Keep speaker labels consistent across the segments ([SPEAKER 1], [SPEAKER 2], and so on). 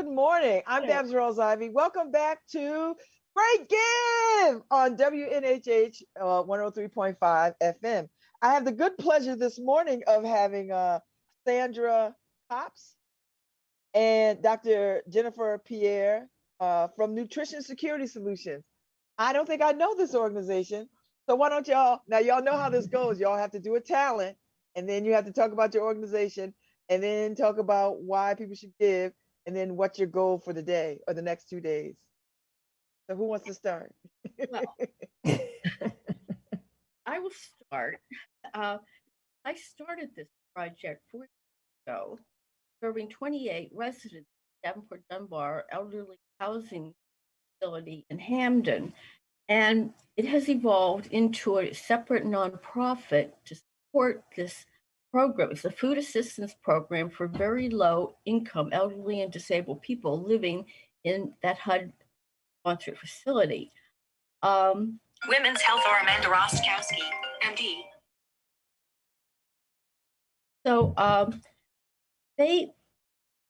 [SPEAKER 1] Good morning. I'm Babs Rose-Ivy. Welcome back to Great Give on WNHH 103.5 FM. I have the good pleasure this morning of having Sandra Kops and Dr. Jennifer Pierre from Nutrition Security Solutions. I don't think I know this organization. So why don't y'all know how this goes. Y'all have to do a talent, and then you have to talk about your organization, and then talk about why people should give, and then what's your goal for the day or the next 2 days. So who wants to start?
[SPEAKER 2] Well, I will start. I started this project 4 years ago, serving 28 residents at Davenport Dunbar Elderly Housing Facility in Hamden. And it has evolved into a separate nonprofit to support this program. It's a food assistance program for very low income elderly and disabled people living in that HUD sponsored facility.
[SPEAKER 3] Women's Health or Amanda Rostkowski, MD.
[SPEAKER 2] So the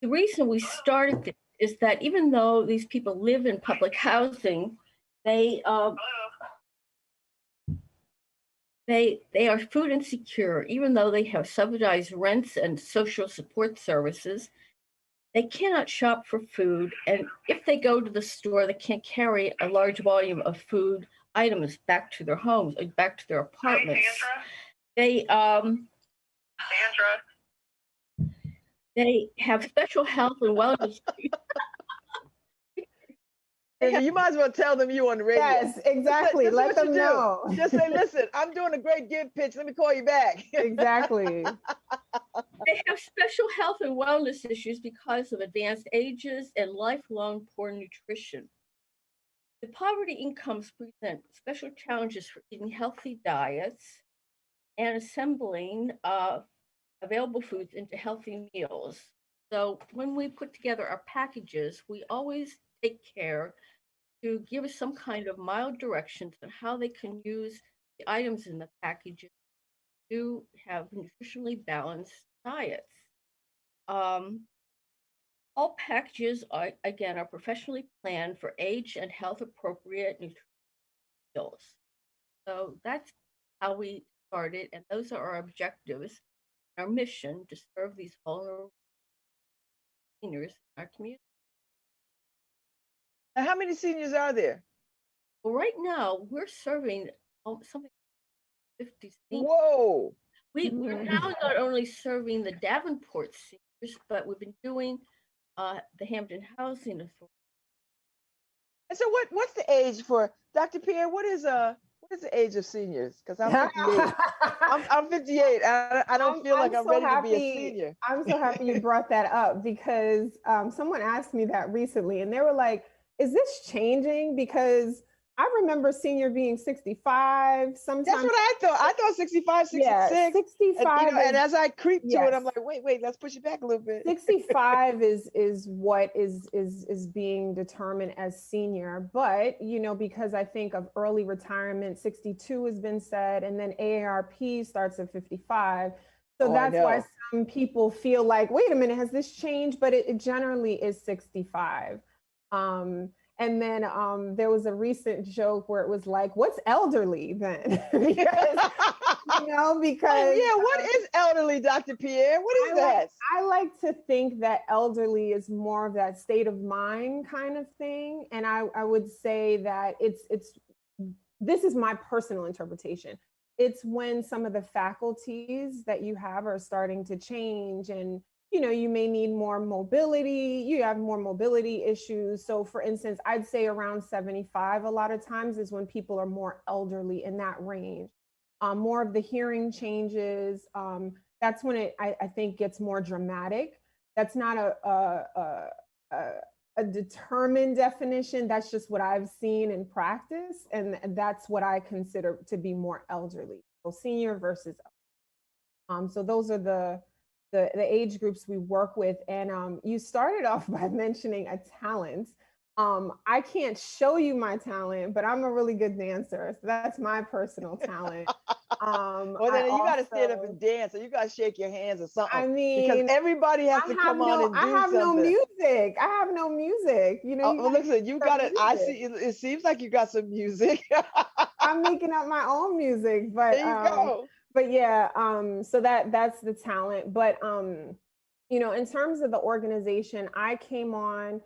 [SPEAKER 2] reason we started this is that even though these people live in public housing, they are food insecure. Even though they have subsidized rents and social support services, they cannot shop for food. And if they go to the store, they can't carry a large volume of food items back to their homes, or back to their apartments. They have special health and wellness.
[SPEAKER 1] You might as well tell them you on the radio.
[SPEAKER 4] Yes, exactly. Let them know.
[SPEAKER 1] Just say, listen, I'm doing a great give pitch. Let me call you back.
[SPEAKER 4] Exactly.
[SPEAKER 2] They have special health and wellness issues because of advanced ages and lifelong poor nutrition. The poverty incomes present special challenges for eating healthy diets and assembling available foods into healthy meals. So when we put together our packages, we always take care to give us some kind of mild directions on how they can use the items in the packages to have nutritionally balanced diets. All packages are professionally planned for age and health appropriate nutrition skills. So that's how we started, and those are our objectives, our mission to serve these vulnerable seniors in our community.
[SPEAKER 1] Now, how many seniors are there?
[SPEAKER 2] Well, right now we're serving something like 50 seniors.
[SPEAKER 1] Whoa!
[SPEAKER 2] We're now not only serving the Davenport seniors, but we've been doing the Hamden Housing Authority.
[SPEAKER 1] And so what's the age for Dr. Pierre? What is the age of seniors? Because I'm 58. I'm 58. I don't feel like I'm ready to be a senior.
[SPEAKER 4] I'm so happy you brought that up, because someone asked me that recently, and they were like, is this changing? Because I remember senior being 65. Sometimes
[SPEAKER 1] that's what I thought. I thought 65, 66.
[SPEAKER 4] Yeah, 65.
[SPEAKER 1] And as I creep to it, I'm like, wait, let's push it back a little bit.
[SPEAKER 4] 65 is what is being determined as senior. But, because I think of early retirement, 62 has been said, and then AARP starts at 55. So that's why some people feel like, wait a minute, has this changed? But it generally is 65. And then there was a recent joke where it was like, what's elderly then? because
[SPEAKER 1] what is elderly, Dr. Pierre? What is that?
[SPEAKER 4] I like to think that elderly is more of that state of mind kind of thing. And I would say that this is my personal interpretation. It's when some of the faculties that you have are starting to change, and you may need more mobility, you have more mobility issues. So for instance, I'd say around 75 a lot of times is when people are more elderly, in that range. More of the hearing changes, that's when I think gets more dramatic. That's not a determined definition. That's just what I've seen in practice. And that's what I consider to be more elderly. So senior versus elderly. So those are the age groups we work with. And you started off by mentioning a talent. I can't show you my talent, but I'm a really good dancer. So that's my personal talent.
[SPEAKER 1] Well, then you got to stand up and dance, or you got to shake your hands or something.
[SPEAKER 4] I mean,
[SPEAKER 1] because everybody has to come on and do something.
[SPEAKER 4] I have no music. I have no music. You know.
[SPEAKER 1] Well, listen, you got it. I see. It seems like you got some music.
[SPEAKER 4] I'm making up my own music, but
[SPEAKER 1] there you go.
[SPEAKER 4] But yeah, so that's the talent. But you know, in terms of the organization, I came on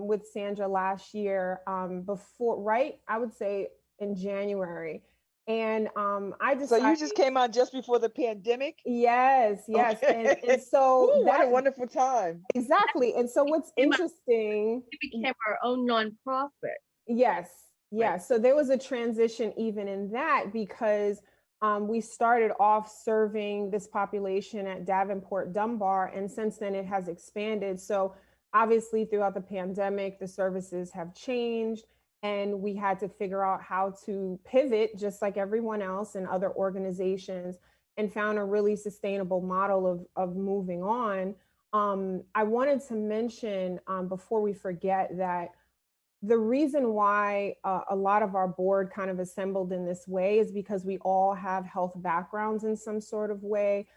[SPEAKER 4] with Sandra last year, I would say in January. And I decided.
[SPEAKER 1] So you just came on just before the pandemic?
[SPEAKER 4] Yes.
[SPEAKER 1] Okay.
[SPEAKER 4] And so
[SPEAKER 1] Ooh, what a wonderful time.
[SPEAKER 4] Exactly. And so what's interesting,
[SPEAKER 2] we became our own nonprofit.
[SPEAKER 4] Yes. Yeah.
[SPEAKER 2] Right.
[SPEAKER 4] So there was a transition even in that, because we started off serving this population at Davenport Dunbar, and since then it has expanded. So obviously throughout the pandemic, the services have changed, and we had to figure out how to pivot, just like everyone else and other organizations, and found a really sustainable model of moving on. I wanted to mention before we forget that the reason why a lot of our board kind of assembled in this way is because we all have health backgrounds in some sort of way.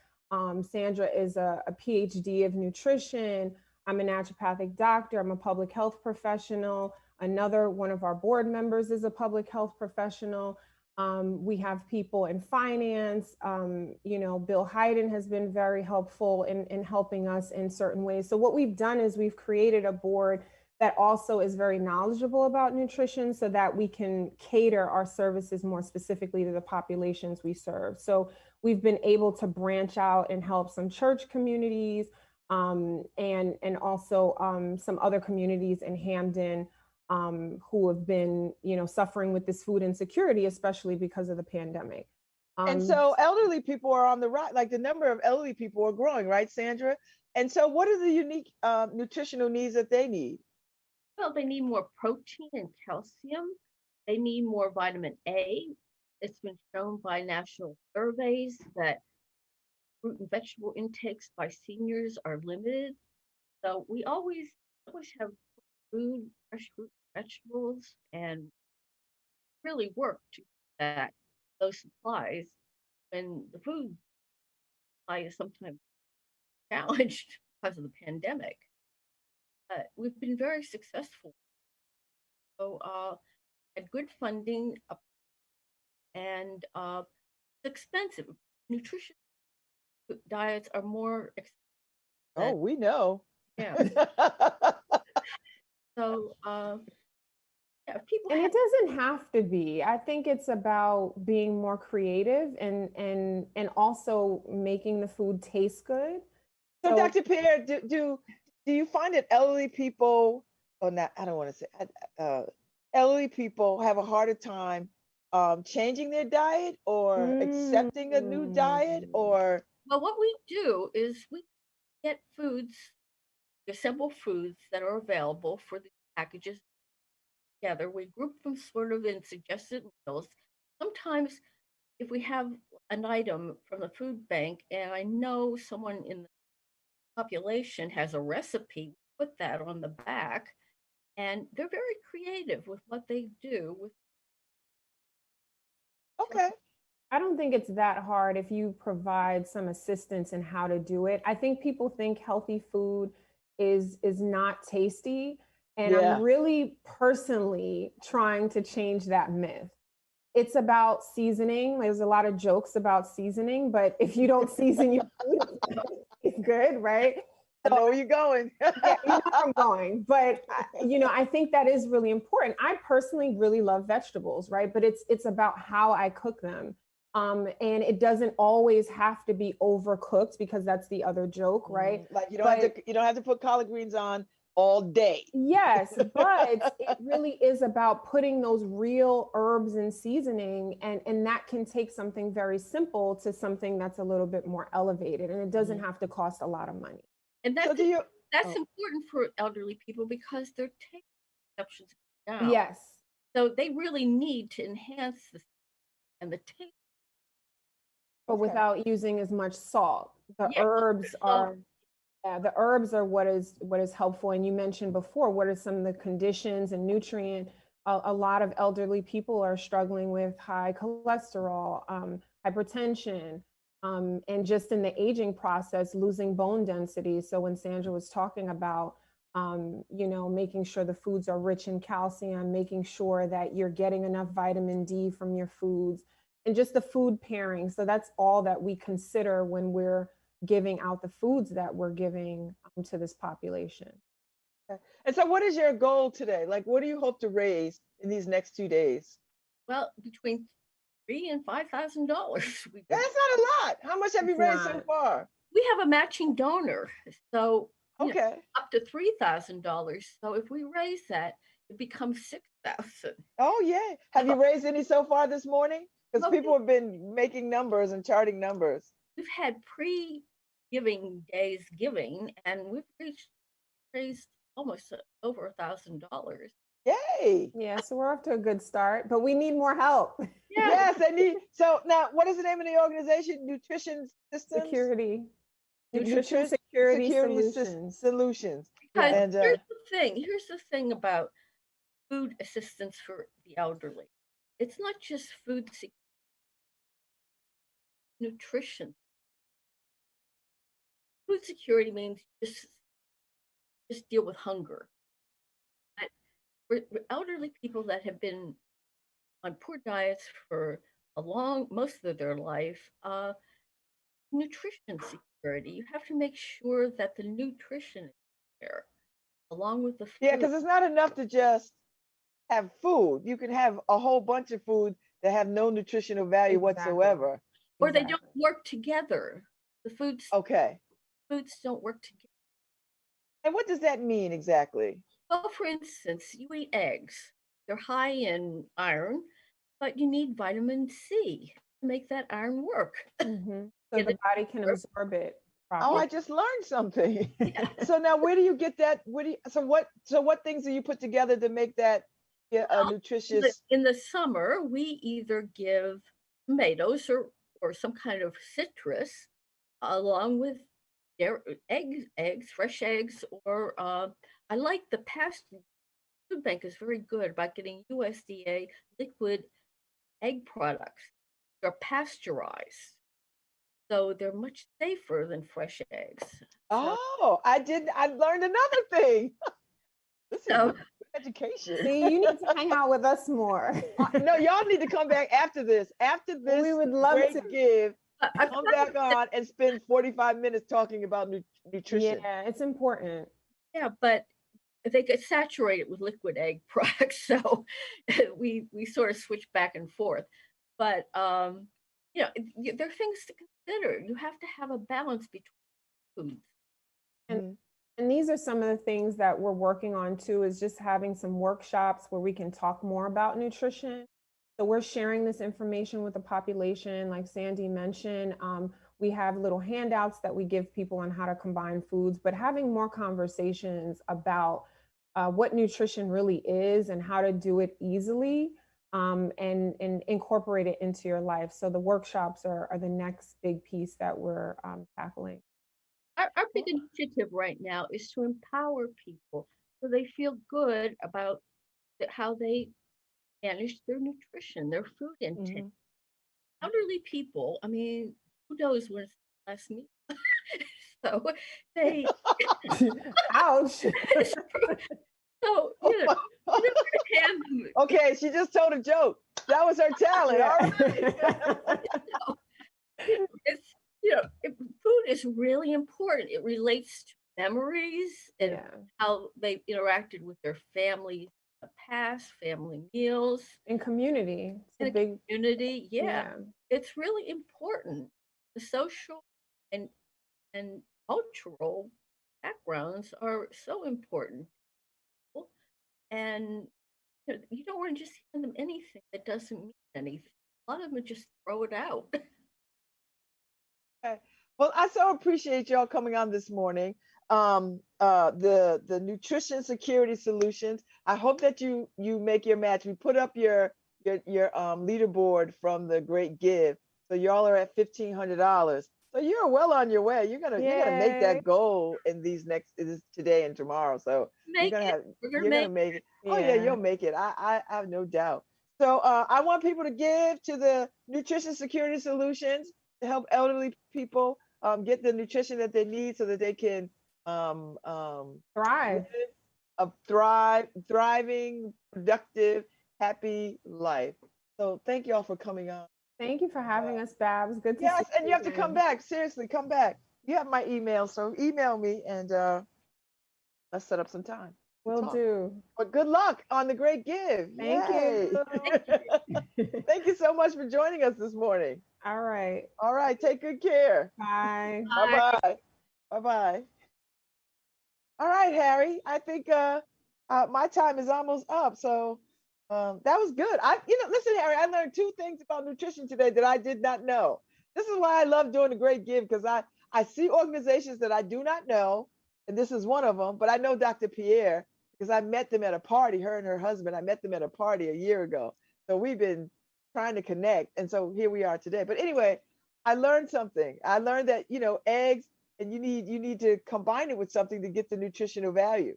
[SPEAKER 4] Sandra is a PhD of nutrition. I'm a naturopathic doctor. I'm a public health professional. Another one of our board members is a public health professional. We have people in finance. You know, Bill Hayden has been very helpful in helping us in certain ways. So what we've done is we've created a board that also is very knowledgeable about nutrition, so that we can cater our services more specifically to the populations we serve. So we've been able to branch out and help some church communities, and also some other communities in Hamden who have been, you know, suffering with this food insecurity, especially because of the pandemic.
[SPEAKER 1] And so elderly people are on the rise, like the number of elderly people are growing, right, Sandra? And so what are the unique nutritional needs that they need?
[SPEAKER 2] Well, they need more protein and calcium. They need more vitamin A. It's been shown by national surveys that fruit and vegetable intakes by seniors are limited. So we always have food, fresh fruit, vegetables, and really work to that those supplies when the food supply is sometimes challenged because of the pandemic. But we've been very successful. So had good funding, and it's expensive. Nutrition diets are more expensive.
[SPEAKER 1] Oh, we know.
[SPEAKER 2] Yeah. So yeah, people.
[SPEAKER 4] And it doesn't have to be. I think it's about being more creative and also making the food taste good.
[SPEAKER 1] So Dr. Pierre, do you find that elderly people, or not, I don't want to say, elderly people have a harder time changing their diet or accepting a new diet, or?
[SPEAKER 2] Well, what we do is we get foods, simple foods that are available for the packages together. We group them sort of in suggested meals. Sometimes if we have an item from the food bank and I know someone in the population has a recipe, put that on the back, and they're very creative with what they do with.
[SPEAKER 1] Okay.
[SPEAKER 4] I don't think it's that hard if you provide some assistance in how to do it. I think people think healthy food is not tasty, and I'm really personally trying to change that myth. It's about seasoning. There's a lot of jokes about seasoning, but if you don't season your food, it's good, right?
[SPEAKER 1] I know where you're going.
[SPEAKER 4] Yeah, you know where I'm going. But you know, I think that is really important. I personally really love vegetables, right? But it's about how I cook them. And it doesn't always have to be overcooked, because that's the other joke, right?
[SPEAKER 1] Like you don't have to put collard greens on all day.
[SPEAKER 4] Yes, but it really is about putting those real herbs and seasoning, and that can take something very simple to something that's a little bit more elevated, and it doesn't have to cost a lot of money.
[SPEAKER 2] And that's important for elderly people because their taste perceptions go down.
[SPEAKER 4] Yes.
[SPEAKER 2] So they really need to enhance the taste.
[SPEAKER 4] But without using as much salt. The herbs are what is helpful. And you mentioned before, what are some of the conditions and nutrient a lot of elderly people are struggling with high cholesterol, hypertension, and just in the aging process, losing bone density. So when Sandra was talking about, making sure the foods are rich in calcium, making sure that you're getting enough vitamin D from your foods, and just the food pairing. So that's all that we consider when we're giving out the foods that we're giving to this population.
[SPEAKER 1] Okay. And so what is your goal today? Like, what do you hope to raise in these next 2 days?
[SPEAKER 2] Well, between $3,000 and $5,000.
[SPEAKER 1] That's not a lot. How much have you raised so far?
[SPEAKER 2] We have a matching donor, so
[SPEAKER 1] okay,
[SPEAKER 2] up to $3,000. So if we raise that, it becomes $6,000.
[SPEAKER 1] Oh yeah. Have you raised any so far this morning? Because people have been making numbers and charting numbers.
[SPEAKER 2] We've had pre-giving days giving, and we've raised almost over $1,000.
[SPEAKER 1] Yay!
[SPEAKER 4] Yeah, so we're off to a good start, but we need more help.
[SPEAKER 2] Yeah.
[SPEAKER 1] Yes, they need. So now, what is the name of the organization? Nutrition Systems?
[SPEAKER 4] Security.
[SPEAKER 1] Nutrition
[SPEAKER 4] Security
[SPEAKER 1] Solutions.
[SPEAKER 2] Because
[SPEAKER 1] And
[SPEAKER 2] here's the thing about food assistance for the elderly. It's not just food security, nutrition. Food security means just deal with hunger. But for elderly people that have been on poor diets for most of their life, nutrition security, you have to make sure that the nutrition is there along with the food.
[SPEAKER 1] Yeah, because it's not enough to just have food. You can have a whole bunch of food that have no nutritional value whatsoever.
[SPEAKER 2] Or they don't work together. The foods don't work together.
[SPEAKER 1] And what does that mean exactly?
[SPEAKER 2] Well, for instance, you eat eggs. They're high in iron, but you need vitamin C to make that iron work.
[SPEAKER 4] Mm-hmm. So the body can absorb it properly.
[SPEAKER 1] Oh, I just learned something. Yeah. So now where do you get that? So what things do you put together to make that nutritious?
[SPEAKER 2] In the summer, we either give tomatoes or some kind of citrus along with eggs, fresh eggs, or I like the pasture. Food Bank is very good about getting USDA liquid egg products. They're pasteurized, so they're much safer than fresh eggs.
[SPEAKER 1] Oh, I learned another thing. This is good education.
[SPEAKER 4] See, you need to hang out with us more.
[SPEAKER 1] No, y'all need to come back after this. After this,
[SPEAKER 4] we would love to
[SPEAKER 1] give. Come back on and spend 45 minutes talking about nutrition.
[SPEAKER 4] Yeah, it's important.
[SPEAKER 2] Yeah, but they get saturated with liquid egg products, so we sort of switch back and forth. But there are things to consider. You have to have a balance between foods.
[SPEAKER 4] And these are some of the things that we're working on too, is just having some workshops where we can talk more about nutrition. So we're sharing this information with the population, like Sandy mentioned. We have little handouts that we give people on how to combine foods, but having more conversations about what nutrition really is and how to do it easily, and incorporate it into your life. So the workshops are the next big piece that we're tackling.
[SPEAKER 2] Our big initiative right now is to empower people so they feel good about how they manage their nutrition, their food intake. Mm-hmm. Elderly people, I mean, who knows when it's the last meal? So they
[SPEAKER 4] ouch.
[SPEAKER 2] So hand them.
[SPEAKER 1] Okay, she just told a joke. That was her talent.
[SPEAKER 4] Yeah.
[SPEAKER 1] All right.
[SPEAKER 2] Food is really important. It relates to memories and how they interacted with their family, past family meals,
[SPEAKER 4] and community.
[SPEAKER 2] It's a big community. Yeah, it's really important. The social and cultural backgrounds are so important, and you don't want to just hand them anything that doesn't mean anything. A lot of them just throw it out.
[SPEAKER 1] Okay. Well, I so appreciate y'all coming on this morning. The nutrition security solutions. I hope that you make your match. We put up your leaderboard from the Great Give, so y'all are at $1,500. So you're well on your way. You're gonna make
[SPEAKER 4] Yay.
[SPEAKER 1] that goal in this today and tomorrow. So
[SPEAKER 2] Make it. We're gonna
[SPEAKER 1] you're gonna
[SPEAKER 2] make
[SPEAKER 1] make it. Oh yeah, you'll make it. I have no doubt. So I want people to give to the Nutrition Security Solutions to help elderly people get the nutrition that they need so that they can
[SPEAKER 4] Thrive.
[SPEAKER 1] live a thriving, productive, happy life. So thank you all for coming on.
[SPEAKER 4] Thank you for having us, Babs. Good to see
[SPEAKER 1] Yes,
[SPEAKER 4] you.
[SPEAKER 1] and you have to come
[SPEAKER 4] again.
[SPEAKER 1] back. Seriously, come back. You have my email, so email me and let's set up some time. to
[SPEAKER 4] Will
[SPEAKER 1] talk.
[SPEAKER 4] do.
[SPEAKER 1] But good luck on the great give.
[SPEAKER 4] Thank
[SPEAKER 1] Yay.
[SPEAKER 4] you.
[SPEAKER 1] Thank you so much for joining us this morning.
[SPEAKER 4] All right.
[SPEAKER 1] All right, take good care.
[SPEAKER 4] Bye.
[SPEAKER 1] Bye bye. Bye bye. All right, Harry. I think my time is almost up. So that was good. Listen, Harry, I learned 2 things about nutrition today that I did not know. This is why I love doing the Great Give, because I see organizations that I do not know, and this is one of them. But I know Dr. Pierre because I met them at a party. Her and her husband. I met them at a party a year ago. So we've been trying to connect, and so here we are today. But anyway, I learned something. I learned that eggs, and you need to combine it with something to get the nutritional value.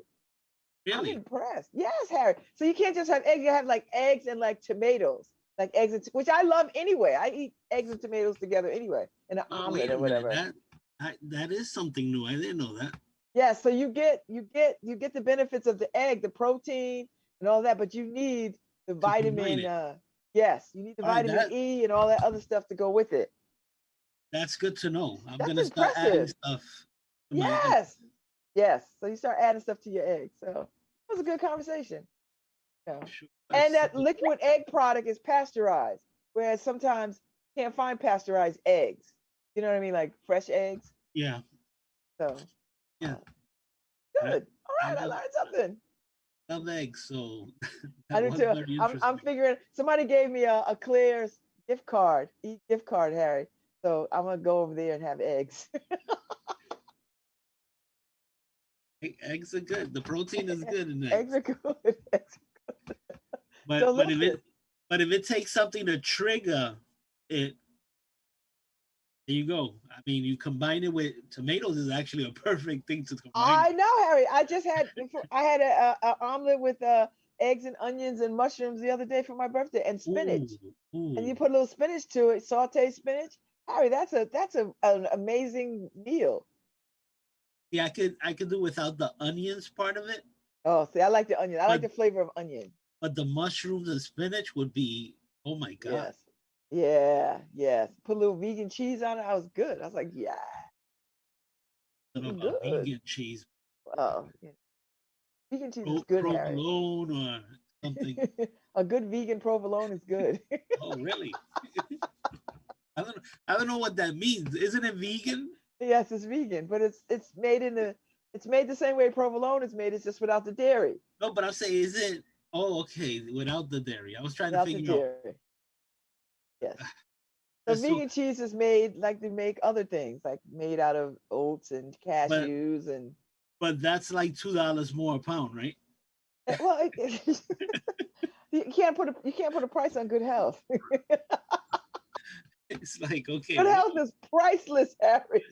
[SPEAKER 5] Really?
[SPEAKER 1] I'm impressed. Yes, Harry. So you can't just have eggs. You have like eggs and like tomatoes, like eggs, which I love anyway. I eat eggs and tomatoes together anyway, in an omelet or whatever.
[SPEAKER 5] That is something new. I didn't know that.
[SPEAKER 1] Yeah. So you get the benefits of the egg, the protein, and all that, but you need the vitamin. Yes, you need the vitamin E and all that other stuff to go with it.
[SPEAKER 5] That's good to know. I'm
[SPEAKER 1] That's
[SPEAKER 5] gonna start adding stuff. To my eggs.
[SPEAKER 1] Yes. Yes. So you start adding stuff to your eggs. So it was a good conversation. Yeah.
[SPEAKER 5] Sure.
[SPEAKER 1] And that liquid egg product is pasteurized, whereas sometimes you can't find pasteurized eggs. You know what I mean? Like fresh eggs.
[SPEAKER 5] Yeah.
[SPEAKER 1] So
[SPEAKER 5] Yeah.
[SPEAKER 1] Good. All right, I learned something.
[SPEAKER 5] Love eggs, so
[SPEAKER 1] I do too. I'm figuring somebody gave me a Claire's gift card, gift card, Harry. So I'm gonna go over there and have eggs.
[SPEAKER 5] Eggs are good. The protein is good in eggs.
[SPEAKER 1] Eggs are good.
[SPEAKER 5] But
[SPEAKER 1] So
[SPEAKER 5] if it takes something to trigger it, there you go. I mean, you combine it with tomatoes is actually a perfect thing to combine.
[SPEAKER 1] I know, Harry. I had a omelet with eggs and onions and mushrooms the other day for my birthday, and spinach.
[SPEAKER 5] Ooh.
[SPEAKER 1] And you put a little spinach to it, sauteed spinach. Harry, that's an amazing meal.
[SPEAKER 5] Yeah, I could do without the onions part of it.
[SPEAKER 1] Oh, see, I like the onion. I like the flavor of onion.
[SPEAKER 5] But the mushrooms and spinach would be, oh my God.
[SPEAKER 1] Yes. Yeah, yes. Put a little vegan cheese on it. I was good. I was like, yeah.
[SPEAKER 5] A vegan cheese.
[SPEAKER 1] Oh, yeah. Vegan cheese is good, Harry.
[SPEAKER 5] Provolone or something.
[SPEAKER 1] A good vegan provolone is good.
[SPEAKER 5] Oh, really? I don't know what that means. Isn't it vegan?
[SPEAKER 1] Yes, it's vegan, but it's made it's made the same way provolone is made. It's just without the dairy.
[SPEAKER 5] No, but I'm saying, is it? Oh, okay, without the dairy. I was trying to figure out.
[SPEAKER 1] Yes. So vegan cheese is made like they make other things, like made out of oats and cashews and.
[SPEAKER 5] But that's like $2 more a pound, right?
[SPEAKER 1] Well, you can't put a price on good health.
[SPEAKER 5] It's like, okay.
[SPEAKER 1] Good health is priceless, Harry.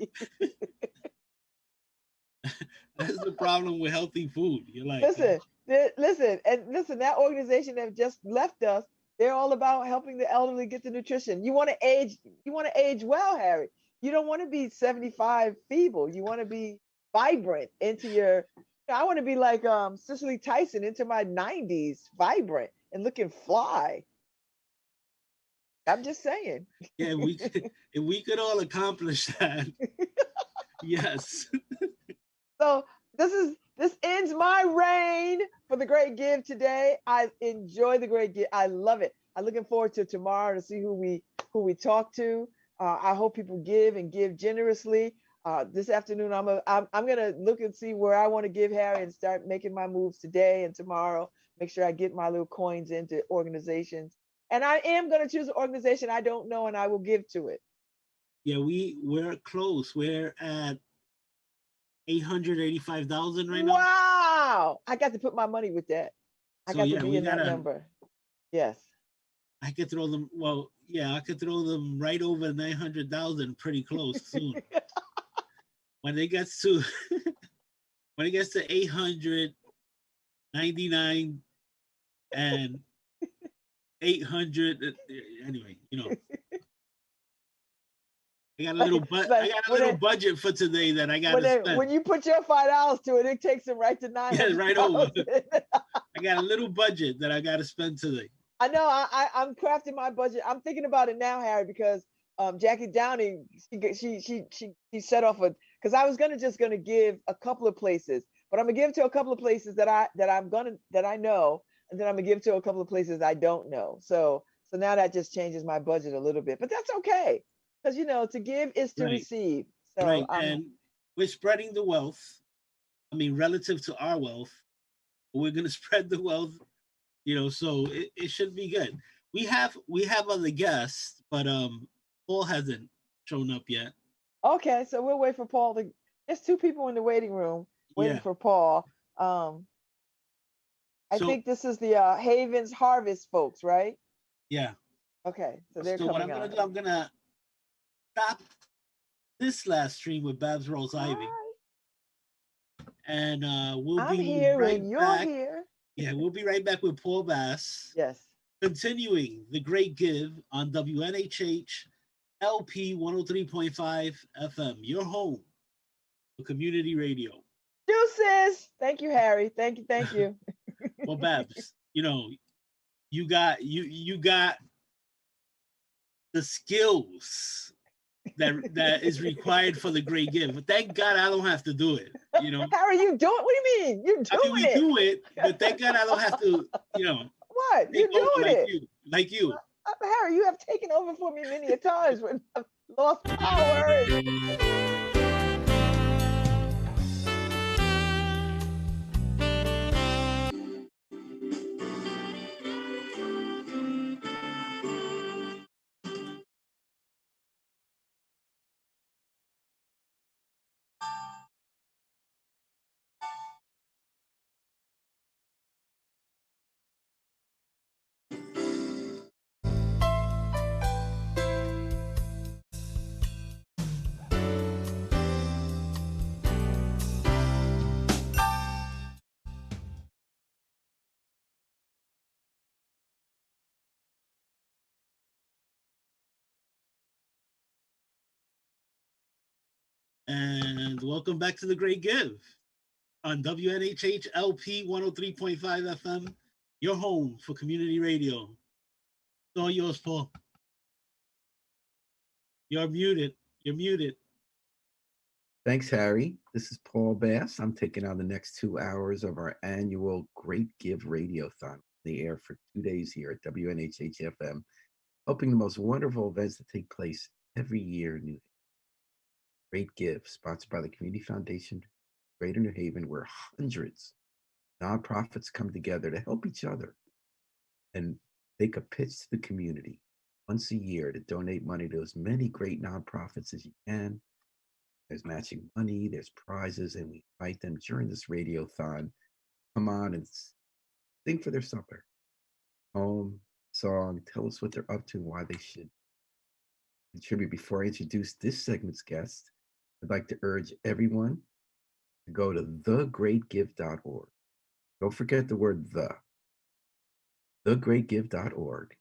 [SPEAKER 5] That's the problem with healthy food. You're like,
[SPEAKER 1] listen. That organization that just left us, they're all about helping the elderly get the nutrition. You want to age well, Harry. You don't want to be 75 feeble. You want to be vibrant into your. I want to be like Cicely Tyson into my 90s, vibrant and looking fly. I'm just saying.
[SPEAKER 5] Yeah, if we could all accomplish that. Yes.
[SPEAKER 1] So this ends my reign for the Great Give today. I enjoy the Great Give. I love it. I'm looking forward to tomorrow to see who we talk to. I hope people give and give generously. This afternoon, I'm gonna look and see where I want to give, Harry, and start making my moves today and tomorrow. Make sure I get my little coins into organizations. And I am going to choose an organization I don't know, and I will give to it.
[SPEAKER 5] Yeah, we're close. We're at 885,000 right now.
[SPEAKER 1] Wow! I got to put my money with that. I got to be in that number. Yes.
[SPEAKER 5] I could throw them. Well, yeah, I could throw them right over 900,000, pretty close soon. When it gets to 899 and 800, anyway, I got a little budget for today that I got to spend.
[SPEAKER 1] When you put your $5 to it, it takes it right to 900.
[SPEAKER 5] Yeah, right over. I got a little budget that I got to spend today.
[SPEAKER 1] I know. I'm crafting my budget. I'm thinking about it now, Harry, because Jackie Downey, she set off because I was just gonna give a couple of places, but I'm gonna give to a couple of places that I know, and then I'm gonna give to a couple of places I don't know. So now that just changes my budget a little bit, but that's okay, because to give is to receive. So
[SPEAKER 5] right, and we're spreading the wealth. I mean, relative to our wealth, we're gonna spread the wealth. So it should be good. We have other guests, but Paul hasn't shown up yet.
[SPEAKER 1] Okay, so we'll wait for Paul to. There's 2 people in the waiting room waiting for Paul. I think this is the Havens Harvest folks, right?
[SPEAKER 5] Yeah.
[SPEAKER 1] Okay, so they're coming.
[SPEAKER 5] What I'm gonna do, I'm gonna stop this last stream with Babs Rose Ivy, and we'll be
[SPEAKER 1] here
[SPEAKER 5] right
[SPEAKER 1] when you're
[SPEAKER 5] back.
[SPEAKER 1] Here.
[SPEAKER 5] Yeah, we'll be right back with Paul Bass.
[SPEAKER 1] Yes.
[SPEAKER 5] Continuing the Great Give on WNHH LP 103.5 FM, your home for community radio.
[SPEAKER 1] Deuces. Thank you, Harry. Thank you.
[SPEAKER 5] Well, Babs, you got the skills that is required for the Great Give. But thank God I don't have to do it.
[SPEAKER 1] Harry, you do it? What do you mean? You doing it?
[SPEAKER 5] We do it, but thank God I don't have to.
[SPEAKER 1] What? You're doing it
[SPEAKER 5] like you.
[SPEAKER 1] Harry, you have taken over for me many a times when I've lost power.
[SPEAKER 5] And welcome back to the Great Give on WNHH LP 103.5 FM, your home for community radio. It's all yours, Paul. You're muted.
[SPEAKER 6] Thanks, Harry. This is Paul Bass. I'm taking on the next 2 hours of our annual Great Give Radiothon. The air for 2 days here at WNHH FM, helping the most wonderful events that take place every year in New Haven. Great Give, sponsored by the Community Foundation, Greater New Haven, where hundreds of nonprofits come together to help each other and make a pitch to the community once a year to donate money to as many great nonprofits as you can. There's matching money, there's prizes, and we invite them during this radiothon. Come on and sing for their supper. Poem, song, tell us what they're up to and why they should contribute. Before I introduce this segment's guest, I'd like to urge everyone to go to thegreatgive.org. Don't forget the word thegreatgive.org.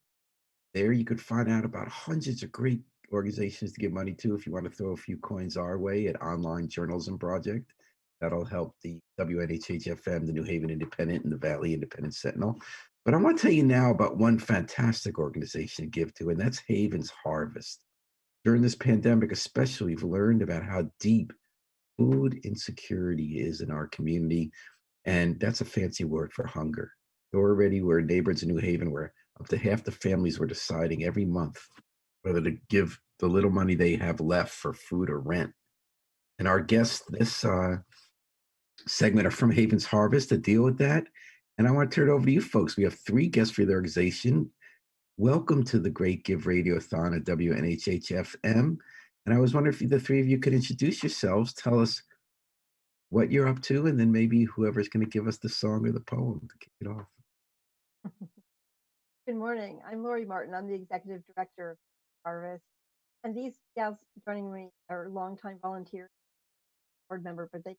[SPEAKER 6] There you could find out about hundreds of great organizations to give money to if you want to throw a few coins our way at Online Journalism Project. That'll help the WNHH FM, the New Haven Independent, and the Valley Independent Sentinel. But I want to tell you now about one fantastic organization to give to, and that's Havens Harvest. During this pandemic especially, we've learned about how deep food insecurity is in our community, and that's a fancy word for hunger. Already we're neighbors in New Haven where up to half the families were deciding every month whether to give the little money they have left for food or rent. And our guests this segment are from Havens Harvest to deal with that. And I want to turn it over to you folks. We have 3 guests for the organization. Welcome to the Great Give Radiothon at WNHH FM. And I was wondering if the 3 of you could introduce yourselves, tell us what you're up to, and then maybe whoever's going to give us the song or the poem to kick it off.
[SPEAKER 7] Good morning. I'm Lori Martin. I'm the executive director of Harvest. And these gals joining me are longtime volunteers, board member, but they.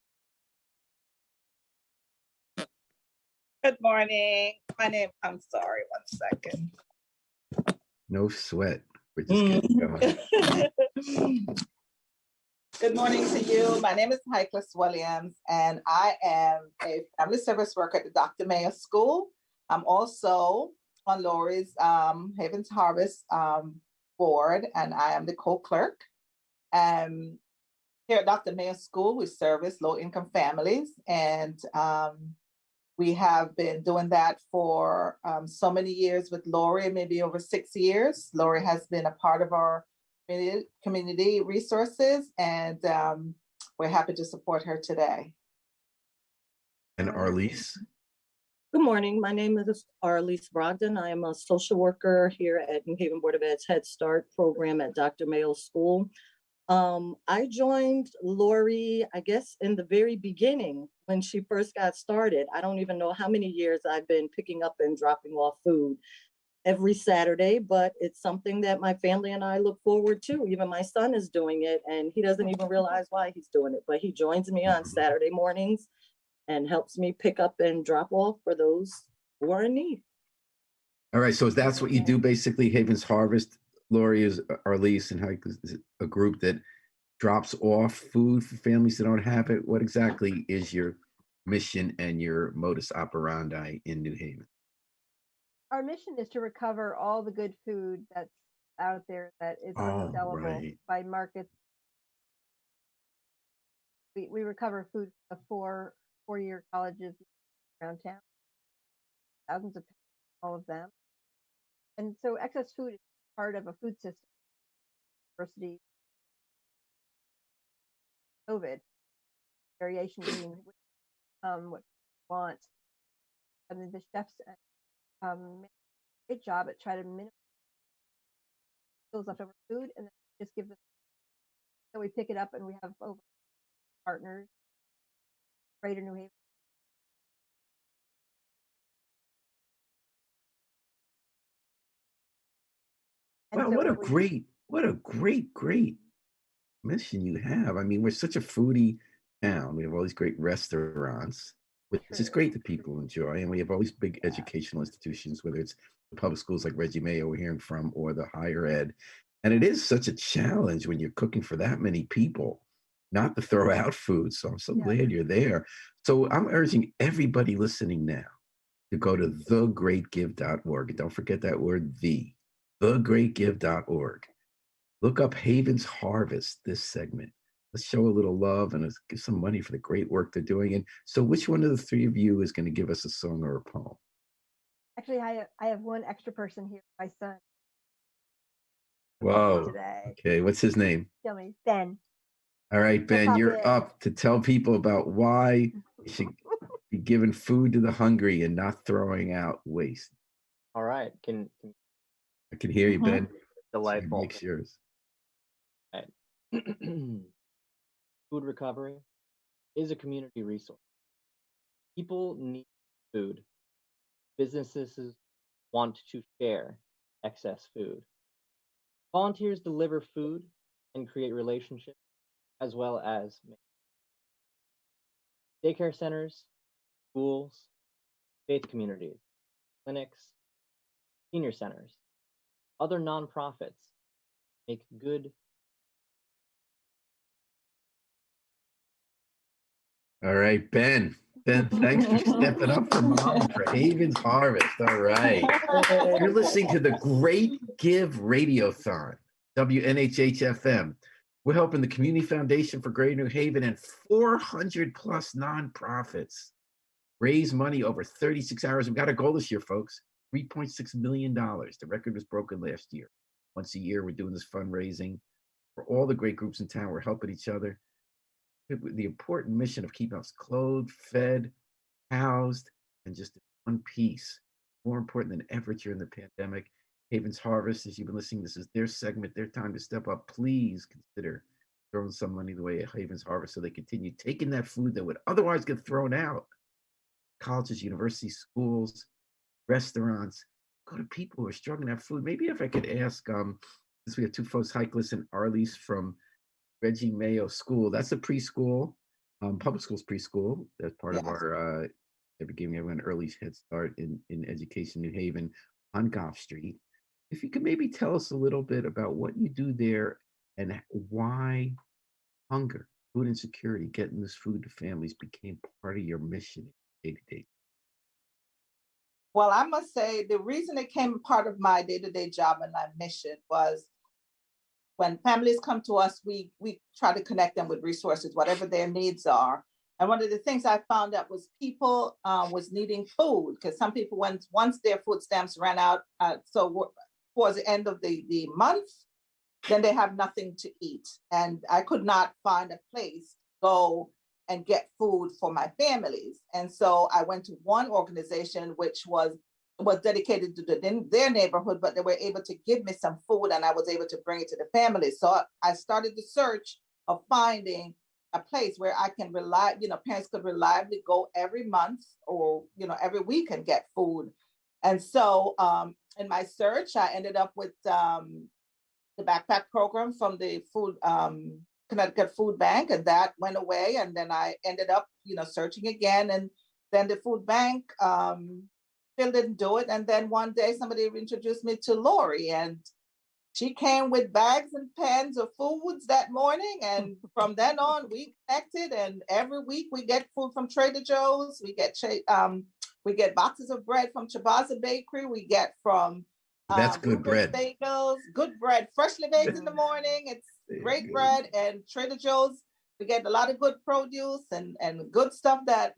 [SPEAKER 8] Good morning. My name, I'm sorry, 1 second.
[SPEAKER 6] No sweat. We're just getting going.
[SPEAKER 8] Good morning to you. My name is Heiklis Williams, and I am a family service worker at the Dr. Mayo School. I'm also on Lori's Havens Harvest board, and I am the co-clerk. Here at Dr. Mayo School, we service low-income families, and we have been doing that for so many years with Lori, maybe over 6 years. Lori has been a part of our community resources, and we're happy to support her today.
[SPEAKER 6] And Arlise?
[SPEAKER 9] Good morning. My name is Arlise Brogdon. I am a social worker here at New Haven Board of Ed's Head Start program at Dr. Mayo School. I joined Lori, I guess, in the very beginning when she first got started. I don't even know how many years I've been picking up and dropping off food every Saturday, but it's something that my family and I look forward to. Even my son is doing it, and he doesn't even realize why he's doing it, but he joins me on Saturday mornings and helps me pick up and drop off for those who are in need.
[SPEAKER 6] All right, so that's what you do basically, Havens Harvest. Lori is Arlise, and Heike is a group that drops off food for families that don't have it. What exactly is your mission and your modus operandi in New Haven?
[SPEAKER 7] Our mission is to recover all the good food that's out there that is unsellable by markets. We recover food from the four-year colleges around town, thousands of pounds, all of them. And so excess food is part of a food system. Diversity, COVID, variation between what you want. I mean, the chefs make a great job at trying to minimize those leftover food, and then just give them. So we pick it up, and we have over partners, Greater New Haven. And
[SPEAKER 6] Well, what a great mission you have. I mean, we're such a foodie town. We have all these great restaurants, which is great that people enjoy. And we have all these big educational institutions, whether it's the public schools like Reggie Mayo we're hearing from, or the higher ed. And it is such a challenge when you're cooking for that many people, not to throw out food. So I'm so glad you're there. So I'm urging everybody listening now to go to thegreatgive.org. And don't forget that word, thegreatgive.org. Look up Havens Harvest, this segment. Let's show a little love and let's give some money for the great work they're doing. And so which one of the three of you is going to give us a song or a poem?
[SPEAKER 7] Actually, I have one extra person here, my son.
[SPEAKER 6] Whoa.
[SPEAKER 7] Today.
[SPEAKER 6] Okay, what's his name?
[SPEAKER 7] Tell me, Ben.
[SPEAKER 6] All right, Ben, you're up to tell people about why you should be giving food to the hungry and not throwing out waste.
[SPEAKER 10] All right.
[SPEAKER 6] I can hear you, Ben.
[SPEAKER 10] Delightful.
[SPEAKER 6] Make yours.
[SPEAKER 10] All right. Food recovery is a community resource. People need food. Businesses want to share excess food. Volunteers deliver food and create relationships, as well as daycare centers, schools, faith communities, clinics, senior centers, other nonprofits make good.
[SPEAKER 6] All right, Ben. Ben, thanks for stepping up for Mom for Havens Harvest. All right. You're listening to the Great Give Radiothon, WNHH FM. We're helping the Community Foundation for Greater New Haven and 400 plus nonprofits raise money over 36 hours. We've got a goal this year, folks, $3.6 million. The record was broken last year. Once a year, we're doing this fundraising for all the great groups in town. We're helping each other. The important mission of keeping us clothed, fed, housed, and just in one piece. More important than ever during the pandemic. Havens Harvest, as you've been listening, this is their segment, their time to step up. Please consider throwing some money the way at Havens Harvest so they continue taking that food that would otherwise get thrown out. Colleges, universities, schools, restaurants, go to people who are struggling to have food. Maybe if I could ask, since we have two folks, Heikless and Arliss from Reggie Mayo School. That's a preschool, public schools preschool. That's part of our giving everyone early head start in education, New Haven on Goff Street. If you could maybe tell us a little bit about what you do there and why hunger, food insecurity, getting this food to families became part of your mission day-to-day.
[SPEAKER 8] Well, I must say the reason it came part of my day-to-day job and my mission was when families come to us, we try to connect them with resources, whatever their needs are. And one of the things I found out was people was needing food, because some people, once their food stamps ran out, so towards the end of the month, then they have nothing to eat. And I could not find a place to go and get food for my families. And so I went to one organization which was dedicated to their neighborhood, but they were able to give me some food and I was able to bring it to the families. So I started the search of finding a place where I can parents could reliably go every month or, every week and get food. And so in my search, I ended up with the backpack program from the Connecticut Food Bank, and that went away. And then I ended up, searching again. And then the food bank still didn't do it. And then one day somebody introduced me to Lori, and she came with bags and pans of foods that morning. And from then on, we connected. And every week we get food from Trader Joe's. We get boxes of bread from Chabaza Bakery. We get from
[SPEAKER 6] that's good bread.
[SPEAKER 8] Bagels, good bread, freshly baked in the morning. It's great bread. And Trader Joe's, we get a lot of good produce and good stuff that,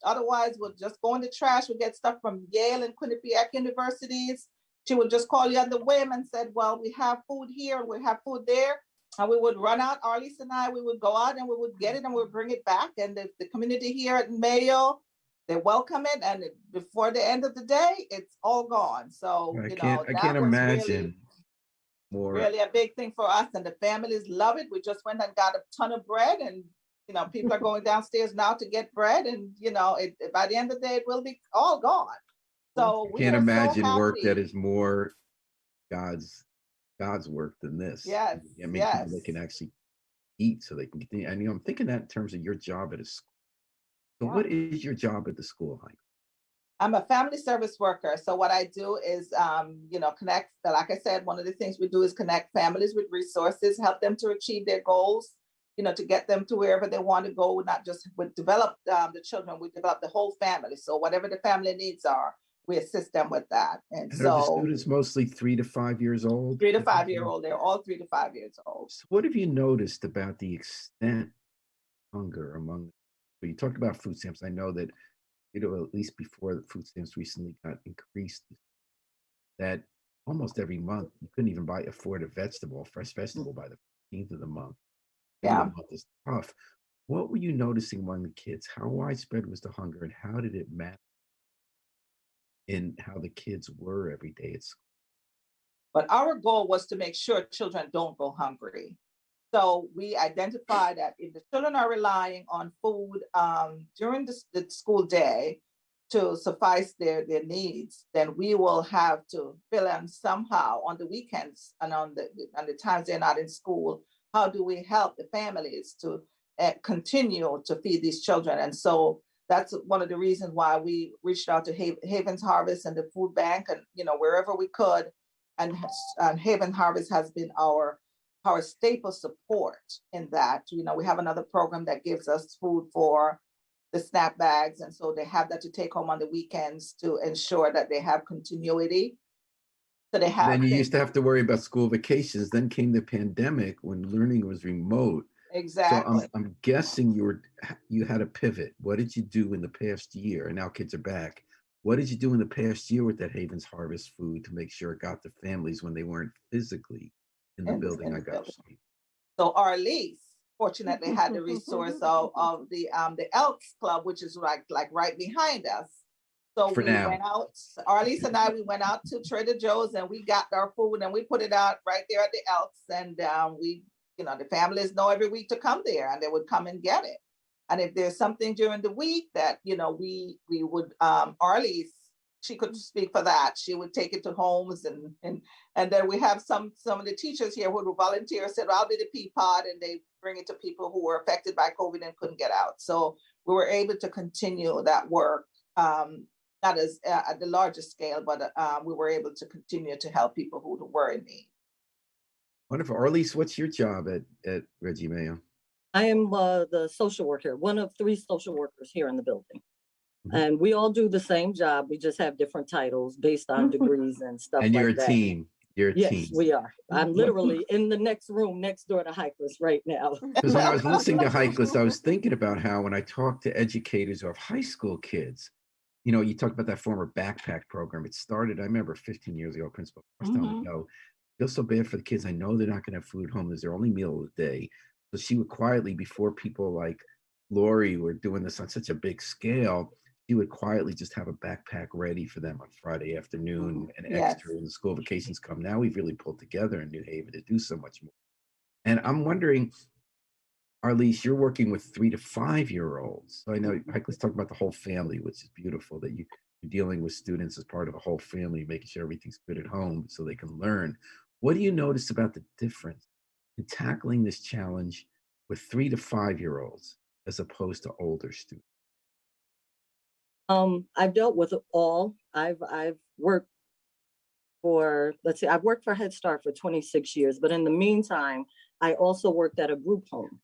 [SPEAKER 8] otherwise would just go in the trash. We get stuff from Yale and Quinnipiac universities. She would just call you on the whim and said, well, we have food here and we have food there. And we would run out, Arliss and I, we would go out and we would get it and we would bring it back. And the community here at Mayo, they welcome it, and before the end of the day, it's all gone. So
[SPEAKER 6] I can't imagine more.
[SPEAKER 8] Really a big thing for us, and the families love it. We just went and got a ton of bread, and people are going downstairs now to get bread, and by the end of the day, it will be all gone. So
[SPEAKER 6] I can't imagine work that is more God's work than this.
[SPEAKER 8] Yes,
[SPEAKER 6] people that can actually eat, so they can continue. And I'm thinking that in terms of your job at a school. So what is your job at the school, Heike?
[SPEAKER 8] I'm a family service worker. So what I do is, connect, like I said, one of the things we do is connect families with resources, help them to achieve their goals, to get them to wherever they want to go, not just develop the children, we develop the whole family. So whatever the family needs are, we assist them with that. And so
[SPEAKER 6] are the students mostly 3 to 5 years old?
[SPEAKER 8] 3 to 5 year old. They're all 3 to 5 years old.
[SPEAKER 6] So what have you noticed about the extent of hunger among you talked about food stamps. I know that, at least before the food stamps recently got increased, that almost every month you couldn't even afford a fresh vegetable by the 15th of the month.
[SPEAKER 8] Yeah.
[SPEAKER 6] The month is tough. What were you noticing among the kids? How widespread was the hunger, and how did it matter in how the kids were every day at school?
[SPEAKER 8] But our goal was to make sure children don't go hungry. So we identified that if the children are relying on food during the school day to suffice their needs, then we will have to fill in somehow on the weekends and on the times they're not in school. How do we help the families to continue to feed these children? And so that's one of the reasons why we reached out to Haven's Harvest and the food bank, and wherever we could. And Haven Harvest has been our staple support in that. We have another program that gives us food for the SNAP bags, and so they have that to take home on the weekends to ensure that they have continuity. So they have.
[SPEAKER 6] Then you used to have to worry about school vacations. Then came the pandemic when learning was remote.
[SPEAKER 8] Exactly.
[SPEAKER 6] So I'm guessing you had a pivot. What did you do in the past year? And now kids are back. What did you do in the past year with that Haven's Harvest food to make sure it got to families when they weren't physically in the building?
[SPEAKER 8] So Allyx fortunately had the resource of the Allyx Club, which is like right behind us. So we went out, Allyx and I, we went out to Trader Joe's and we got our food and we put it out right there at the Allyx, and the families know every week to come there, and they would come and get it. And if there's something during the week that we would Allyx she could speak for that. She would take it to homes, and then we have some of the teachers here who would volunteer, said, well, I'll be the pea pod, and they bring it to people who were affected by COVID and couldn't get out. So we were able to continue that work, not as at the largest scale, but we were able to continue to help people who were in need.
[SPEAKER 6] Wonderful. Arlise, what's your job at Reggie Mayo?
[SPEAKER 9] I am the social worker, one of 3 social workers here in the building. And we all do the same job. We just have different titles based on degrees and stuff like that.
[SPEAKER 6] And you're a team. You're a team.
[SPEAKER 9] Yes, we are. I'm literally in the next room next door to Heikless right now.
[SPEAKER 6] Because when I was listening to Heikless, I was thinking about how when I talk to educators of high school kids, you know, you talk about that former backpack program. It started, I remember 15 years ago, Principal was telling me, no, I feel so bad for the kids. I know they're not going to have food home. It's their only meal of the day. So she would quietly, before people like Lori were doing this on such a big scale, she would quietly just have a backpack ready for them on Friday afternoon and extra when the school vacations come. Now we've really pulled together in New Haven to do so much more. And I'm wondering, Arlise, you're working with 3 to 5 year olds. So I know Heikless talked about the whole family, which is beautiful, that you're dealing with students as part of a whole family, making sure everything's good at home so they can learn. What do you notice about the difference in tackling this challenge with 3 to 5 year olds as opposed to older students?
[SPEAKER 9] I've dealt with it all. I've worked for, I've worked for Head Start for 26 years, but in the meantime, I also worked at a group home.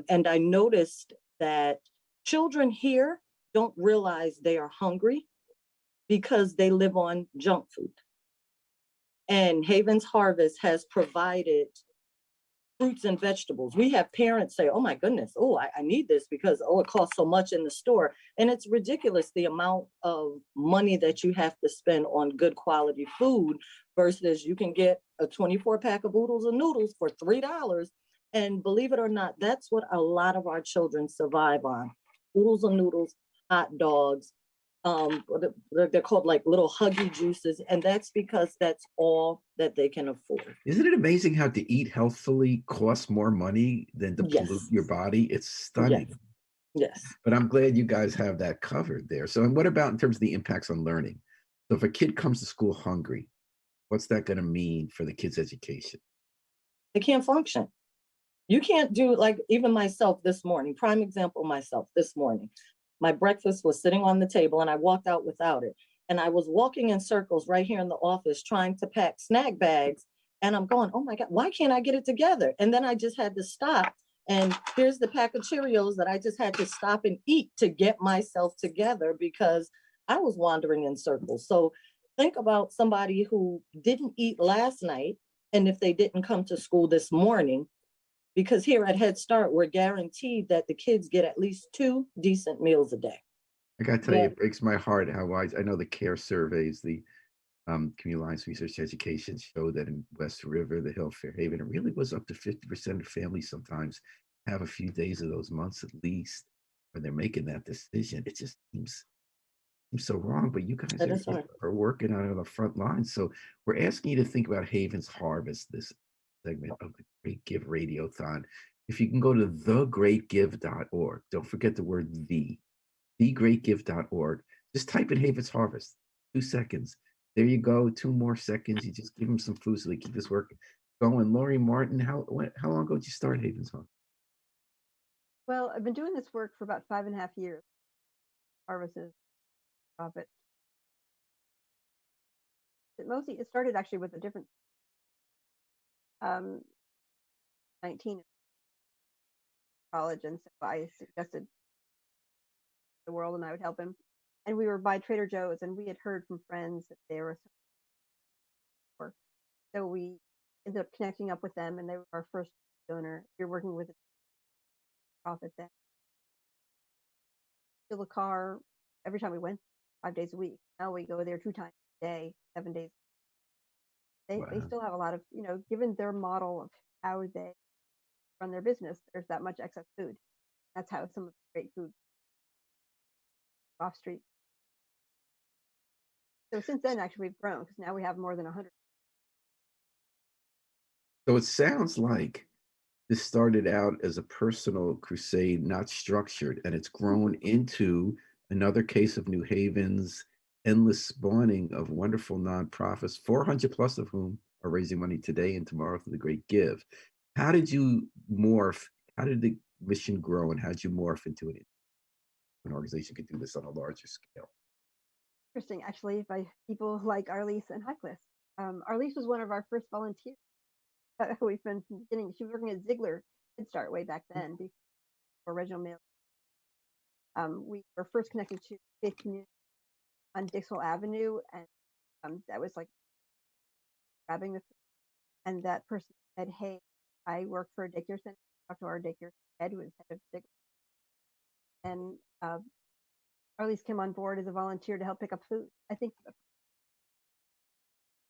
[SPEAKER 9] And I noticed that children here don't realize they are hungry because they live on junk food. And Haven's Harvest has provided fruits and vegetables. We have parents say, oh my goodness, oh, I need this because, oh, it costs so much in the store. And it's ridiculous the amount of money that you have to spend on good quality food versus you can get a 24 pack of oodles and noodles for $3. And believe it or not, that's what a lot of our children survive on. Oodles and noodles, hot dogs, they're called like little huggy juices, and that's because that's all that they can afford.
[SPEAKER 6] Isn't it amazing how to eat healthfully costs more money than to pollute your body? It's stunning.
[SPEAKER 9] Yes.
[SPEAKER 6] But I'm glad you guys have that covered there. So, and what about in terms of the impacts on learning? So if a kid comes to school hungry, what's that going to mean for the kid's education?
[SPEAKER 9] They can't function. You can't do, like, even myself this morning, prime example, myself this morning. My breakfast was sitting on the table and I walked out without it. And I was walking in circles right here in the office trying to pack snack bags. And I'm going, oh my God, why can't I get it together? And then I just had to stop. And here's the pack of Cheerios that I just had to stop and eat to get myself together because I was wandering in circles. So think about somebody who didn't eat last night. And if they didn't come to school this morning, because here at Head Start, we're guaranteed that the kids get at least 2 decent meals a day.
[SPEAKER 6] I got to tell you, it breaks my heart how I know the CARE surveys, the Community Alliance Research Education show that in West River, the Hill, Fairhaven, it really was up to 50% of families sometimes have a few days of those months at least when they're making that decision. It just seems so wrong, but you guys are working on the front lines. So we're asking you to think about Haven's Harvest, this segment of the Great Give Radiothon. If you can go to thegreatgive.org, don't forget the word thegreatgive.org. Just type in Haven's Harvest, 2 seconds. There you go, 2 more seconds. You just give them some food so they keep this work going. Lori Martin, how long ago did you start Haven's Harvest?
[SPEAKER 7] Well, I've been doing this work for about 5.5 years. Harvest is profit. It started actually with a different 19 college, and so I suggested the world and I would help him. And we were by Trader Joe's, and we had heard from friends that they were so we ended up connecting up with them, and they were our first donor. We were working with a profit then. Fill a car every time we went, 5 days a week. Now we go there 2 times a day, 7 days. They still have a lot of, given their model of how they run their business, there's that much excess food. That's how some of the great food off street. So since then, actually, we've grown because now we have more than 100.
[SPEAKER 6] So it sounds like this started out as a personal crusade, not structured, and it's grown into another case of New Haven's endless spawning of wonderful nonprofits, 400 plus of whom are raising money today and tomorrow for the Great Give. How did you morph? How did the mission grow, and how did you morph into an organization could do this on a larger scale?
[SPEAKER 7] Interesting, actually, by people like Arlise and Hecklis. Arlise was one of our first volunteers. We've been from the beginning. She was working at Ziegler Head Start way back then before Reginald Mail. We were first connected to faith community on Dixwell Avenue, and that was like grabbing the food. And that person said, "Hey, I work for a daycare center." Talked to our daycare head, who was head of Ziegler, and Arlise came on board as a volunteer to help pick up food. I think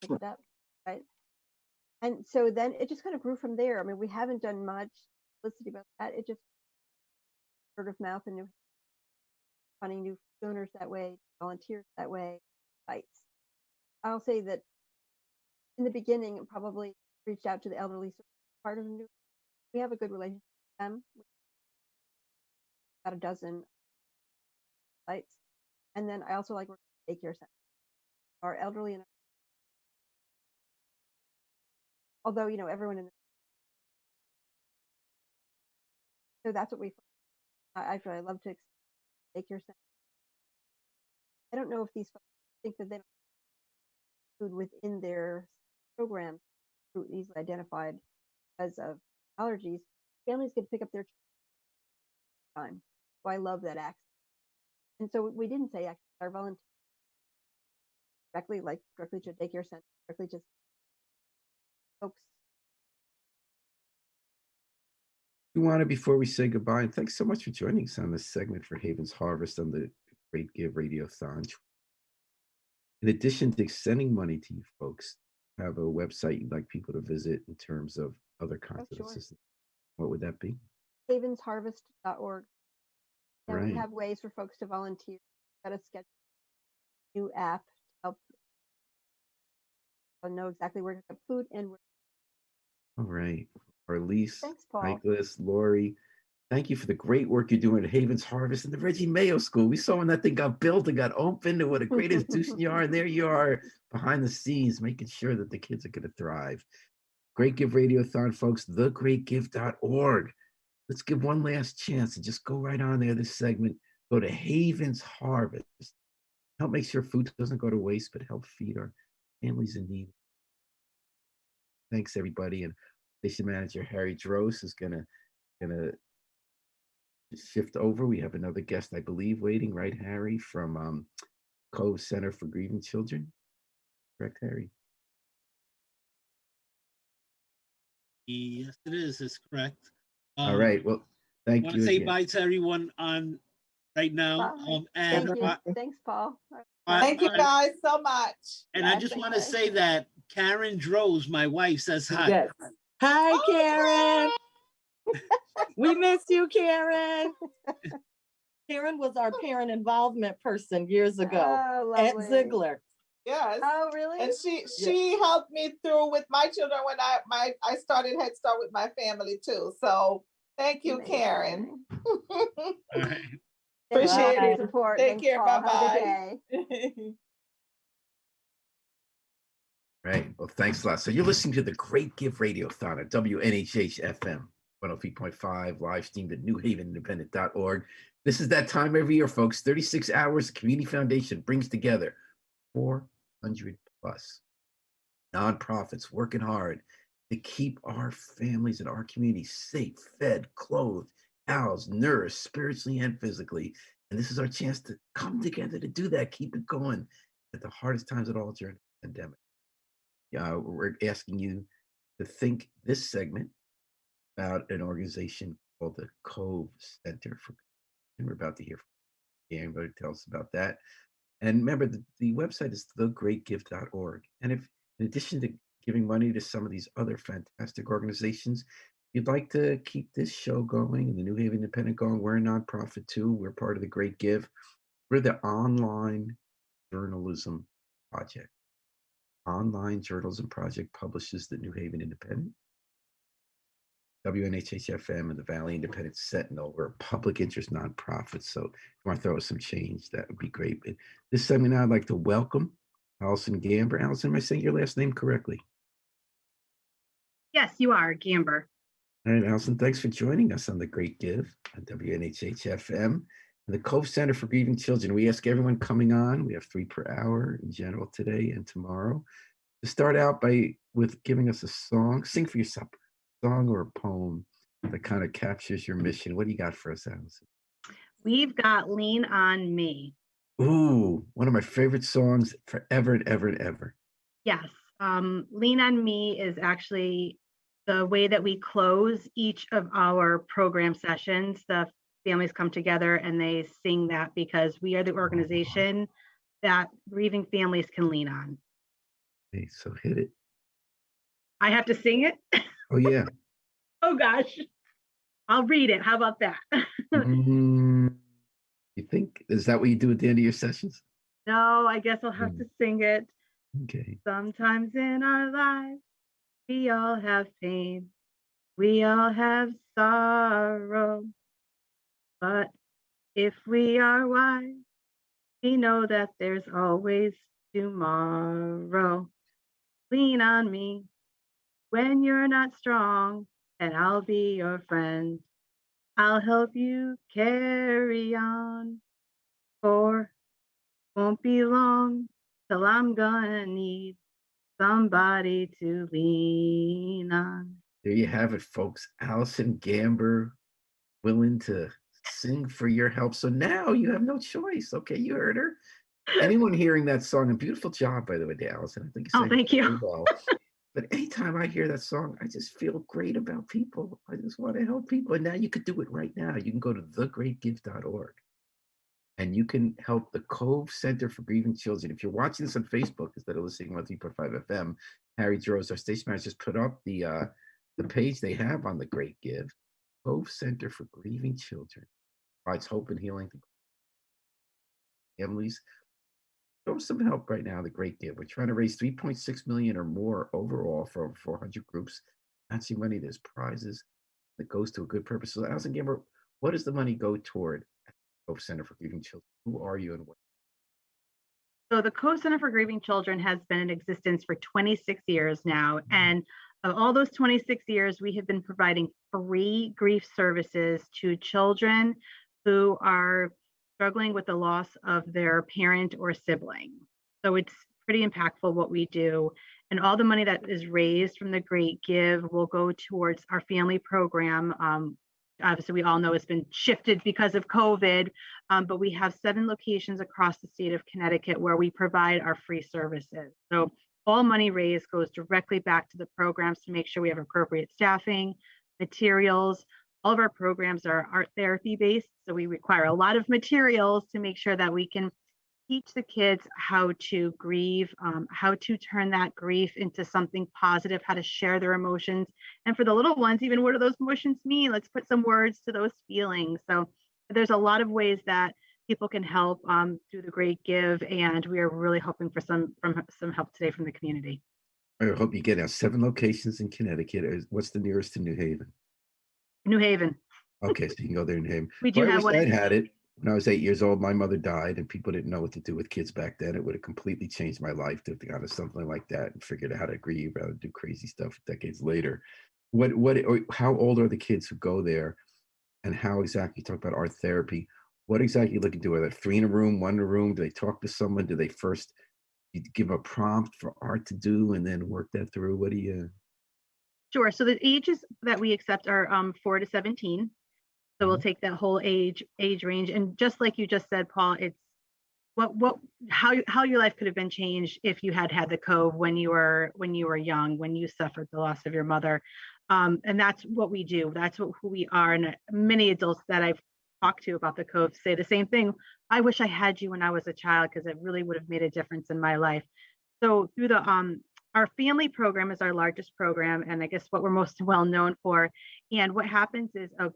[SPEAKER 7] pick it up, right? And so then it just kind of grew from there. I mean, we haven't done much publicity about that. It just word of mouth and finding new donors that way, volunteers that way, sites. I'll say that in the beginning, it probably reached out to the elderly part of the new. We have a good relationship with them. About a dozen sites, and then I also like working at daycare centers. Our elderly and although everyone in the so that's what we. Actually, I love to daycare centers. I don't know if these folks think that they don't have food within their programs easily identified because of allergies. Families get to pick up their time. So I love that access. And so we didn't say actually our volunteers directly to a daycare center, directly to folks.
[SPEAKER 6] We want to, before we say goodbye, and thanks so much for joining us on this segment for Haven's Harvest on the Great Give Radiothon. In addition to sending money to you folks, have a website you'd like people to visit in terms of other kinds of assistance. What would that be?
[SPEAKER 7] havensharvest.org. And
[SPEAKER 6] Right.
[SPEAKER 7] we have ways for folks to volunteer. Got a sketch new app to help know exactly where to get food and where.
[SPEAKER 6] All right. Arlise,
[SPEAKER 7] Thanks, Paul.
[SPEAKER 6] Nicholas, Lori, thank you for the great work you're doing at Haven's Harvest and the Reggie Mayo School. We saw when that thing got built and got opened and what a great institution you are. And there you are behind the scenes, making sure that the kids are going to thrive. Great Give Radiothon, folks, thegreatgive.org. Let's give one last chance and just go right on there, this segment. Go to Haven's Harvest. Help make sure food doesn't go to waste, but help feed our families in need. Thanks, everybody. And Station Manager Harry Dross is gonna shift over. We have another guest, I believe, waiting, right, Harry, from Cove Center for Grieving Children. Correct, Harry?
[SPEAKER 5] Yes, it is. It's correct.
[SPEAKER 6] All right. Well, thank
[SPEAKER 5] want
[SPEAKER 6] you.
[SPEAKER 5] to say
[SPEAKER 6] again.
[SPEAKER 5] bye to everyone on right now.
[SPEAKER 7] Thank you. Thanks, Paul.
[SPEAKER 8] Thank you guys so much.
[SPEAKER 5] And I just want to say that Karen Droz, my wife, says hi.
[SPEAKER 9] Yes. Hi, Karen. We miss you, Karen. Karen was our parent involvement person years ago at Ziegler.
[SPEAKER 8] Yes.
[SPEAKER 7] Oh, really?
[SPEAKER 8] And she helped me through with my children when I started Head Start with my family too. So thank you, Karen.
[SPEAKER 5] Right.
[SPEAKER 8] Appreciate it.
[SPEAKER 7] Support.
[SPEAKER 8] Take
[SPEAKER 7] Thanks,
[SPEAKER 8] care.
[SPEAKER 7] Paul.
[SPEAKER 8] Bye
[SPEAKER 7] bye.
[SPEAKER 6] Right. Well, thanks a lot. So you're listening to the Great Give Radiothon at WNHH FM 103.5, live streamed at newhavenindependent.org. This is that time every year, folks. 36 hours. Community Foundation brings together 400 plus nonprofits working hard to keep our families and our communities safe, fed, clothed, housed, nourished, spiritually and physically. And this is our chance to come together to do that, keep it going at the hardest times at all during the pandemic. We're asking you to think this segment about an organization called the Cove Center for, and we're about to hear from Gamber to tell us about that. And remember, the website is thegreatgive.org. And if, in addition to giving money to some of these other fantastic organizations, you'd like to keep this show going and the New Haven Independent going, we're a nonprofit too. We're part of the Great Give. We're the Online Journalism Project. Online Journalism Project publishes the New Haven Independent, WNHH-FM and the Valley Independent Sentinel. We're a public interest nonprofit. So if you want to throw us some change, that would be great. But this segment, I'd like to welcome Allison Gamber. Allison, am I saying your last name correctly?
[SPEAKER 11] Yes, you are, Gamber.
[SPEAKER 6] All right, Allison, thanks for joining us on The Great Give on WNHH-FM and the Cove Center for Grieving Children. We ask everyone coming on, we have 3 per hour in general today and tomorrow, to start out with giving us a song. Sing for yourself, a song or a poem that kind of captures your mission. What do you got for us, Allison?
[SPEAKER 11] We've got Lean on Me.
[SPEAKER 6] Ooh, one of my favorite songs forever and ever and ever.
[SPEAKER 11] Yes. Lean on Me is actually the way that we close each of our program sessions. The families come together and they sing that because we are the organization that grieving families can lean on.
[SPEAKER 6] Okay, so hit it.
[SPEAKER 11] I have to sing it?
[SPEAKER 6] Oh, yeah.
[SPEAKER 11] Oh, gosh. I'll read it. How about that?
[SPEAKER 6] You think, is that what you do at the end of your sessions?
[SPEAKER 11] No, I guess I'll have to sing it.
[SPEAKER 6] Okay.
[SPEAKER 11] Sometimes in our lives, we all have pain. We all have sorrow. But if we are wise, we know that there's always tomorrow. Lean on me when you're not strong, and I'll be your friend. I'll help you carry on, for it won't be long till I'm gonna need somebody to lean on.
[SPEAKER 6] There you have it, folks. Allison Gamber, willing to sing for your help. So now you have no choice. Okay, you heard her. Anyone hearing that song, and beautiful job, by the way, Allison. I think you sang
[SPEAKER 11] thank you.
[SPEAKER 6] very well. But anytime I hear that song, I just feel great about people. I just want to help people. And now you could do it right now. You can go to thegreatgive.org and you can help the Cove Center for Grieving Children. If you're watching this on Facebook instead of listening on 3.5 FM, Harry Droz, our station manager, just put up the page they have on The Great Give. Cove Center for Grieving Children provides hope and healing to families. Show some help right now, The Great Give. We're trying to raise $3.6 million or more overall for over 400 groups. Matching money, there's prizes that goes to a good purpose. So, Allison Gamber, what does the money go toward at the Cove Center for Grieving Children? Who are you and what?
[SPEAKER 11] So the Cove Center for Grieving Children has been in existence for 26 years now. And of all those 26 years, we have been providing free grief services to children who are struggling with the loss of their parent or sibling. So it's pretty impactful what we do. And all the money that is raised from the Great Give will go towards our family program. Obviously, we all know it's been shifted because of COVID, but we have 7 locations across the state of Connecticut where we provide our free services. So all money raised goes directly back to the programs to make sure we have appropriate staffing, materials. All of our programs are art therapy based, so we require a lot of materials to make sure that we can teach the kids how to grieve, how to turn that grief into something positive, how to share their emotions. And for the little ones, even what do those emotions mean? Let's put some words to those feelings. So there's a lot of ways that people can help through the Great Give, and we are really hoping for some help today from the community.
[SPEAKER 6] I hope you get out 7 locations in Connecticut. What's the nearest to New Haven?
[SPEAKER 11] New Haven.
[SPEAKER 6] Okay, so you can go there in New Haven.
[SPEAKER 11] We do have one.
[SPEAKER 6] I had it when I was 8 years old. My mother died, and people didn't know what to do with kids back then. It would have completely changed my life to have gone to something like that and figured out how to grieve, how to do crazy stuff decades later. How old are the kids who go there, and how exactly? You talk about art therapy. What exactly you looking to do? Are there 3 in a room, 1 in a room? Do they talk to someone? Do they first give a prompt for art to do and then work that through? What do you?
[SPEAKER 11] Sure. So the ages that we accept are 4 to 17. So we'll take that whole age range. And just like you just said, Paul, it's how your life could have been changed if you had the Cove when you were young, when you suffered the loss of your mother. And that's what we do. That's who we are. And many adults that I've talked to about the Cove say the same thing. I wish I had you when I was a child because it really would have made a difference in my life. So through the our family program is our largest program, and I guess what we're most well known for. And what happens is a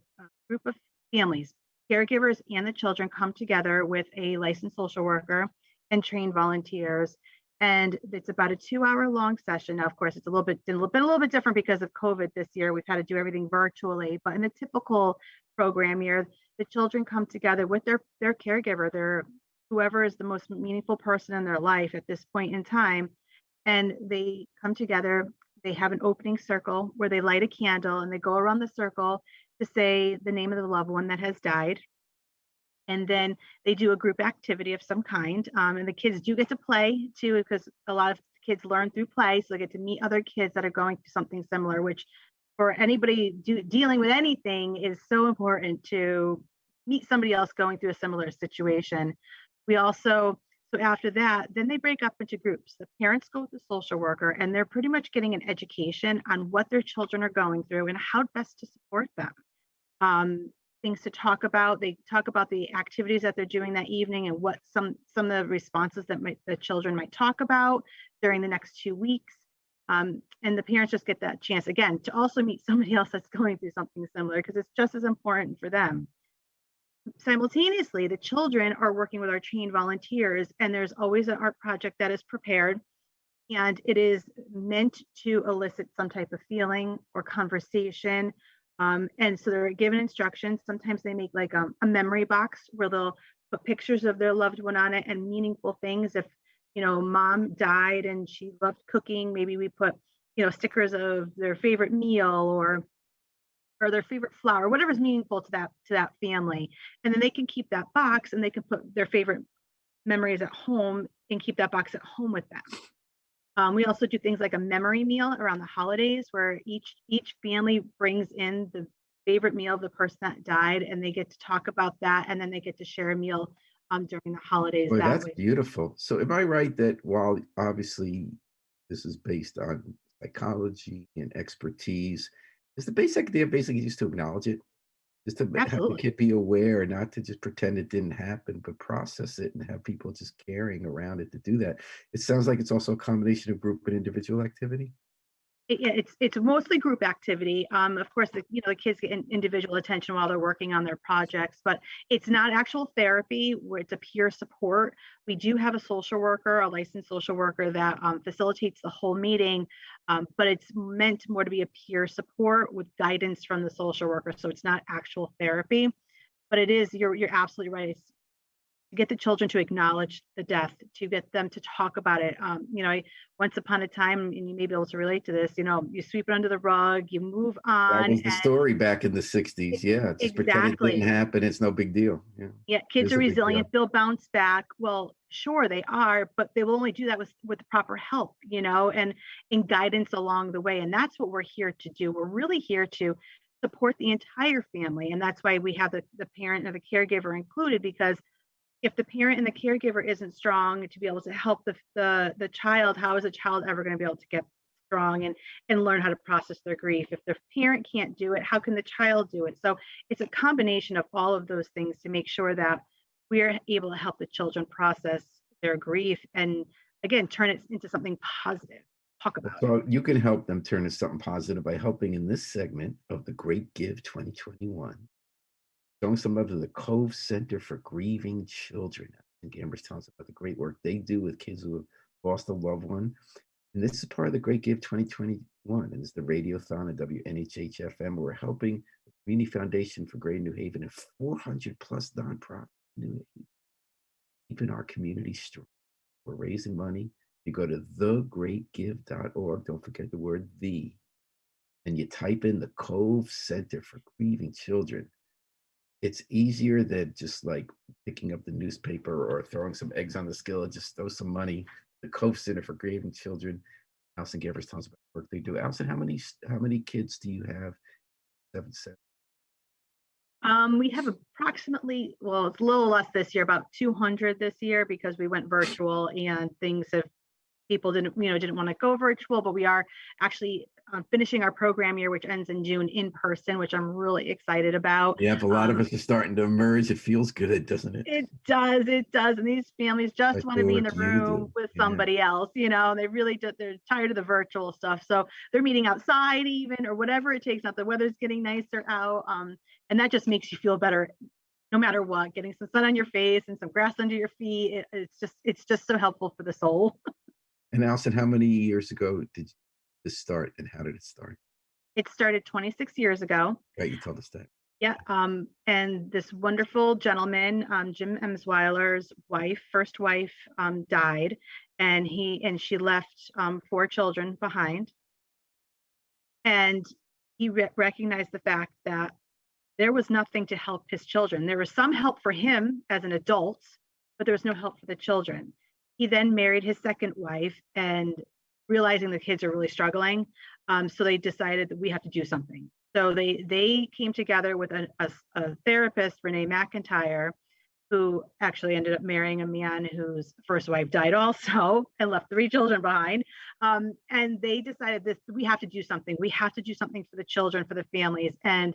[SPEAKER 11] group of families, caregivers, and the children come together with a licensed social worker and trained volunteers. And it's about a 2-hour long session. Now, of course, it's a little bit different because of COVID this year. We've had to do everything virtually, but in a typical program year, the children come together with their caregiver, their whoever is the most meaningful person in their life at this point in time, and they come together. They have an opening circle where they light a candle and they go around the circle to say the name of the loved one that has died. And then they do a group activity of some kind. And the kids do get to play too, because a lot of kids learn through play. So they get to meet other kids that are going through something similar, which for anybody dealing with anything is so important to meet somebody else going through a similar situation. We also, so after that, then they break up into groups. The parents go with the social worker and they're pretty much getting an education on what their children are going through and how best to support them. Things to talk about. They talk about the activities that they're doing that evening and what some of the responses that the children might talk about during the next 2 weeks. And the parents just get that chance again to also meet somebody else that's going through something similar, because it's just as important for them. Simultaneously, the children are working with our trained volunteers, and there's always an art project that is prepared, and it is meant to elicit some type of feeling or conversation. And so they're given instructions. Sometimes they make like a memory box where they'll put pictures of their loved one on it and meaningful things. If, mom died and she loved cooking, maybe we put, stickers of their favorite meal or their favorite flower, whatever's meaningful to that family. And then they can keep that box and they can put their favorite memories at home and keep that box at home with them. We also do things like a memory meal around the holidays, where each family brings in the favorite meal of the person that died, and they get to talk about that, and then they get to share a meal during the holidays.
[SPEAKER 6] Boy,
[SPEAKER 11] that
[SPEAKER 6] that's
[SPEAKER 11] way.
[SPEAKER 6] beautiful. So am I right that while obviously this is based on psychology and expertise, is the basic idea basically just to acknowledge it? Just to have the kid be aware, not to just pretend it didn't happen, but process it and have people just caring around it to do that. It sounds like it's also a combination of group and individual activity.
[SPEAKER 11] It's mostly group activity. Of course, the kids get individual attention while they're working on their projects, but it's not actual therapy where it's a peer support. We do have a social worker, a licensed social worker that facilitates the whole meeting, but it's meant more to be a peer support with guidance from the social worker. So it's not actual therapy, but it is, you're absolutely right. It's to get the children to acknowledge the death, to get them to talk about it. Once upon a time, and you may be able to relate to this, you sweep it under the rug, you move on.
[SPEAKER 6] That was the story back in the 60s. Yeah, just pretend it didn't happen. It's no big deal.
[SPEAKER 11] Yeah, kids are resilient. They'll bounce back. Well, sure they are, but they will only do that with the proper help, and guidance along the way. And that's what we're here to do. We're really here to support the entire family. And that's why we have the parent and the caregiver included, because if the parent and the caregiver isn't strong to be able to help the child, how is the child ever going to be able to get strong and learn how to process their grief? If the parent can't do it, how can the child do it? So it's a combination of all of those things to make sure that we're able to help the children process their grief and, again, turn it into something positive. Talk about
[SPEAKER 6] so you can help them turn into something positive by helping in this segment of the Great Give 2021. Showing some love to the Cove Center for Grieving Children. And Gamber's telling us about the great work they do with kids who have lost a loved one. And this is part of the Great Give 2021. And it's the Radiothon at WNHH FM. We're helping the Community Foundation for Greater New Haven and 400 plus nonprofits in New Haven, keeping our community strong. We're raising money. You go to thegreatgive.org. Don't forget the word the. And you type in the Cove Center for Grieving Children. It's easier than just like picking up the newspaper or throwing some eggs on the skillet. Just throw some money. The Cove Center for Grieving Children. Allison Gamber tells about the work they do. Allison, how many kids do you have? 7.
[SPEAKER 11] We have approximately, well, it's a little less this year, about 200 this year, because we went virtual and people didn't want to go virtual, but we are actually finishing our program year, which ends in June, in person, which I'm really excited about.
[SPEAKER 6] Yeah, a lot of us are starting to emerge. It feels good, doesn't it?
[SPEAKER 11] It does. And these families just want to be in the room with somebody else, they really they're tired of the virtual stuff. So they're meeting outside even, or whatever it takes. Not the weather's getting nicer out. And that just makes you feel better no matter what. Getting some sun on your face and some grass under your feet. It's just so helpful for the soul.
[SPEAKER 6] And Allison, how many years ago did this start, and how did it start?
[SPEAKER 11] It started 26 years ago.
[SPEAKER 6] Right, you told us that.
[SPEAKER 11] Yeah, and this wonderful gentleman, Jim Emsweiler's first wife, died, and she left 4 children behind. And he recognized the fact that there was nothing to help his children. There was some help for him as an adult, but there was no help for the children. He then married his second wife, and realizing the kids are really struggling, so they decided that we have to do something. So they came together with a therapist, Renee McIntyre, who actually ended up marrying a man whose first wife died also and left 3 children behind. And they decided we have to do something. We have to do something for the children, for the families. And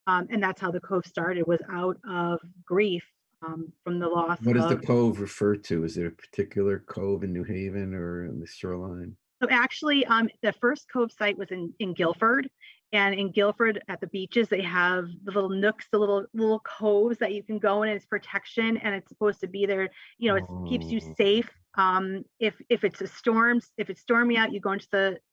[SPEAKER 11] that's how the Cove started, was out of grief from the loss.
[SPEAKER 6] What does the Cove refer to? Is there a particular cove in New Haven or in the shoreline?
[SPEAKER 11] So actually, the first Cove site was in Guilford. And in Guilford at the beaches, they have the little nooks, the little coves that you can go in, and it's protection, and it's supposed to be there. You know, it keeps you safe. If it's stormy out, you go into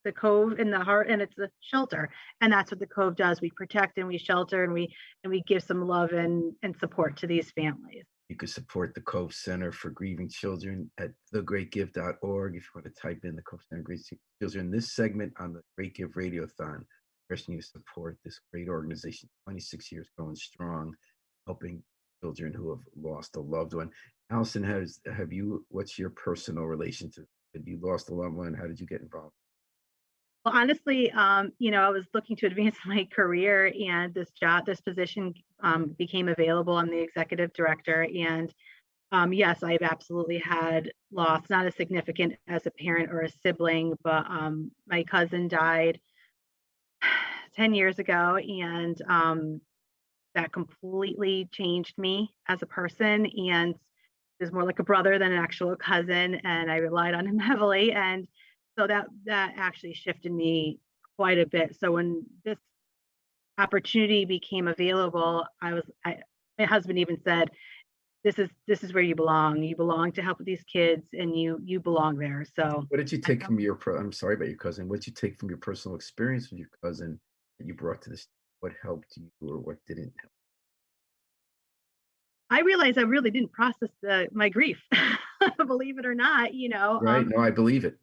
[SPEAKER 11] the cove in the heart, and it's a shelter. And that's what the Cove does. We protect and we shelter, and we give some love and support to these families.
[SPEAKER 6] You can support the Cove Center for Grieving Children at thegreatgive.org if you want to type in the Cove Center Grieving Children. This segment on the Great Give Radiothon, pressing you to support this great organization, 26 years going strong, helping children who have lost a loved one. Allison, what's your personal relationship? Have you lost a loved one? How did you get involved?
[SPEAKER 11] Well, honestly, I was looking to advance my career, and this position became available. I'm the executive director, and yes, I've absolutely had loss, not as significant as a parent or a sibling, but my cousin died 10 years ago, and that completely changed me as a person, and it was more like a brother than an actual cousin, and I relied on him heavily, and so that actually shifted me quite a bit. So when this opportunity became available, my husband even said, this is where you belong. You belong to help with these kids, and you belong there. So
[SPEAKER 6] what did you take from I'm sorry about your cousin. What did you take from your personal experience with your cousin that you brought to this? What helped you or what didn't help?
[SPEAKER 11] I realized I really didn't process my grief, believe it or not,
[SPEAKER 6] Right. No, I believe it.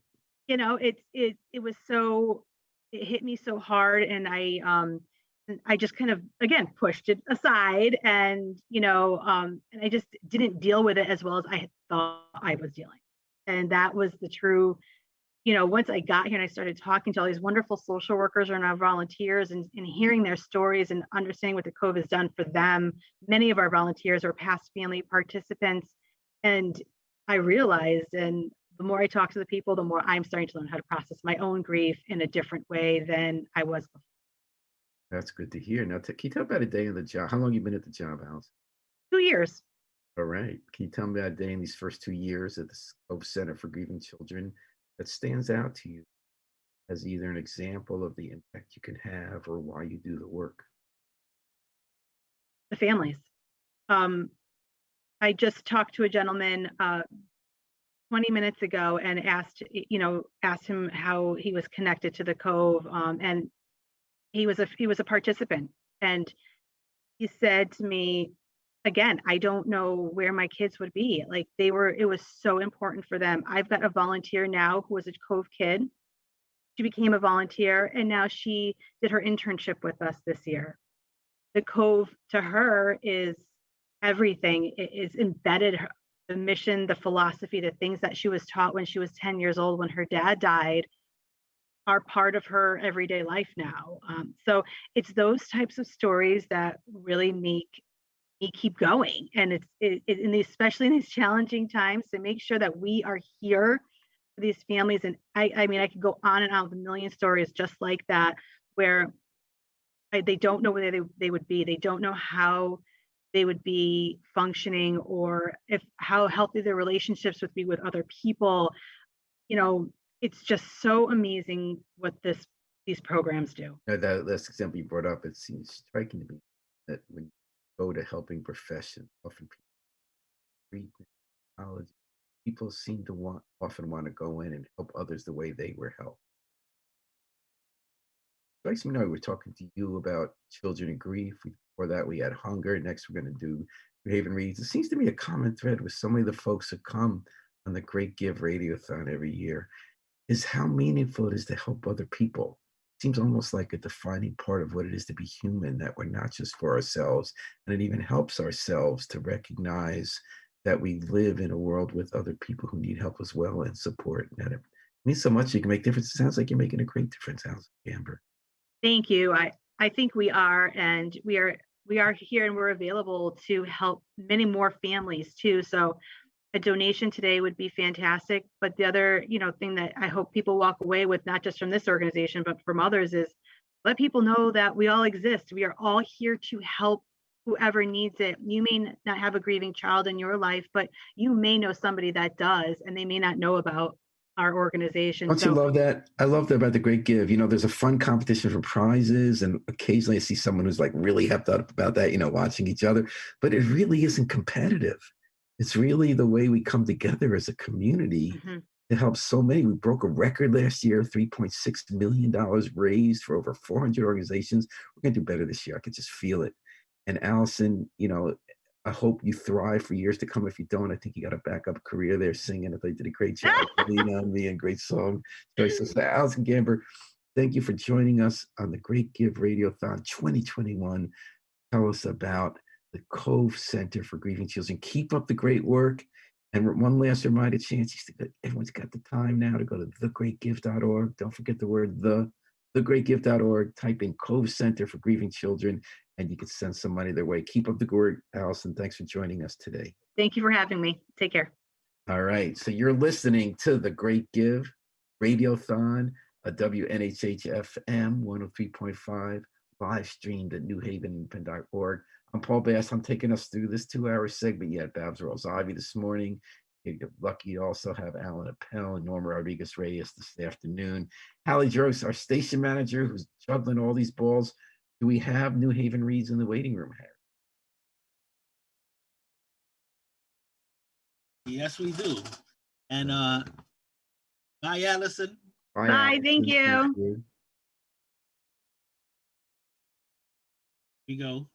[SPEAKER 11] It was so, it hit me so hard, and I just kind of, again, pushed it aside, and I just didn't deal with it as well as I thought I was dealing. And that was the true, once I got here and I started talking to all these wonderful social workers and our volunteers, and hearing their stories and understanding what the Cove has done for them. Many of our volunteers are past family participants, and I realized, and the more I talk to the people, the more I'm starting to learn how to process my own grief in a different way than I was before.
[SPEAKER 6] That's good to hear. Now, can you tell about a day in the job? How long have you been at the job, Allison?
[SPEAKER 11] 2 years.
[SPEAKER 6] All right. Can you tell me about a day in these first 2 years at the Cove Center for Grieving Children that stands out to you as either an example of the impact you can have or why you do the work?
[SPEAKER 11] The families. I just talked to a gentleman 20 minutes ago and asked him how he was connected to the Cove, and he was a participant, and he said to me, again, I don't know where my kids would be. Like, it was so important for them. I've got a volunteer now who was a Cove kid. She became a volunteer, and now she did her internship with us this year. The Cove to her is everything. It is embedded, the mission, the philosophy, the things that she was taught when she was 10 years old, when her dad died, are part of her everyday life now. So it's those types of stories that really make me keep going. And especially in these challenging times, to make sure that we are here for these families. And I mean, I could go on and on with a million stories just like that, where they don't know where they would be. They don't know how they would be functioning, or how healthy their relationships would be with other people. It's just so amazing what these programs do.
[SPEAKER 6] That last example you brought up, it seems striking to me that when you go to helping professions, often people treatment, psychology, people seem to often want to go in and help others the way they were helped. Strikes me now, we're talking to you about children in grief. Before that, we had hunger. Next, we're going to do New Haven Reads. It seems to be a common thread with so many of the folks who come on the Great Give Radiothon every year is how meaningful it is to help other people. It seems almost like a defining part of what it is to be human, that we're not just for ourselves, and it even helps ourselves to recognize that we live in a world with other people who need help as well and support. And that it means so much you can make difference. It sounds like you're making a great difference, Allison, Gamber.
[SPEAKER 11] Thank you. I think we are, and we are here, and we're available to help many more families too. So a donation today would be fantastic. But the other, thing that I hope people walk away with, not just from this organization, but from others, is let people know that we all exist. We are all here to help whoever needs it. You may not have a grieving child in your life, but you may know somebody that does, and they may not know about our organization.
[SPEAKER 6] Don't you love that? I love that about the Great Give. There's a fun competition for prizes, and occasionally I see someone who's like really hepped up about that, watching each other, but it really isn't competitive. It's really the way we come together as a community to help so many. We broke a record last year, $3.6 million raised for over 400 organizations. We're going to do better this year. I can just feel it. And Allison, I hope you thrive for years to come. If you don't, I think you got a backup career there singing. I thought you did a great job. Lean on Me and great song choices. So Allison Gamber, thank you for joining us on the Great Give Radiothon 2021. Tell us about the Cove Center for Grieving Children. Keep up the great work. And one last reminder, everyone's got the time now to go to thegreatgive.org. Don't forget the word thegreatgive.org. Type in Cove Center for Grieving Children, and you can send some money their way. Keep up the good work, Allison. Thanks for joining us today.
[SPEAKER 11] Thank you for having me. Take care.
[SPEAKER 6] All right. So you're listening to the Great Give Radiothon, a WNHH FM 103.5, live streamed at newhaven.org. I'm Paul Bass. I'm taking us through this 2-hour segment. You had Babs Rolls-Ivy this morning. You're lucky to also have Alan Appel and Norma Rodriguez-Reyes this afternoon. Hallie Drost, our station manager, who's juggling all these balls. Do we have New Haven Reads in the waiting room, Harry?
[SPEAKER 5] Yes, we do. And bye, Allison.
[SPEAKER 11] Bye, Allison. Thank you.
[SPEAKER 6] Thank you.
[SPEAKER 5] Here we go.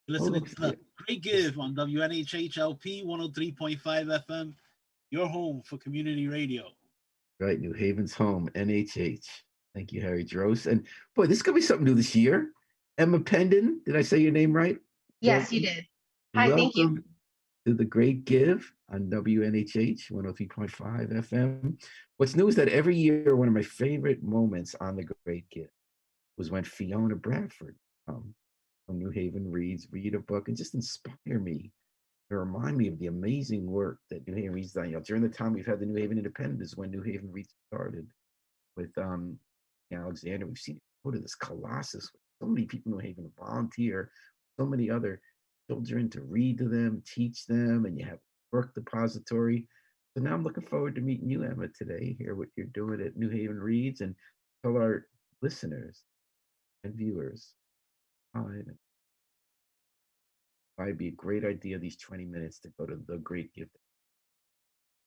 [SPEAKER 5] Listening to the Great Give on WNHHLP 103.5 FM, your home for community radio.
[SPEAKER 6] Right, New Haven's home, NHH. Thank you, Harry Drost. And boy, this could be something new this year. Emma Pendon, did I say your name right?
[SPEAKER 12] Yes,
[SPEAKER 6] Welcome.
[SPEAKER 12] you did. Hi, thank you.
[SPEAKER 6] Welcome to the Great Give on WNHH 103.5 FM. What's new is that every year, one of my favorite moments on the Great Give was when Fiona Bradford from New Haven Reads, read a book and just inspire me and remind me of the amazing work that New Haven Reads done. During the time we've had the New Haven Independent is when New Haven Reads started with Alexander. We've seen it go to this colossus with so many people in New Haven volunteer, so many other children to read to them, teach them, and you have a work depository. So now I'm looking forward to meeting you, Emma, today, hear what you're doing at New Haven Reads, and tell our listeners and viewers might be a great idea these 20 minutes to go to the Great Gift.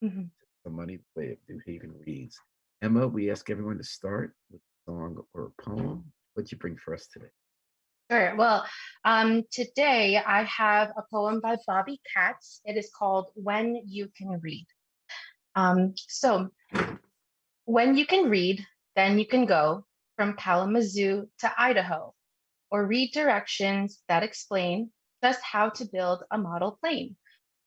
[SPEAKER 6] The money the way of New Haven Reads. Emma, we ask everyone to start with a song or a poem. What'd you bring for us today?
[SPEAKER 12] Sure. Well, today I have a poem by Bobby Katz. It is called When You Can Read. So, when you can read, then you can go from Kalamazoo to Idaho, or read directions that explain just how to build a model plane,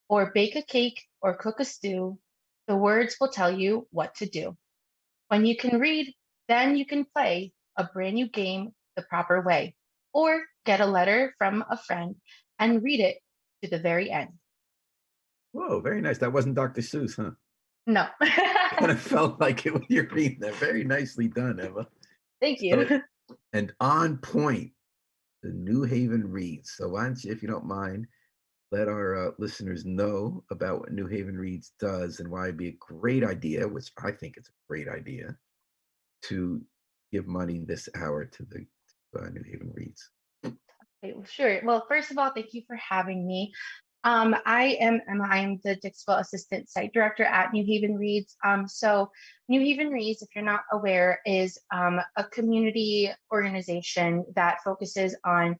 [SPEAKER 12] or bake a cake or cook a stew. The words will tell you what to do. When you can read, then you can play a brand new game the proper way, or get a letter from a friend and read it to the very end.
[SPEAKER 6] Whoa, very nice. That wasn't Dr. Seuss, huh?
[SPEAKER 12] No.
[SPEAKER 6] Kind of felt like it when you're reading that. Very nicely done, Emma.
[SPEAKER 12] Thank you.
[SPEAKER 6] So, and on point, the New Haven Reads. So why don't you, if you don't mind, let our listeners know about what New Haven Reads does and why it'd be a great idea, which I think it's a great idea, to give money this hour to the New Haven Reads.
[SPEAKER 12] Okay, well, sure. Well, first of all, thank you for having me. I am Emma. I am the Dixwell Assistant Site Director at New Haven Reads. So New Haven Reads, if you're not aware, is a community organization that focuses on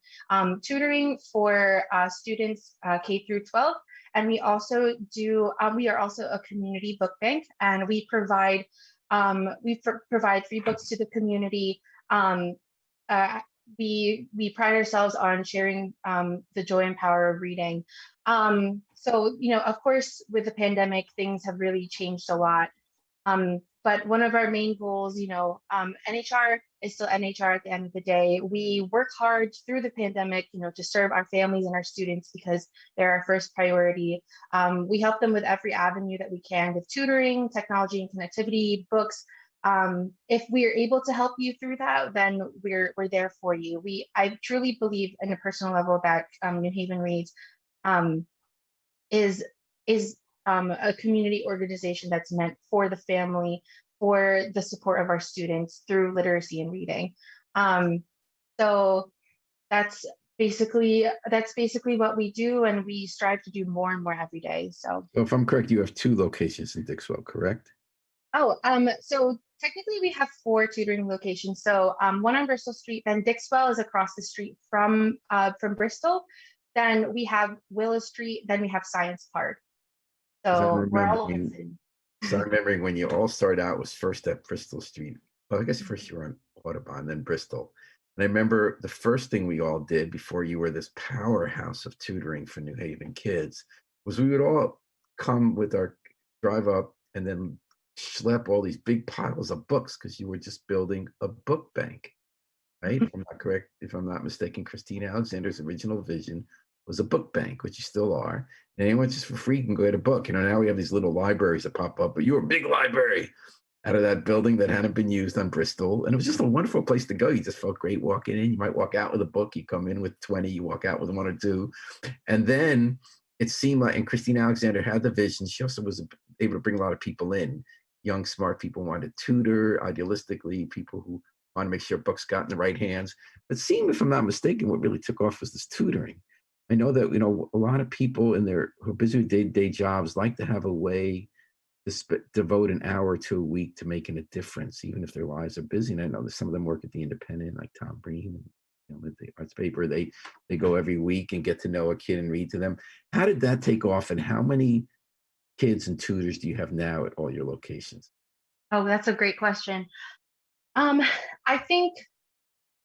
[SPEAKER 12] tutoring for students K through 12. And we also do, we are also a community book bank, and we provide free books to the community. We pride ourselves on sharing the joy and power of reading. So, of course, with the pandemic, things have really changed a lot. But one of our main goals, NHR is still NHR at the end of the day. We work hard through the pandemic, to serve our families and our students because they're our first priority. We help them with every avenue that we can with tutoring, technology and connectivity, books. If we are able to help you through that, then we're there for you. I truly believe in a personal level that New Haven Reads is a community organization that's meant for the family, for the support of our students through literacy and reading. So that's basically what we do, and we strive to do more and more every day. So
[SPEAKER 6] if I'm correct, you have 2 locations in Dixwell, correct?
[SPEAKER 12] So technically we have 4 tutoring locations. So one on Bristol Street, then Dixwell is across the street from Bristol. Then we have Willow Street, then we have Science Park. So we're all over.
[SPEAKER 6] So I'm remembering when you all started out was first at Bristol Street. Well, I guess first you were on Audubon, then Bristol. And I remember the first thing we all did before you were this powerhouse of tutoring for New Haven kids was we would all come with our drive up and then schlep all these big piles of books because you were just building a book bank, right? If I'm not correct, if I'm not mistaken, Christina Alexander's original vision was a book bank, which you still are. And anyone just for free can go get a book. Now we have these little libraries that pop up, but you were a big library out of that building that hadn't been used on Bristol. And it was just a wonderful place to go. You just felt great walking in. You might walk out with a book. You come in with 20, you walk out with 1 or 2. And then it seemed like, and Christina Alexander had the vision. She also was able to bring a lot of people in. Young, smart people wanted to tutor, idealistically, people who want to make sure books got in the right hands. But it seemed, if I'm not mistaken, what really took off was this tutoring. I know that, a lot of people who are busy with day-to-day jobs like to have a way to devote an hour or 2 a week to making a difference, even if their lives are busy. And I know that some of them work at the Independent, like Tom Breen, at the arts paper. They go every week and get to know a kid and read to them. How did that take off, and how many kids and tutors do you have now at all your locations?
[SPEAKER 12] Oh, that's a great question. I think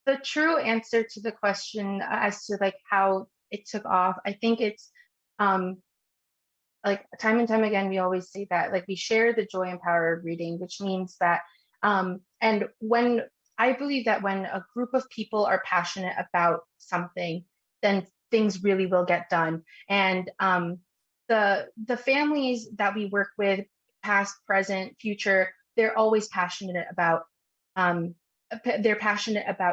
[SPEAKER 12] the true answer to the question as to how it took off, I think it's time and time again, we always say that we share the joy and power of reading, which means that and when I believe that when a group of people are passionate about something, then things really will get done. And the families that we work with, past, present, future, they're always passionate about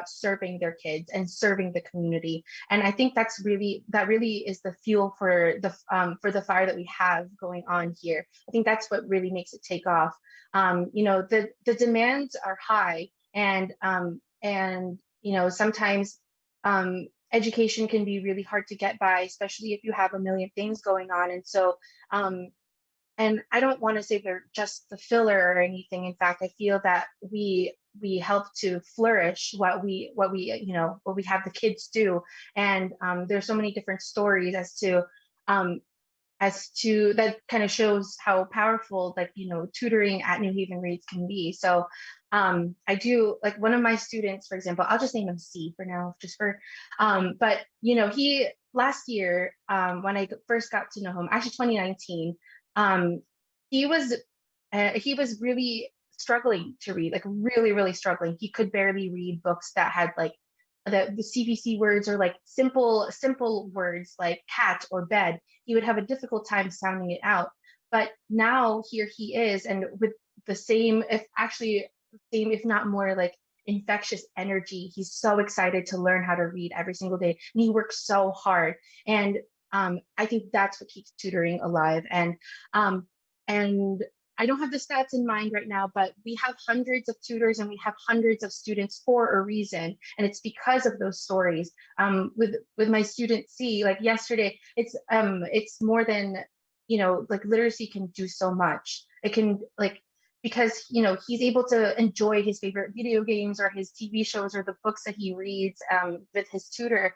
[SPEAKER 12] serving their kids and serving the community. And I think that really is the fuel for the fire that we have going on here. I think that's what really makes it take off. The demands are high, and sometimes education can be really hard to get by, especially if you have a million things going on. And so and I don't want to say they're just the filler or anything. In fact, I feel that we help to flourish what we have the kids do. And there's so many different stories as to that kind of shows how powerful tutoring at New Haven Reads can be. So I do, one of my students, for example, I'll just name him C for now, just for but he last year, when I first got to know him, actually 2019, he was really struggling to read, really struggling. He could barely read books that had the CVC words, or simple words like cat or bed. He would have a difficult time sounding it out. But now here he is, and with the same, if not more, infectious energy. He's so excited to learn how to read every single day, and he works so hard. And I think that's what keeps tutoring alive. And I don't have the stats in mind right now, but we have hundreds of tutors and we have hundreds of students for a reason. And it's because of those stories. With my student C, like yesterday, it's more than, like literacy can do so much. It can because he's able to enjoy his favorite video games or his TV shows or the books that he reads with his tutor.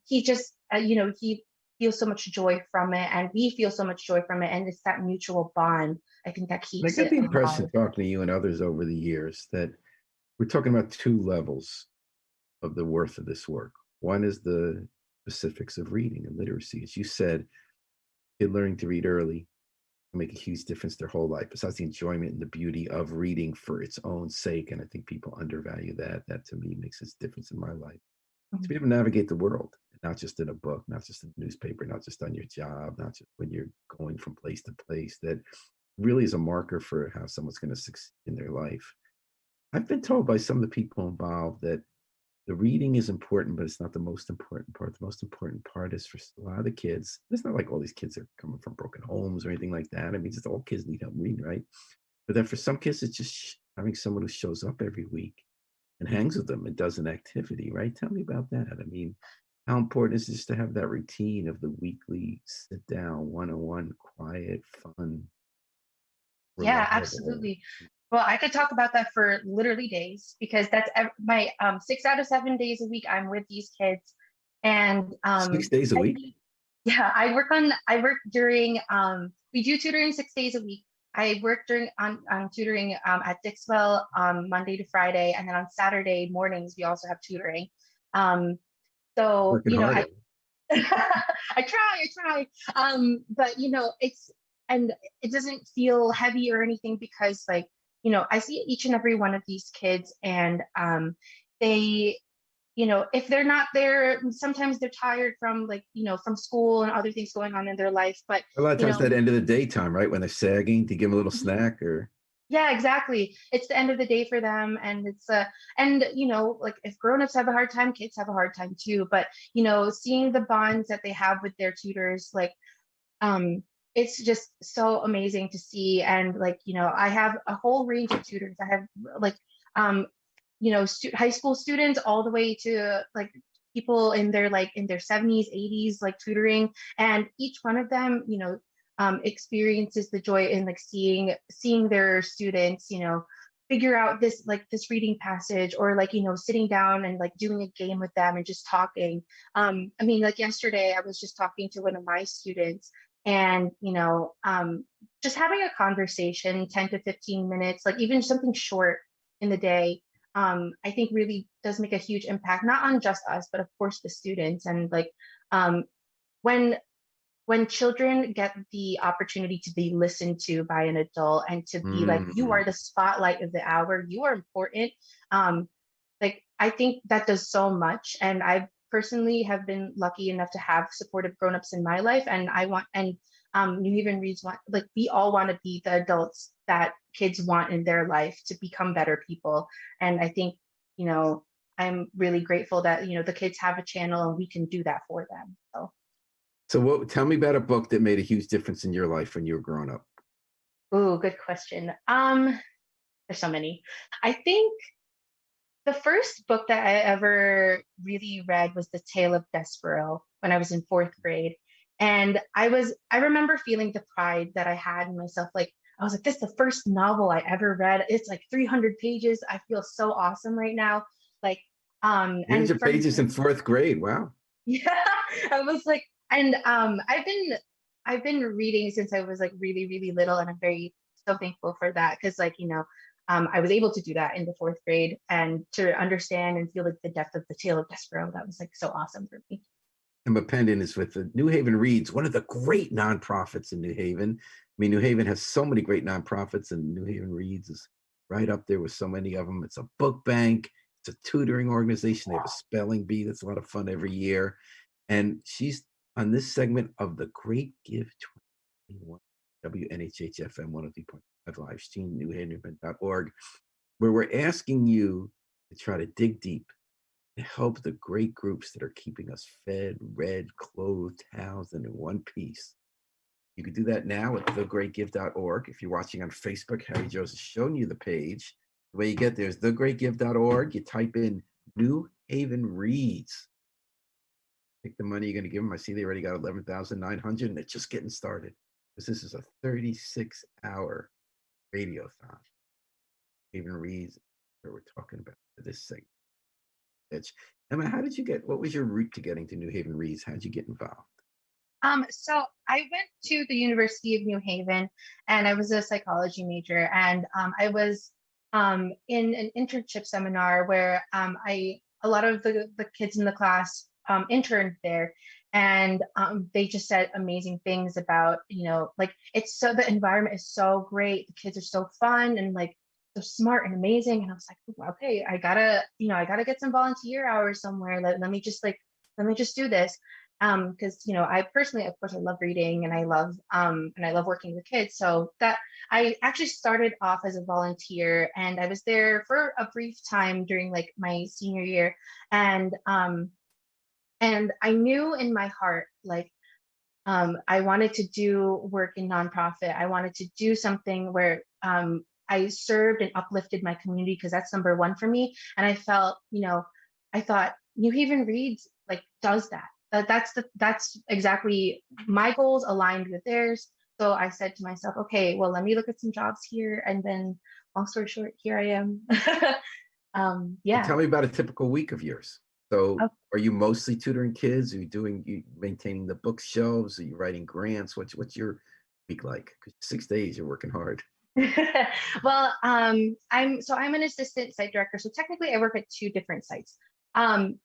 [SPEAKER 12] He just he feels so much joy from it, and we feel so much joy from it, and it's that mutual bond, I think, that keeps
[SPEAKER 6] I
[SPEAKER 12] it
[SPEAKER 6] get the
[SPEAKER 12] alive.
[SPEAKER 6] impression talking to you and others over the years that we're talking about two levels of the worth of this work. One is the specifics of reading and literacy. As you said, kid learning to read early will make a huge difference their whole life, besides the enjoyment and the beauty of reading for its own sake. And I think people undervalue that. That to me makes a difference in my life. To be able to navigate the world, not just in a book, not just in a newspaper, not just on your job, not just when you're going from place to place, that really is a marker for how someone's going to succeed in their life. I've been told by some of the people involved that the reading is important, but it's not the most important part. The most important part is for a lot of the kids. It's not like all these kids are coming from broken homes or anything like that. I mean, just all kids need help reading, right? But then for some kids, it's just having someone who shows up every week and hangs with them and does an activity, right? Tell me about that. I mean, how important is it just to have that routine of the weekly sit down, one-on-one, quiet, fun?
[SPEAKER 12] Yeah, absolutely. Well, I could talk about that for literally days, because that's my 6 out of 7 days a week I'm with these kids. And
[SPEAKER 6] 6 days a week?
[SPEAKER 12] Yeah, I work during, we do tutoring 6 days a week. I work on tutoring at Dixwell Monday to Friday, and then on Saturday mornings we also have tutoring. So
[SPEAKER 6] working hard.
[SPEAKER 12] I try. But and it doesn't feel heavy or anything, because I see each and every one of these kids, and they, if they're not there, sometimes they're tired from from school and other things going on in their life. But
[SPEAKER 6] a lot of times that end of the day time, right? When they're sagging, to give them a little snack or.
[SPEAKER 12] Yeah, exactly. It's the end of the day for them. And it's if grownups have a hard time, kids have a hard time too. But, seeing the bonds that they have with their tutors, it's just so amazing to see. And I have a whole range of tutors. I have high school students all the way to people in their 70s, 80s, tutoring. And each one of them, experiences the joy in seeing their students, figure out this reading passage, or sitting down and doing a game with them and just talking. Yesterday I was just talking to one of my students, and just having a conversation, 10 to 15 minutes, even something short in the day, I think really does make a huge impact, not on just us, but of course the students. And when children get the opportunity to be listened to by an adult, and to be you are the spotlight of the hour, you are important. I think that does so much. And I personally have been lucky enough to have supportive grownups in my life. And New Haven Reads we all want to be the adults that kids want in their life to become better people. And I think, I'm really grateful that, the kids have a channel and we can do that for them.
[SPEAKER 6] So tell me about a book that made a huge difference in your life when you were growing up.
[SPEAKER 12] Oh, good question. There's so many. I think the first book that I ever really read was The Tale of Despereaux when I was in 4th grade. And I remember feeling the pride that I had in myself. I was like, this is the first novel I ever read. It's 300 pages. I feel so awesome right now.
[SPEAKER 6] 300 pages in 4th grade. Wow.
[SPEAKER 12] Yeah. I was like, and I've been reading since I was really, really little, and I'm very so thankful for that, because I was able to do that in the 4th grade, and to understand and feel the depth of The Tale of Despereaux. That was so awesome for me.
[SPEAKER 6] And my pendant is with the New Haven Reads, one of the great nonprofits in New Haven. I mean, New Haven has so many great nonprofits, and New Haven Reads is right up there with so many of them. It's a book bank. It's a tutoring organization. They have a spelling bee that's a lot of fun every year. And she's on this segment of the Great Give 2021, WNHH-FM 103.5 live stream, newhaven.org, where we're asking you to try to dig deep and help the great groups that are keeping us fed, read, clothed, housed, and in one piece. You can do that now at thegreatgive.org. If you're watching on Facebook, Harry Joe's has shown you the page. The way you get there is thegreatgive.org. You type in New Haven Reads. Pick the money you're going to give them. I see they already got 11,900, and they're just getting started. Because this is a 36-hour radiothon. Haven Reads, where we're talking about this segment. Emma, how did you get? What was your route to getting to New Haven Reads? How did you get involved?
[SPEAKER 12] So I went to the University of New Haven, and I was a psychology major, and I was in an internship seminar where a lot of the kids in the class interned there, and they just said amazing things about, like, the environment is so great, the kids are so fun and like so smart and amazing, and I was like, okay, I gotta get some volunteer hours somewhere. Let me just do this. Because I personally, of course, I love reading, and I love working with kids. So that I actually started off as a volunteer, and I was there for a brief time during like my senior year, and I knew in my heart, like, I wanted to do work in nonprofit. I wanted to do something where I served and uplifted my community, because that's number one for me. And I felt, I thought New Haven Reads like does that. That's exactly my goals aligned with theirs. So I said to myself, okay, well, let me look at some jobs here. And then long story short, here I am. Yeah.
[SPEAKER 6] Tell me about a typical week of yours. So are you mostly tutoring kids? Are you maintaining the bookshelves? Are you writing grants? What's your week like? 'Cause 6 days, you're working hard.
[SPEAKER 12] Well, I'm an assistant site director. So technically I work at 2 different sites.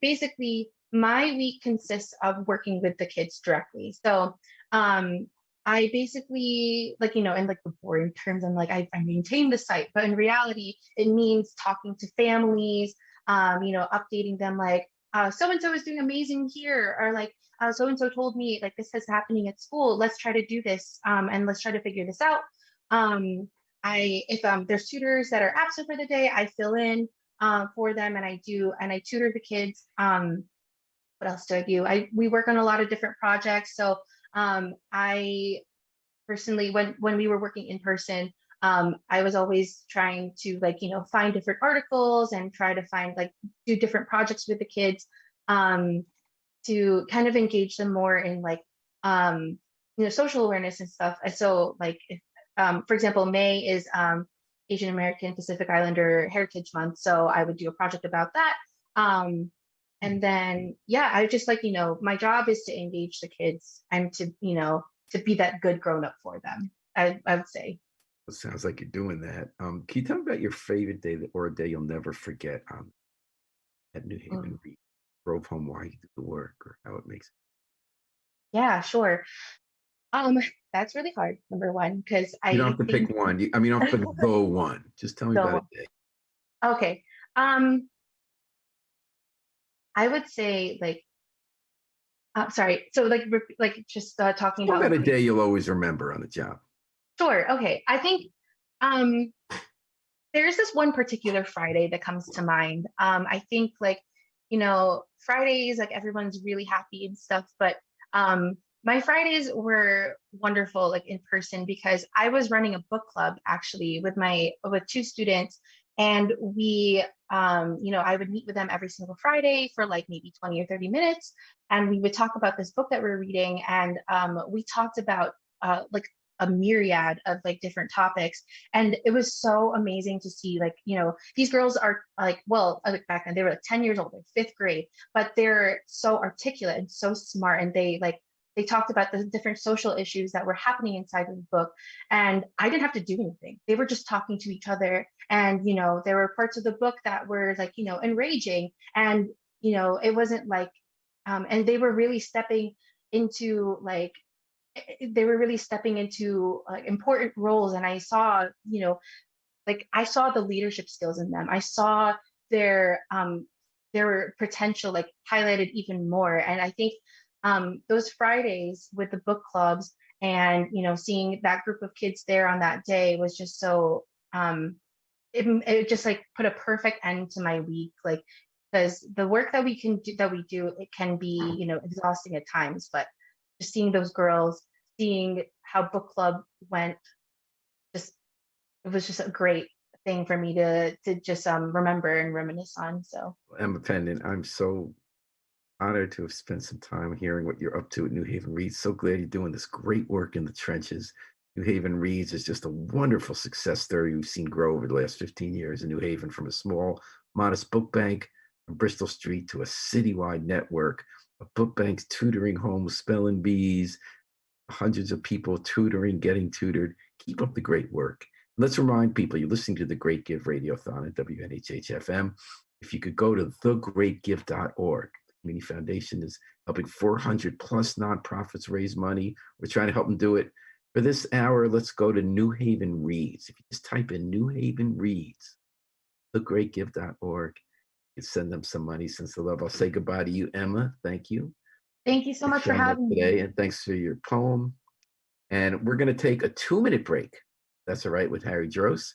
[SPEAKER 12] Basically, my week consists of working with the kids directly. So I basically, like, in like the boring terms, I'm like, I maintain the site, but in reality, it means talking to families, updating them, like, so-and-so is doing amazing here, or like, so-and-so told me like this is happening at school. Let's try to do this, and let's try to figure this out. If there's tutors that are absent for the day, I fill in for them, and I tutor the kids. What else do I do? We work on a lot of different projects. So I personally, when we were working in person, I was always trying to, like, find different articles and try to find, like, do different projects with the kids to kind of engage them more in, like, social awareness and stuff. And so, like, if, for example, May is Asian American Pacific Islander Heritage Month. So I would do a project about that. And then, yeah, I just, like, my job is to engage the kids and to be that good grown up for them, I would say.
[SPEAKER 6] It sounds like you're doing that. Can you tell me about your favorite day or a day you'll never forget at New Haven Read? Drove home while you do the work, or how it makes it?
[SPEAKER 12] Yeah, sure. That's really hard, number one, because
[SPEAKER 6] you don't have to pick one. You don't have to pick the one. Just tell me about a day.
[SPEAKER 12] Okay. I would say, like, sorry. So like just talking about
[SPEAKER 6] a day you'll always remember on the job.
[SPEAKER 12] Sure. Okay. I think there's this one particular Friday that comes to mind. I think, like, Fridays, like, everyone's really happy and stuff, but my Fridays were wonderful, like, in person, because I was running a book club actually with 2 students, and we, I would meet with them every single Friday for like maybe 20 or 30 minutes, and we would talk about this book that we're reading, and we talked about like a myriad of, like, different topics, and it was so amazing to see, like, these girls are, like, well, back then they were like 10 years old, they're 5th grade, but they're so articulate and so smart, and they talked about the different social issues that were happening inside of the book. And I didn't have to do anything. They were just talking to each other. And, there were parts of the book that were, like, enraging. And, it wasn't like, and they were really stepping into, like, important roles. And I saw, I saw the leadership skills in them. I saw their potential, like, highlighted even more. And I think those Fridays with the book clubs and, seeing that group of kids there on that day was just so, it just, like, put a perfect end to my week, like, because the work that we do, it can be, exhausting at times, but just seeing those girls seeing how book club went, just it was just a great thing for me to just remember and reminisce on. So
[SPEAKER 6] Emma Pendant, I'm so honored to have spent some time hearing what you're up to at New Haven Reads. So glad you're doing this great work in the trenches. New Haven Reads is just a wonderful success story we've seen grow over the last 15 years in New Haven, from a small, modest book bank on Bristol Street to a citywide network of book banks tutoring homes, spelling bees, hundreds of people tutoring, getting tutored. Keep up the great work. Let's remind people you're listening to the Great Give Radiothon at WNHH FM. If you could go to thegreatgive.org. The Community Foundation is helping 400 plus nonprofits raise money. We're trying to help them do it. For this hour, let's go to New Haven Reads. If you just type in New Haven Reads, thegreatgive.org, you can send them some money, since the love. I'll say goodbye to you, Emma. Thank you.
[SPEAKER 12] thank you so much for having me
[SPEAKER 6] today, and thanks for your poem. And we're going to take a 2-minute break. That's all right with Harry Dross.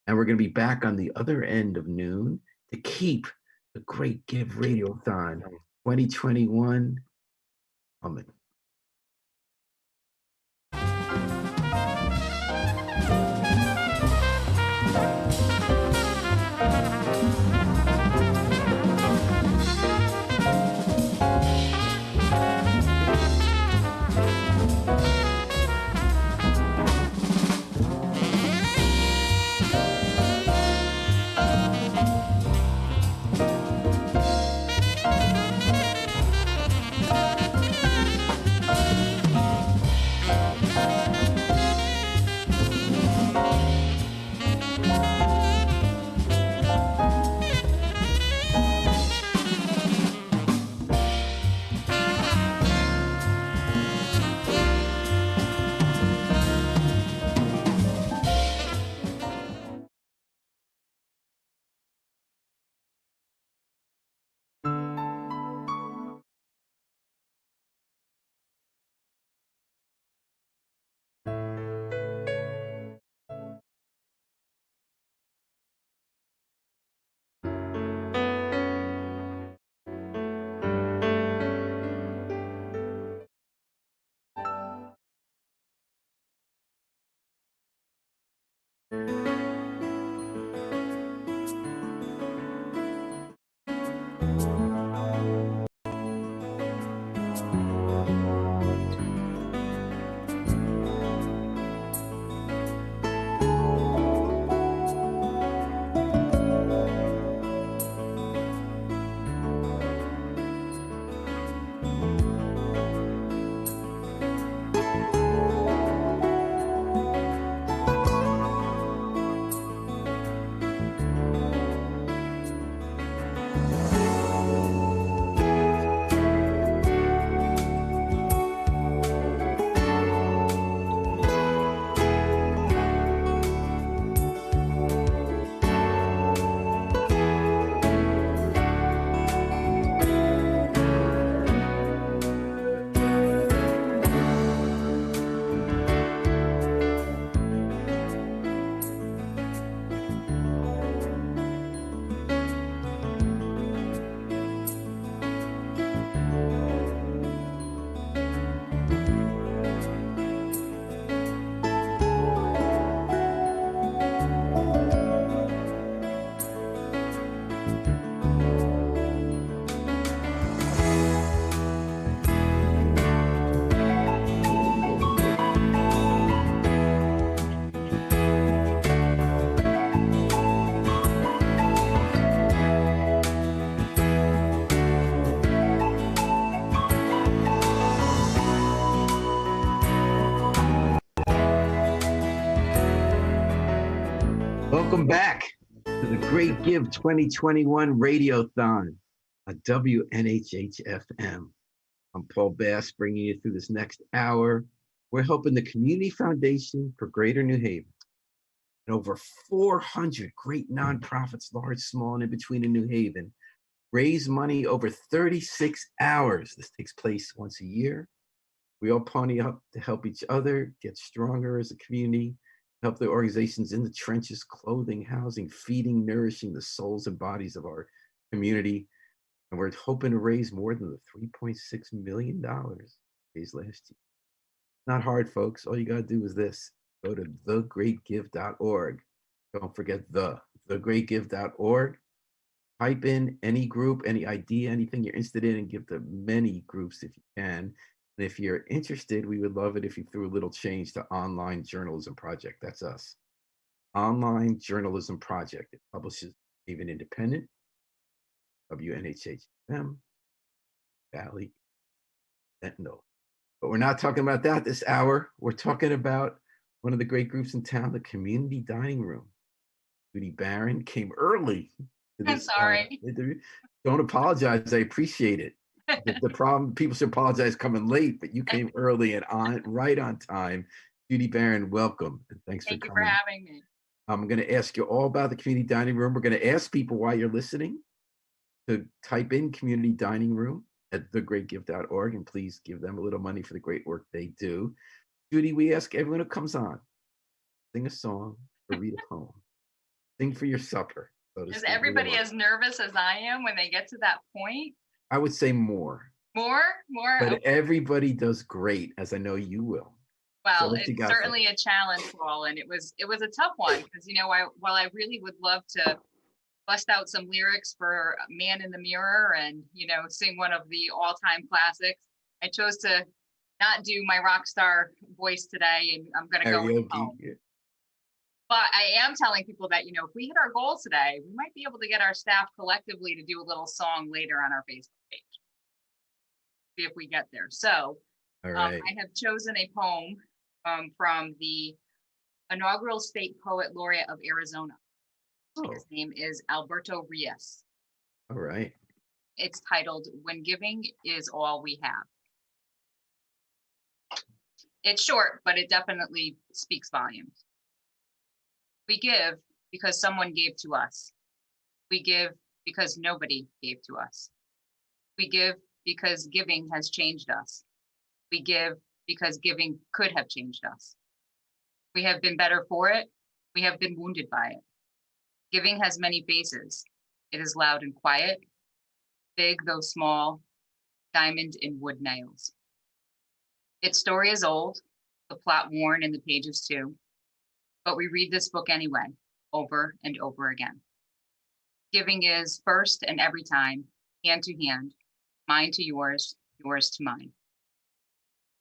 [SPEAKER 6] And we're going to be back on the other end of noon to keep the Great Give Radiothon 2021 humming. Welcome back to the Great Give 2021 Radiothon on WNHH FM. I'm Paul Bass, bringing you through this next hour. We're helping the Community Foundation for Greater New Haven and over 400 great nonprofits, large, small, and in between in New Haven, raise money over 36 hours. This takes place once a year. We all pony up to help each other get stronger as a community, help the organizations in the trenches, clothing, housing, feeding, nourishing the souls and bodies of our community. And we're hoping to raise more than the $3.6 million raised last year. Not hard, folks. All you got to do is this. Go to thegreatgive.org. Don't forget thegreatgive.org. Type in any group, any idea, anything you're interested in, and give to many groups if you can. And if you're interested, we would love it if you threw a little change to Online Journalism Project. That's us. Online Journalism Project. It publishes Even Independent, WNHHM, Valley, Sentinel. But we're not talking about that this hour. We're talking about one of the great groups in town, the Community Dining Room. Judy Barron came early to
[SPEAKER 3] I'm
[SPEAKER 6] this
[SPEAKER 3] sorry.
[SPEAKER 6] interview. Don't apologize. I appreciate it. The problem, people should apologize coming late, but you came early and right on time. Judy Barron, welcome. And thanks
[SPEAKER 3] Thank
[SPEAKER 6] for
[SPEAKER 3] you
[SPEAKER 6] coming.
[SPEAKER 3] for having me.
[SPEAKER 6] I'm going to ask you all about the Community Dining Room. We're going to ask people while you're listening to type in Community Dining Room at thegreatgive.org, and please give them a little money for the great work they do. Judy, we ask everyone who comes on, sing a song or read a poem. Sing for your supper. So
[SPEAKER 3] Is everybody as nervous as I am when they get to that point?
[SPEAKER 6] I would say more.
[SPEAKER 3] More?
[SPEAKER 6] But
[SPEAKER 3] Okay.
[SPEAKER 6] everybody does great, as I know you will.
[SPEAKER 3] Well,
[SPEAKER 6] So
[SPEAKER 3] it's certainly a challenge, Paul, and it was a tough one because, you know, while I really would love to bust out some lyrics for Man in the Mirror and, you know, sing one of the all-time classics, I chose to not do my rock star voice today, and I'm going to go with the poem.
[SPEAKER 6] Yeah.
[SPEAKER 3] But I am telling people that, you know, if we hit our goal today, we might be able to get our staff collectively to do a little song later on our Facebook page. See if we get there. So
[SPEAKER 6] All right.
[SPEAKER 3] I have chosen a poem from the inaugural state poet laureate of Arizona. His name is Alberto Rios.
[SPEAKER 6] All right.
[SPEAKER 3] It's titled, When Giving is All We Have. It's short, but it definitely speaks volumes. We give because someone gave to us. We give because nobody gave to us. We give because giving has changed us. We give because giving could have changed us. We have been better for it. We have been wounded by it. Giving has many faces. It is loud and quiet, big though small, diamond in wood nails. Its story is old, the plot worn in the pages too, but we read this book anyway, over and over again. Giving is first and every time, hand to hand, mine to yours, yours to mine.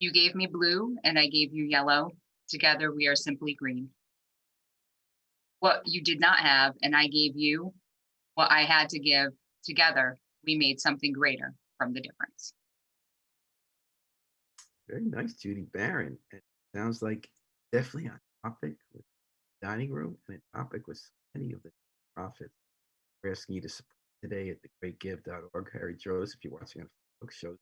[SPEAKER 3] You gave me blue and I gave you yellow. Together we are simply green. What you did not have and I gave you, what I had to give, together we made something greater from the difference.
[SPEAKER 6] Very nice, Judy Barron. It sounds like definitely on topic with dining room and a topic with many of the profits. We're asking you to support today at thegreatgive.org. Harry Jones, if you're watching on Facebook shows.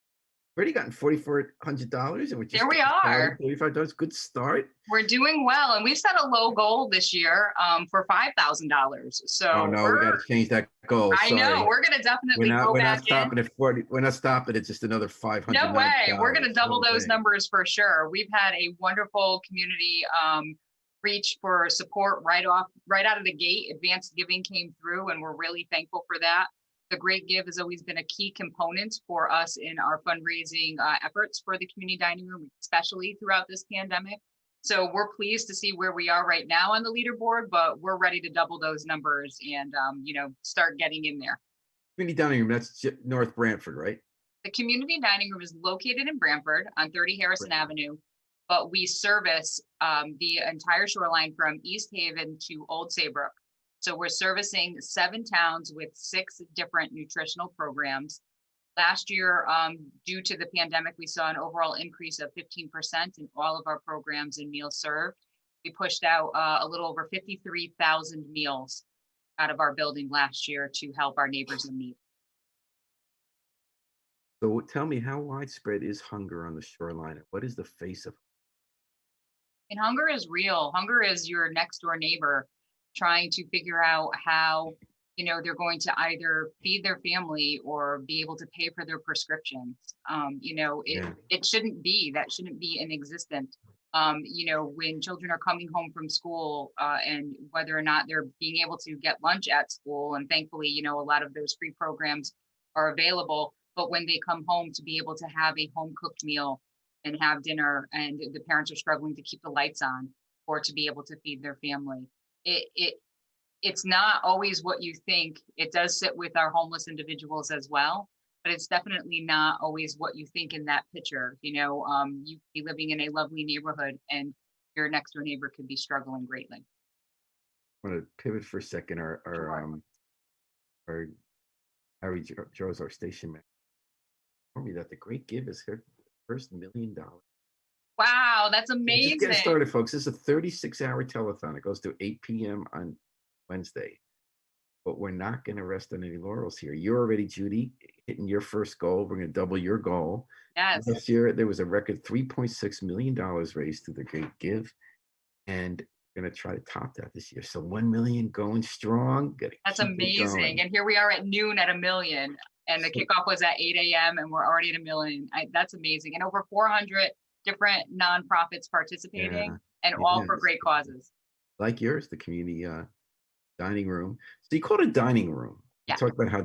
[SPEAKER 6] Already gotten $4,400 and we're just
[SPEAKER 3] there we are.
[SPEAKER 6] $35. Good start.
[SPEAKER 3] We're doing well, and we've set a low goal this year for $5,000. So
[SPEAKER 6] oh no, we got to change that goal.
[SPEAKER 3] I know we're going to definitely go
[SPEAKER 6] we're
[SPEAKER 3] back
[SPEAKER 6] not stopping
[SPEAKER 3] in.
[SPEAKER 6] at 40. We're not stopping at just another $500.
[SPEAKER 3] No way. We're going to double
[SPEAKER 6] no
[SPEAKER 3] those
[SPEAKER 6] way.
[SPEAKER 3] numbers for sure. We've had a wonderful community reach for support right out of the gate. Advanced giving came through, and we're really thankful for that. The Great Give has always been a key component for us in our fundraising efforts for the community dining room, especially throughout this pandemic. So we're pleased to see where we are right now on the leaderboard, but we're ready to double those numbers and, start getting in there.
[SPEAKER 6] Community dining room, that's North Brantford, right?
[SPEAKER 3] The community dining room is located in Brantford on 30 Harrison Avenue, but we service the entire shoreline from East Haven to Old Saybrook. So we're servicing 7 towns with 6 different nutritional programs. Last year, due to the pandemic, we saw an overall increase of 15% in all of our programs and meals served. We pushed out a little over 53,000 meals out of our building last year to help our neighbors in need.
[SPEAKER 6] So tell me, how widespread is hunger on the shoreline? What is the face of?
[SPEAKER 3] And hunger is real. Hunger is your next door neighbor trying to figure out how, they're going to either feed their family or be able to pay for their prescriptions. It shouldn't be, that shouldn't be in existence. When children are coming home from school and whether or not they're being able to get lunch at school, and thankfully, a lot of those free programs are available, but when they come home to be able to have a home cooked meal and have dinner, and the parents are struggling to keep the lights on or to be able to feed their family. It's not always what you think. It does sit with our homeless individuals as well, but it's definitely not always what you think in that picture. You could be living in a lovely neighborhood and your next door neighbor could be struggling greatly.
[SPEAKER 6] I want to pivot for a second. Our Harry Joe's our station man. Told me that the Great Give is her first $1 million.
[SPEAKER 3] Wow, that's amazing.
[SPEAKER 6] Just getting started, folks. This is a 36-hour telethon. It goes to 8 p.m. on Wednesday. But we're not going to rest on any laurels here. You're already, Judy, hitting your first goal. We're going to double your goal.
[SPEAKER 3] Yes.
[SPEAKER 6] Last year, there was a record $3.6 million raised through the Great Give. And we're going to try to top that this year. So 1 million going strong.
[SPEAKER 3] That's amazing. And here we are at noon at $1 million. And the kickoff was at 8 a.m. and we're already at $1 million. That's amazing. And over 400 different nonprofits participating and all for great causes.
[SPEAKER 6] Like yours, the community dining room. So you call it a dining room.
[SPEAKER 3] Yeah.
[SPEAKER 6] You talk about how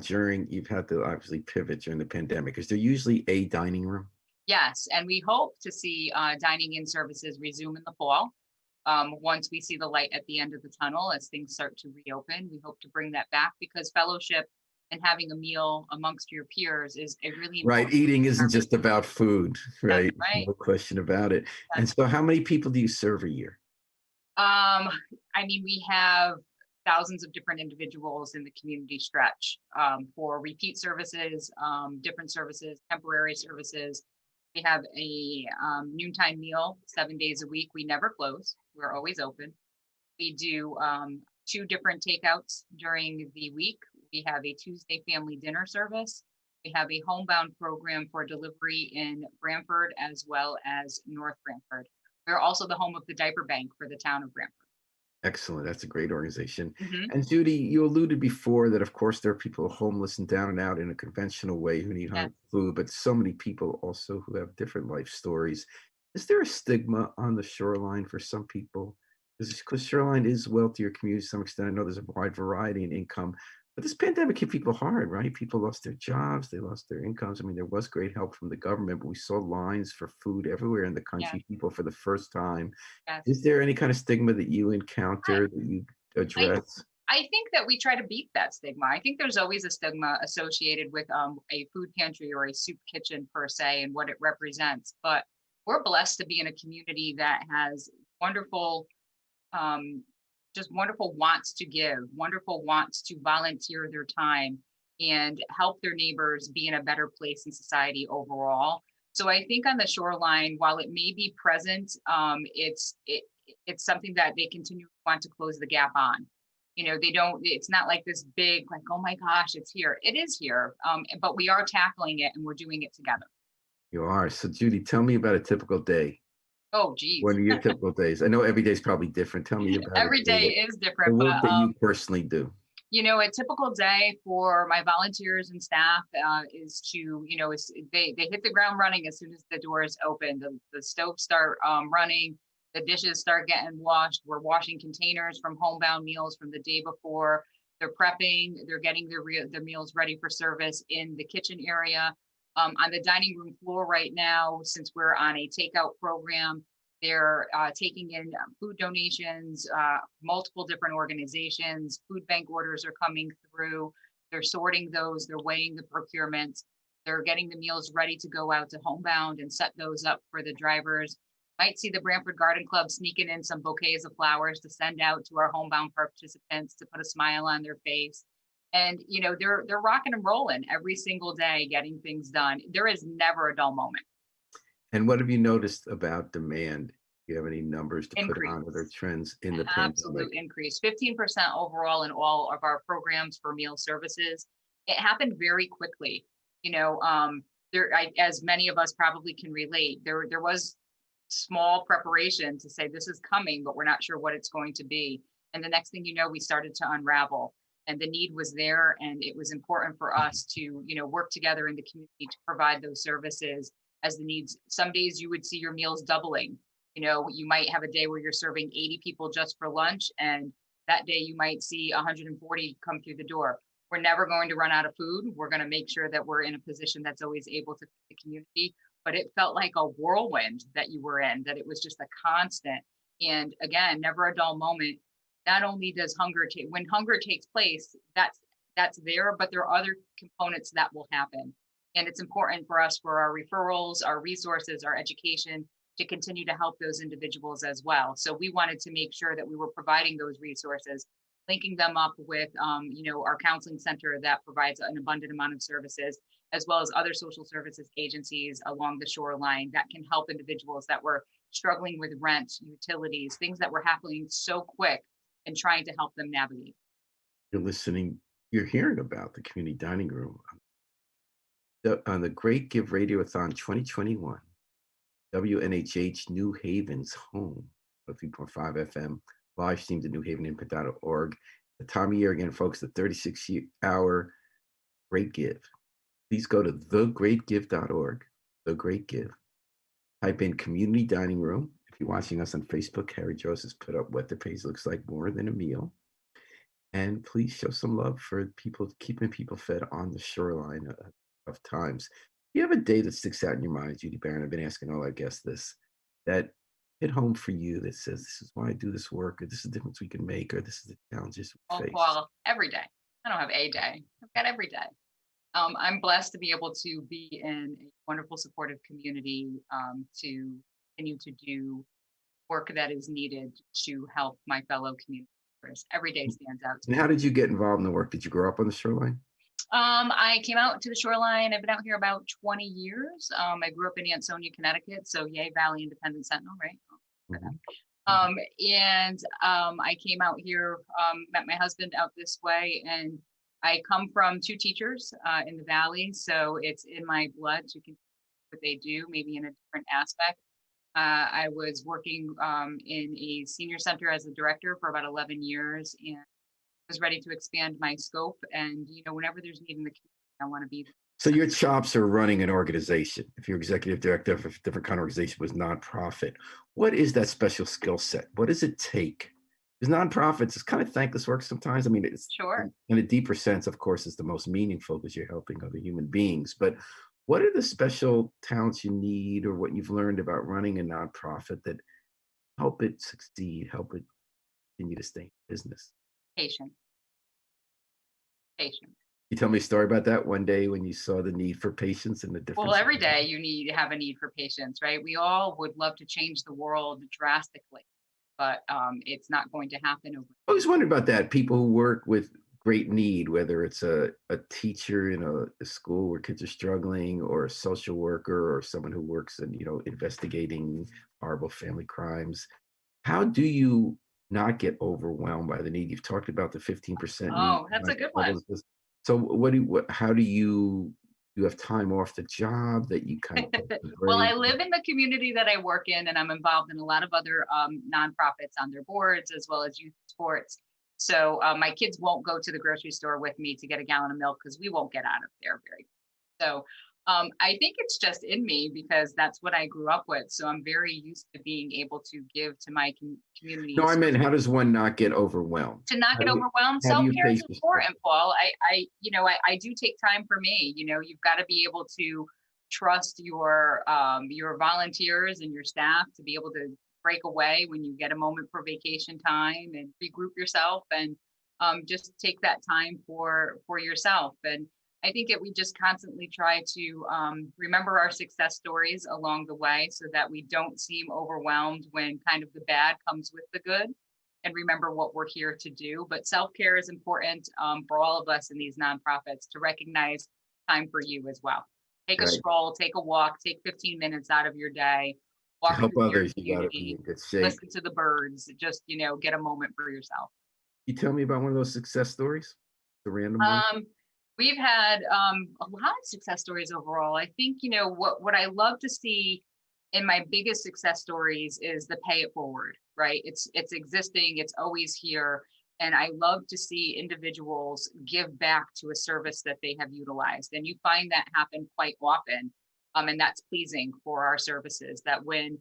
[SPEAKER 6] you've had to obviously pivot during the pandemic. Is there usually a dining room?
[SPEAKER 3] Yes. And we hope to see dining in services resume in the fall. Once we see the light at the end of the tunnel, as things start to reopen, we hope to bring that back because fellowship and having a meal amongst your peers is a really
[SPEAKER 6] right. Eating isn't just about food, right?
[SPEAKER 3] That's right.
[SPEAKER 6] No question about it. And so how many people do you serve a year?
[SPEAKER 3] We have thousands of different individuals in the community stretch for repeat services, different services, temporary services. We have a noontime meal 7 days a week. We never close. We're always open. We do 2 different takeouts during the week. We have a Tuesday family dinner service. We have a homebound program for delivery in Bradford as well as North Bradford. We're also the home of the diaper bank for the town of Bradford.
[SPEAKER 6] Excellent. That's a great organization.
[SPEAKER 3] Mm-hmm.
[SPEAKER 6] And Judy, you alluded before that, of course, there are people homeless and down and out in a conventional way who need food, but so many people also who have different life stories. Is there a stigma on the shoreline for some people? Because shoreline is wealthier community to some extent. I know there's a wide variety in income, but this pandemic hit people hard, right? People lost their jobs, they lost their incomes. I mean, there was great help from the government, but we saw lines for food everywhere in the country, people for the first time.
[SPEAKER 3] Yes.
[SPEAKER 6] Is there any kind of stigma that you encounter that you address?
[SPEAKER 3] I think that we try to beat that stigma. I think there's always a stigma associated with a food pantry or a soup kitchen per se and what it represents. But we're blessed to be in a community that has wonderful wants to give, wonderful wants to volunteer their time and help their neighbors be in a better place in society overall. So I think on the shoreline, while it may be present, it's something that they continue to want to close the gap on. It's not like this big, like, oh my gosh, it's here. It is here, but we are tackling it and we're doing it together.
[SPEAKER 6] You are. So Judy, tell me about a typical day.
[SPEAKER 3] Oh, geez.
[SPEAKER 6] What are your typical days? I know every day is probably different. Tell me about
[SPEAKER 3] every day is different.
[SPEAKER 6] The work that you personally do.
[SPEAKER 3] A typical day for my volunteers and staff is to, they hit the ground running as soon as the doors open. The stoves start running, the dishes start getting washed. We're washing containers from homebound meals from the day before. They're prepping. They're getting their meals ready for service in the kitchen area. On the dining room floor right now, since we're on a takeout program, they're taking in food donations, multiple different organizations. Food bank orders are coming through. They're sorting those. They're weighing the procurement. They're getting the meals ready to go out to homebound and set those up for the drivers. Might see the Bradford Garden Club sneaking in some bouquets of flowers to send out to our homebound participants to put a smile on their face. And, they're rocking and rolling every single day, getting things done. There is never a dull moment.
[SPEAKER 6] And what have you noticed about demand? Do you have any numbers to put on other trends in the pandemic?
[SPEAKER 3] Absolute increase, 15% overall in all of our programs for meal services. It happened very quickly. As many of us probably can relate, there was small preparation to say this is coming, but we're not sure what it's going to be. And the next thing you know, we started to unravel. And the need was there, and it was important for us to, work together in the community to provide those services as the needs. Some days you would see your meals doubling. You might have a day where you're serving 80 people just for lunch, and that day you might see 140 come through the door. We're never going to run out of food. We're going to make sure that we're in a position that's always able to feed the community. but it felt like a whirlwind that you were in, that it was just a constant. And again, never a dull moment. Not only does hunger take, when hunger takes place, that's there, but there are other components that will happen. And it's important for us, for our referrals, our resources, our education, to continue to help those individuals as well. So we wanted to make sure that we were providing those resources, linking them up with, our counseling center that provides an abundant amount of services, as well as other social services agencies along the shoreline that can help individuals that were struggling with rent, utilities, things that were happening so quick, and trying to help them navigate.
[SPEAKER 6] You're hearing about the community dining room on the Great Give Radiothon 2021. WNHH New Haven's home, 3.5 FM, live streamed at newhaveninput.org. The time of year again, folks, the 36-hour Great Give. Please go to thegreatgive.org, The Great Give. Type in community dining room. If you're watching us on Facebook, Harry Jones has put up what the page looks like, more than a meal. And please show some love for people, keeping people fed on the shoreline of times. You have a day that sticks out in your mind, Judy Barron? I've been asking all our guests this, that hit home for you, that says, this is why I do this work, or this is the difference we can make, or this is the challenges we face.
[SPEAKER 3] Well, every day. I don't have a day. I've got every day. I'm blessed to be able to be in a wonderful, supportive community, to continue to do work that is needed to help my fellow community members. Every day stands out to me.
[SPEAKER 6] And how did you get involved in the work? Did you grow up on the shoreline?
[SPEAKER 3] I came out to the shoreline. I've been out here about 20 years. I grew up in Ansonia, Connecticut, so Yay Valley Independent Sentinel, right? I came out here, met my husband out this way, and I come from two teachers in the Valley, so it's in my blood to continue what they do, maybe in a different aspect. I was working in a senior center as a director for about 11 years, and was ready to expand my scope. And, whenever there's need in the community, I want to be there.
[SPEAKER 6] So your chops are running an organization. If you're executive director of a different kind of organization with nonprofit, what is that special skill set? What does it take? Because nonprofits is kind of thankless work sometimes. I mean, it's
[SPEAKER 3] sure,
[SPEAKER 6] in a deeper sense, of course, it's the most meaningful because you're helping other human beings. But what are the special talents you need, or what you've learned about running a nonprofit that help it succeed, help it continue to stay in business?
[SPEAKER 3] Patience.
[SPEAKER 6] You tell me a story about that one day when you saw the need for patience and the difference.
[SPEAKER 3] Well, every day you have a need for patience, right? We all would love to change the world drastically, but it's not going to happen overnight.
[SPEAKER 6] I was wondering about that. People who work with great need, whether it's a teacher in a school where kids are struggling, or a social worker, or someone who works in, investigating horrible family crimes. How do you not get overwhelmed by the need? You've talked about the 15%.
[SPEAKER 3] Oh, that's a good one.
[SPEAKER 6] So how do you have time off the job that you kind of
[SPEAKER 3] Well, I live in the community that I work in, and I'm involved in a lot of other nonprofits on their boards, as well as youth sports. So my kids won't go to the grocery store with me to get a gallon of milk, because we won't get out of there very quickly. So I think it's just in me, because that's what I grew up with. So I'm very used to being able to give to my community.
[SPEAKER 6] No, I mean, how does one not get overwhelmed?
[SPEAKER 3] To not get overwhelmed, self-care is important, Paul. I do take time for me. You've got to be able to trust your volunteers and your staff to be able to break away when you get a moment for vacation time, and regroup yourself, and just take that time for yourself. And I think we just constantly try to remember our success stories along the way, so that we don't seem overwhelmed when kind of the bad comes with the good, and remember what we're here to do. But self-care is important for all of us in these nonprofits, to recognize time for you as well. Take a stroll, take a walk, take 15 minutes out of your day, walk
[SPEAKER 6] help others.
[SPEAKER 3] You gotta be in good shape. Listen to the birds, just, get a moment for yourself.
[SPEAKER 6] You tell me about one of those success stories, the random one?
[SPEAKER 3] We've had a lot of success stories overall. I think, what I love to see in my biggest success stories is the pay it forward, right? It's existing, it's always here. And I love to see individuals give back to a service that they have utilized. And you find that happen quite often. And that's pleasing for our services, that when,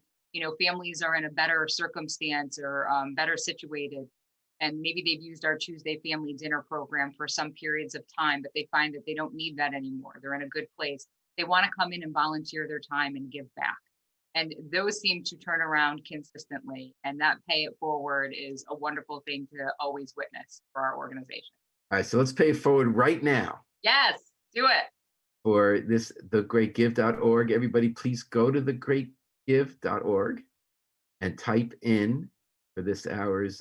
[SPEAKER 3] families are in a better circumstance, or better situated, and maybe they've used our Tuesday family dinner program for some periods of time, but they find that they don't need that anymore. They're in a good place. They want to come in and volunteer their time and give back. And those seem to turn around consistently. And that pay it forward is a wonderful thing to always witness for our organization.
[SPEAKER 6] All right, so let's pay it forward right now.
[SPEAKER 3] Yes, do it.
[SPEAKER 6] For this, thegreatgive.org. Everybody, please go to thegreatgive.org and type in for this hour's.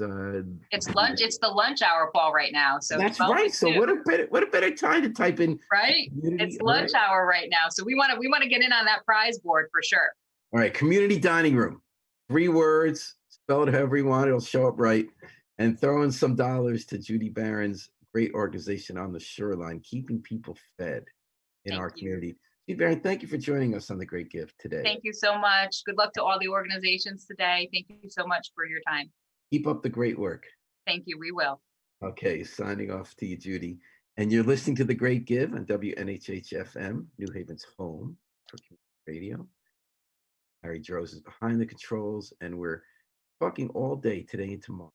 [SPEAKER 3] It's lunch. It's the lunch hour, Paul, right now. So
[SPEAKER 6] that's right. So what a better time to type in.
[SPEAKER 3] Right, it's lunch hour right now. So we want to get in on that prize board for sure.
[SPEAKER 6] All right, community dining room. 3 words. Spell it however you want. It'll show up right. And throw in some dollars to Judy Barron's great organization on the shoreline, keeping people fed in our community. Judy Barron, thank you for joining us on The Great Gift today.
[SPEAKER 3] Thank you so much. Good luck to all the organizations today. Thank you so much for your time.
[SPEAKER 6] Keep up the great work.
[SPEAKER 3] Thank you. We will.
[SPEAKER 6] Okay, signing off to you, Judy. And you're listening to The Great Give on WNHH FM, New Haven's home for community radio. Harry Droz is behind the controls, and we're talking all day today and tomorrow.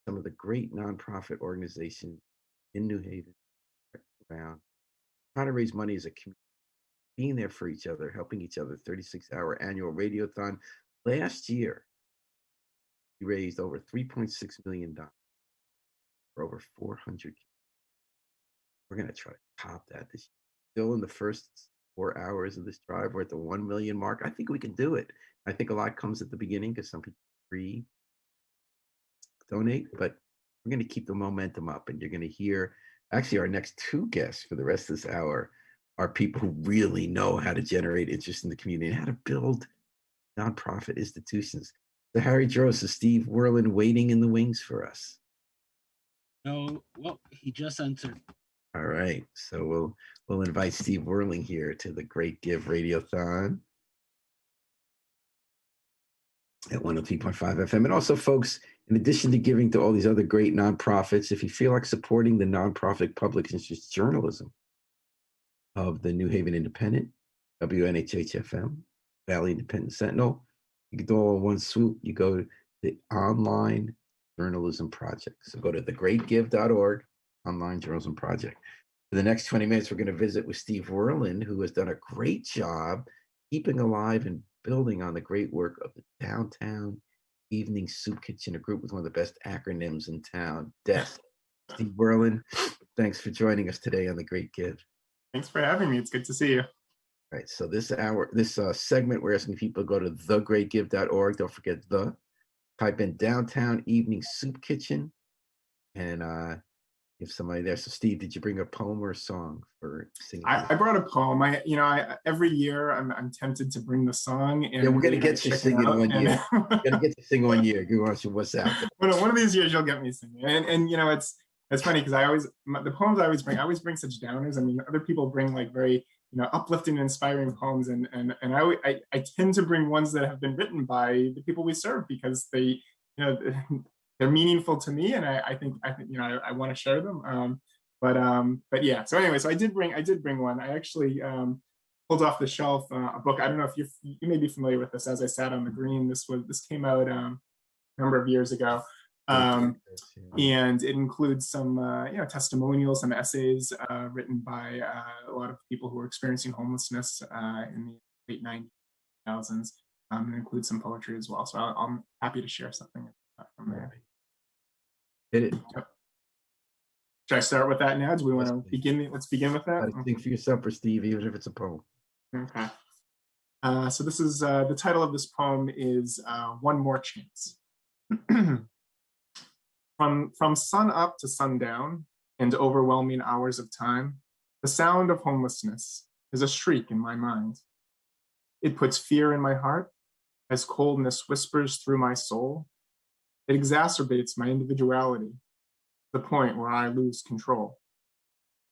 [SPEAKER 6] Some of the great nonprofit organizations in New Haven around, trying to raise money as a community, being there for each other, helping each other. 36-hour annual radiothon. Last year, we raised over $3.6 million for over 400. We're going to try to top that this year. Still in the first 4 hours of this drive, we're at the 1 million mark. I think we can do it. I think a lot comes at the beginning because some people free donate, but we're going to keep the momentum up, and you're going to hear actually our next 2 guests for the rest of this hour are people who really know how to generate interest in the community and how to build nonprofit institutions. So Harry Droz, is Steve Werlin waiting in the wings for us?
[SPEAKER 5] No, well, he just entered.
[SPEAKER 6] All right, so we'll invite Steve Werlin here to the Great Give Radiothon at 103.5 FM. And also, folks, in addition to giving to all these other great nonprofits, if you feel like supporting the nonprofit public interest journalism of the New Haven Independent, WNHH FM, Valley Independent Sentinel, you can do all in one swoop. You go to the Online Journalism Project. So go to thegreatgive.org, Online Journalism Project. For the next 20 minutes, we're going to visit with Steve Werlin, who has done a great job keeping alive and building on the great work of the Downtown Evening Soup Kitchen, a group with one of the best acronyms in town, DESK. Steve Werlin, thanks for joining us today on The Great Give.
[SPEAKER 13] Thanks for having me. It's good to see you.
[SPEAKER 6] All right, so this segment, we're asking people to go to thegreatgive.org. Don't forget type in Downtown Evening Soup Kitchen, and give somebody there. So Steve, did you bring a poem or a song for singing?
[SPEAKER 13] I brought a poem. Every year I'm tempted to bring the song. And
[SPEAKER 6] yeah, we're gonna get you singing one year. We're gonna get you sing one year. You want to what's out there.
[SPEAKER 13] One of these years you'll get me singing. And it's funny because the poems I always bring such downers. I mean, other people bring like very uplifting and inspiring poems, and I tend to bring ones that have been written by the people we serve because they they're meaningful to me, and I think I want to share them. But yeah. So anyway, so I did bring one. I actually pulled off the shelf a book. I don't know if you may be familiar with this. As I Sat on the Green, this came out a number of years ago. And it includes some testimonials, some essays written by a lot of people who were experiencing homelessness in the late 90s, and includes some poetry as well. So I'm happy to share something from there.
[SPEAKER 6] Hit it.
[SPEAKER 13] Yep. Should I start with that now? Do we want to begin? Let's begin with that.
[SPEAKER 6] Think for yourself, or Steve, even if it's a poem.
[SPEAKER 13] Okay. So this is the title of this poem is One More Chance. From sun up to sundown and overwhelming hours of time, the sound of homelessness is a shriek in my mind. It puts fear in my heart as coldness whispers through my soul. It exacerbates my individuality to the point where I lose control.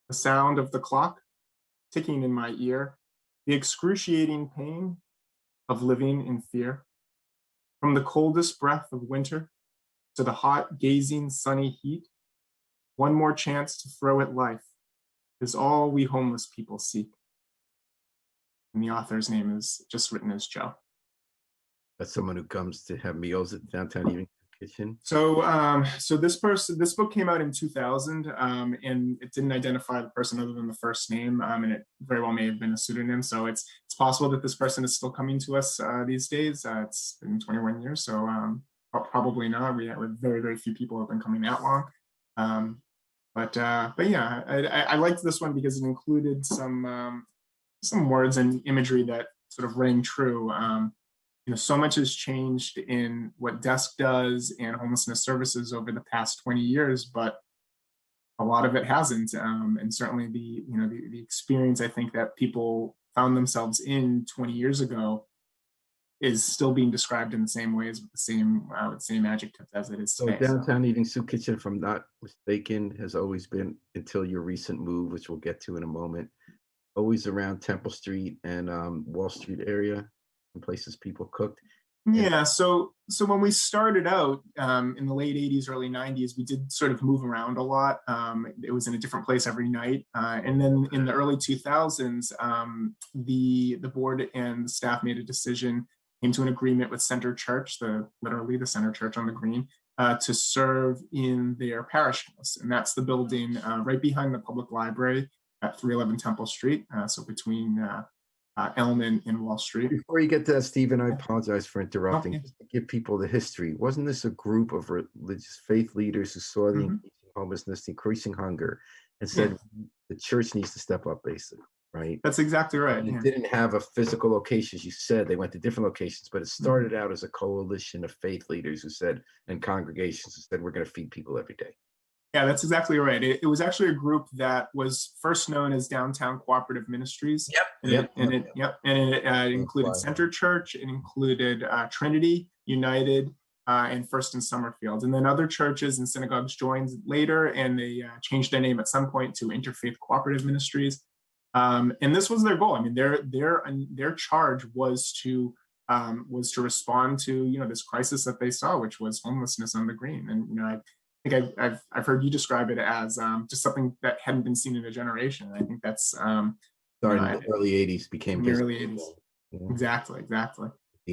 [SPEAKER 13] The sound of the clock ticking in my ear, the excruciating pain of living in fear. From the coldest breath of winter to the hot, gazing, sunny heat, one more chance to throw at life is all we homeless people seek. And the author's name is just written as Joe.
[SPEAKER 6] That's someone who comes to have meals at Downtown Evening Kitchen?
[SPEAKER 13] So this book came out in 2000, and it didn't identify the person other than the first name, and it very well may have been a pseudonym. So it's possible that this person is still coming to us these days. It's been 21 years, so probably not. We have very, very few people who have been coming that long. But yeah, I liked this one because it included some words and imagery that sort of rang true. So much has changed in what desk does and homelessness services over the past 20 years, but a lot of it hasn't. And certainly the experience I think that people found themselves in 20 years ago is still being described in the same ways with the same adjectives as it is today.
[SPEAKER 6] So Downtown Eating Soup Kitchen, if I'm not mistaken, has always been, until your recent move, which we'll get to in a moment, always around Temple Street and Wall Street area, and places people cooked.
[SPEAKER 13] Yeah, so when we started out in the late 80s, early 90s, we did sort of move around a lot. It was in a different place every night. And then in the early 2000s, the board and the staff made a decision, came to an agreement with Center Church, literally the Center Church on the Green, to serve in their parish house. And that's the building right behind the public library at 311 Temple Street, so between Elm and Wall Street.
[SPEAKER 6] Before you get to that, Stephen, I apologize for interrupting.
[SPEAKER 13] Okay.
[SPEAKER 6] Just to give people the history, wasn't this a group of religious faith leaders who saw the increasing homelessness, the increasing hunger, and said the church needs to step up, basically, right?
[SPEAKER 13] That's exactly right.
[SPEAKER 6] And it didn't have a physical location, as you said. They went to different locations, but it started out as a coalition of faith leaders who said, and congregations who said, we're going to feed people every day.
[SPEAKER 13] Yeah, that's exactly right. It was actually a group that was first known as Downtown Cooperative Ministries. It included Center Church, it included Trinity, United, and First and Summerfield. And then other churches and synagogues joined later, and they changed their name at some point to Interfaith Cooperative Ministries. And this was their goal. I mean, their charge was to respond to this crisis that they saw, which was homelessness on the Green. And I think I've heard you describe it as just something that hadn't been seen in a generation. I think that's
[SPEAKER 6] started in the early 80s, became
[SPEAKER 13] the early 80s. Yeah. Exactly.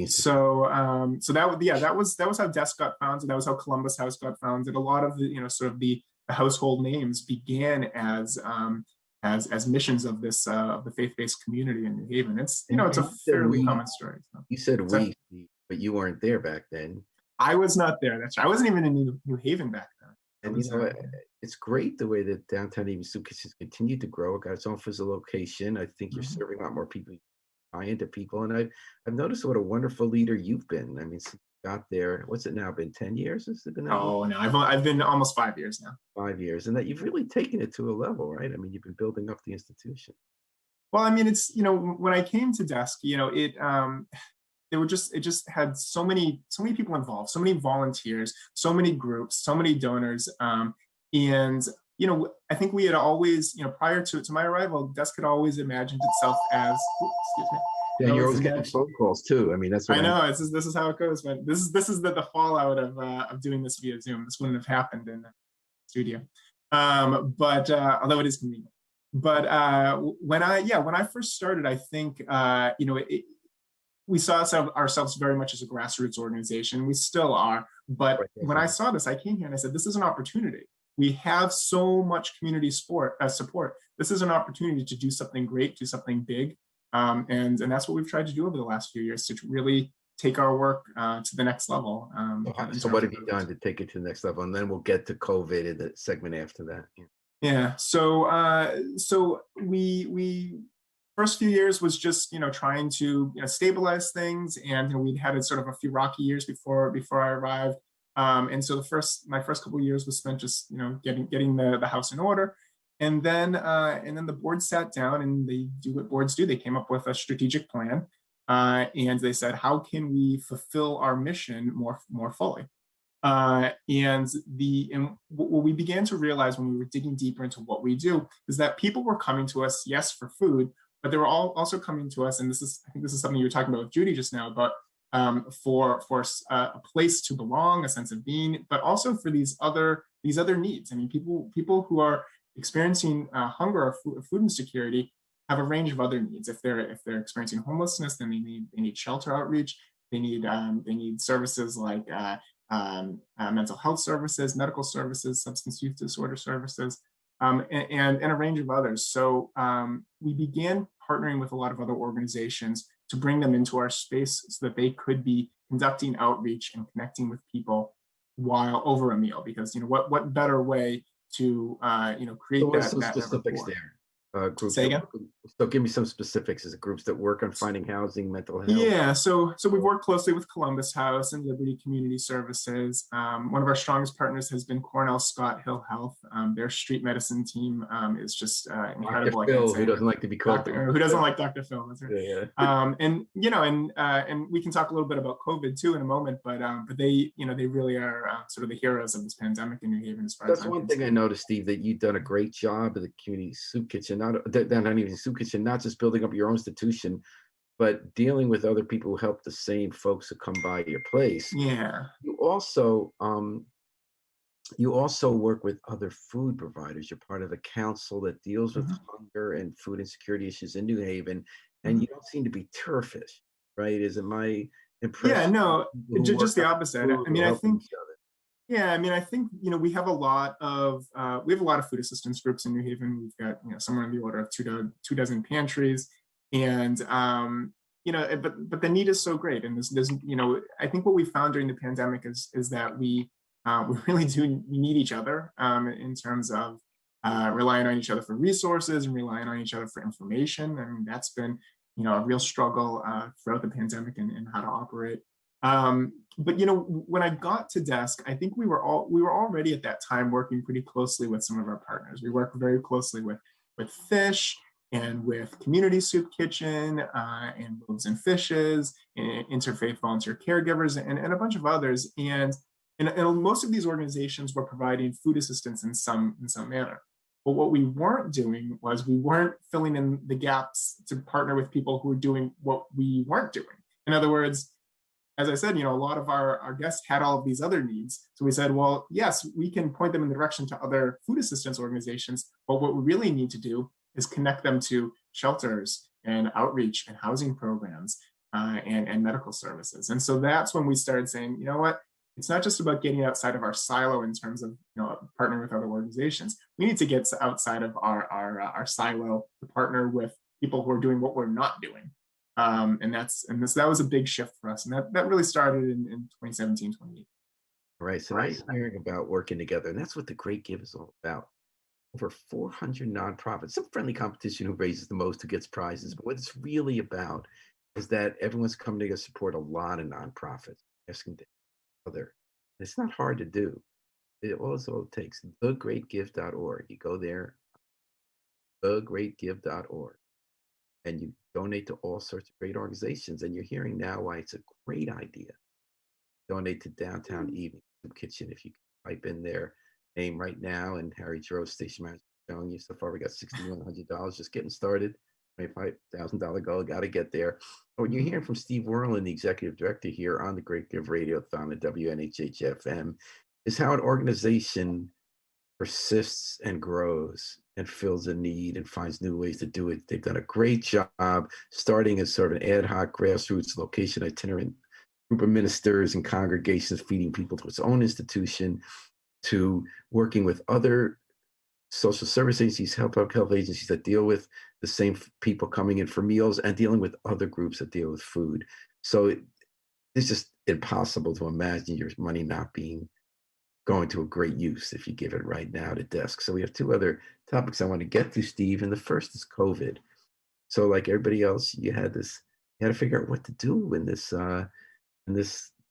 [SPEAKER 13] So that was how Desk got founded. That was how Columbus House got founded. A lot of the sort of the household names began as missions of this of the faith-based community in New Haven. It's it's a fairly common story. So.
[SPEAKER 6] You said we, but you weren't there back then.
[SPEAKER 13] I was not there. That's right. I wasn't even in New Haven back then.
[SPEAKER 6] And it's great the way that Downtown Eating Soup Kitchen continued to grow. It got its own physical location. I think you're serving a lot more people, tie into people. And I've noticed what a wonderful leader you've been. I mean, since you got there, what's it now, been 10 years? Has it been that
[SPEAKER 13] long? No, I've been almost 5 years now.
[SPEAKER 6] 5 years. And that you've really taken it to a level, right? I mean, you've been building up the institution.
[SPEAKER 13] Well, I mean, it's, when I came to Desk, it just had so many people involved, so many volunteers, so many groups, so many donors. And I think we had always, prior to my arrival, Desk had always imagined itself as, excuse me.
[SPEAKER 6] Yeah, you're always getting phone calls too. I mean, that's what
[SPEAKER 13] I know. This is how it goes. But this is the fallout of doing this via Zoom. This wouldn't have happened in the studio. But although it is convenient. But when I first started, I think we saw ourselves very much as a grassroots organization. We still are. But when I saw this, I came here and I said, this is an opportunity. We have so much community support. This is an opportunity to do something great, do something big. And that's what we've tried to do over the last few years, to really take our work to the next level.
[SPEAKER 6] So what have you done to take it to the next level? And then we'll get to COVID in the segment after that.
[SPEAKER 13] Yeah. So we first few years was just trying to stabilize things, and we'd had sort of a few rocky years before I arrived, and so my first couple of years was spent just getting the house in order, and then the board sat down and they do what boards do. They came up with a strategic plan, and they said, how can we fulfill our mission more fully? And what we began to realize when we were digging deeper into what we do is that people were coming to us, yes, for food, but they were also coming to us, and I think this is something you were talking about with Judy just now, but for a place to belong, a sense of being, but also for these other needs. I mean, people who are experiencing hunger or food insecurity have a range of other needs. If they're experiencing homelessness, then they need shelter outreach. They need services like mental health services, medical services, substance use disorder services, and a range of others. So we began partnering with a lot of other organizations to bring them into our space so that they could be conducting outreach and connecting with people while over a meal, because what better way to create
[SPEAKER 6] So what are
[SPEAKER 13] that
[SPEAKER 6] some
[SPEAKER 13] that
[SPEAKER 6] specifics
[SPEAKER 13] rapport.
[SPEAKER 6] there? Groups
[SPEAKER 13] Say
[SPEAKER 6] that
[SPEAKER 13] again?
[SPEAKER 6] so give me some specifics. Is it groups that work on finding housing, mental health?
[SPEAKER 13] Yeah, so we've worked closely with Columbus House and Liberty Community Services. One of our strongest partners has been Cornell Scott Hill Health. Their street medicine team is just incredible.
[SPEAKER 6] Dr. Phil, who doesn't like to be called
[SPEAKER 13] who doesn't like Dr. Phil. That's right.
[SPEAKER 6] Yeah.
[SPEAKER 13] And we can talk a little bit about COVID too in a moment, but they they really are sort of the heroes of this pandemic in New Haven as far as
[SPEAKER 6] That's one thing I noticed, Steve, that you've done a great job of the community soup kitchen, not even soup kitchen, not just building up your own institution, but dealing with other people who help the same folks who come by your place.
[SPEAKER 13] Yeah.
[SPEAKER 6] You also work with other food providers. You're part of a council that deals with hunger and food insecurity issues in New Haven, and you don't seem to be turfish, right? Is it my impression?
[SPEAKER 13] Yeah, no, just the opposite. I mean, I think. Yeah, I mean, I think we have a lot of food assistance groups in New Haven. We've got somewhere in the order of two dozen pantries, and but the need is so great. And there's I think what we found during the pandemic is that we really do need each other in terms of relying on each other for resources and relying on each other for information. I mean, that's been a real struggle throughout the pandemic and how to operate. But when I got to desk, I think we were already at that time working pretty closely with some of our partners. We worked very closely with Fish and with Community Soup Kitchen and Loaves and Fishes, and Interfaith Volunteer Caregivers, and a bunch of others. And most of these organizations were providing food assistance in some manner. But what we weren't doing was we weren't filling in the gaps to partner with people who were doing what we weren't doing. In other words, as I said, a lot of our guests had all of these other needs. So we said, well, yes, we can point them in the direction to other food assistance organizations, but what we really need to do is connect them to shelters and outreach and housing programs and medical services. And so that's when we started saying, you know what, it's not just about getting outside of our silo in terms of partnering with other organizations. We need to get outside of our silo to partner with people who are doing what we're not doing. That was a big shift for us, and that really started in 2017, 2018.
[SPEAKER 6] Right. So nice hearing about working together, and that's what the Great Give is all about. Over 400 nonprofits, some friendly competition who raises the most, who gets prizes. But what it's really about is that everyone's coming together to support a lot of nonprofits, asking to other. It's not hard to do. All it takes. thegreatgive.org. You go there, thegreatgive.org. And you donate to all sorts of great organizations. And you're hearing now why it's a great idea. Donate to Downtown Evening Soup Kitchen. If you can type in their name right now, and Harry Giroux, station manager, showing you so far we got $6,100 just getting started. $25,000 goal, got to get there. When you're hearing from Steve Werlin, the executive director here on the Great Give Radiothon at WNHH-FM, is how an organization persists and grows and fills a need and finds new ways to do it. They've done a great job starting as sort of an ad hoc grassroots location itinerant group of ministers and congregations feeding people to its own institution, to working with other social service agencies, health agencies that deal with the same people coming in for meals, and dealing with other groups that deal with food. So it's just impossible to imagine your money not going to a great use if you give it right now to desk. So we have two other topics I want to get to, Steve, and the first is COVID. So like everybody else, you had to figure out what to do when this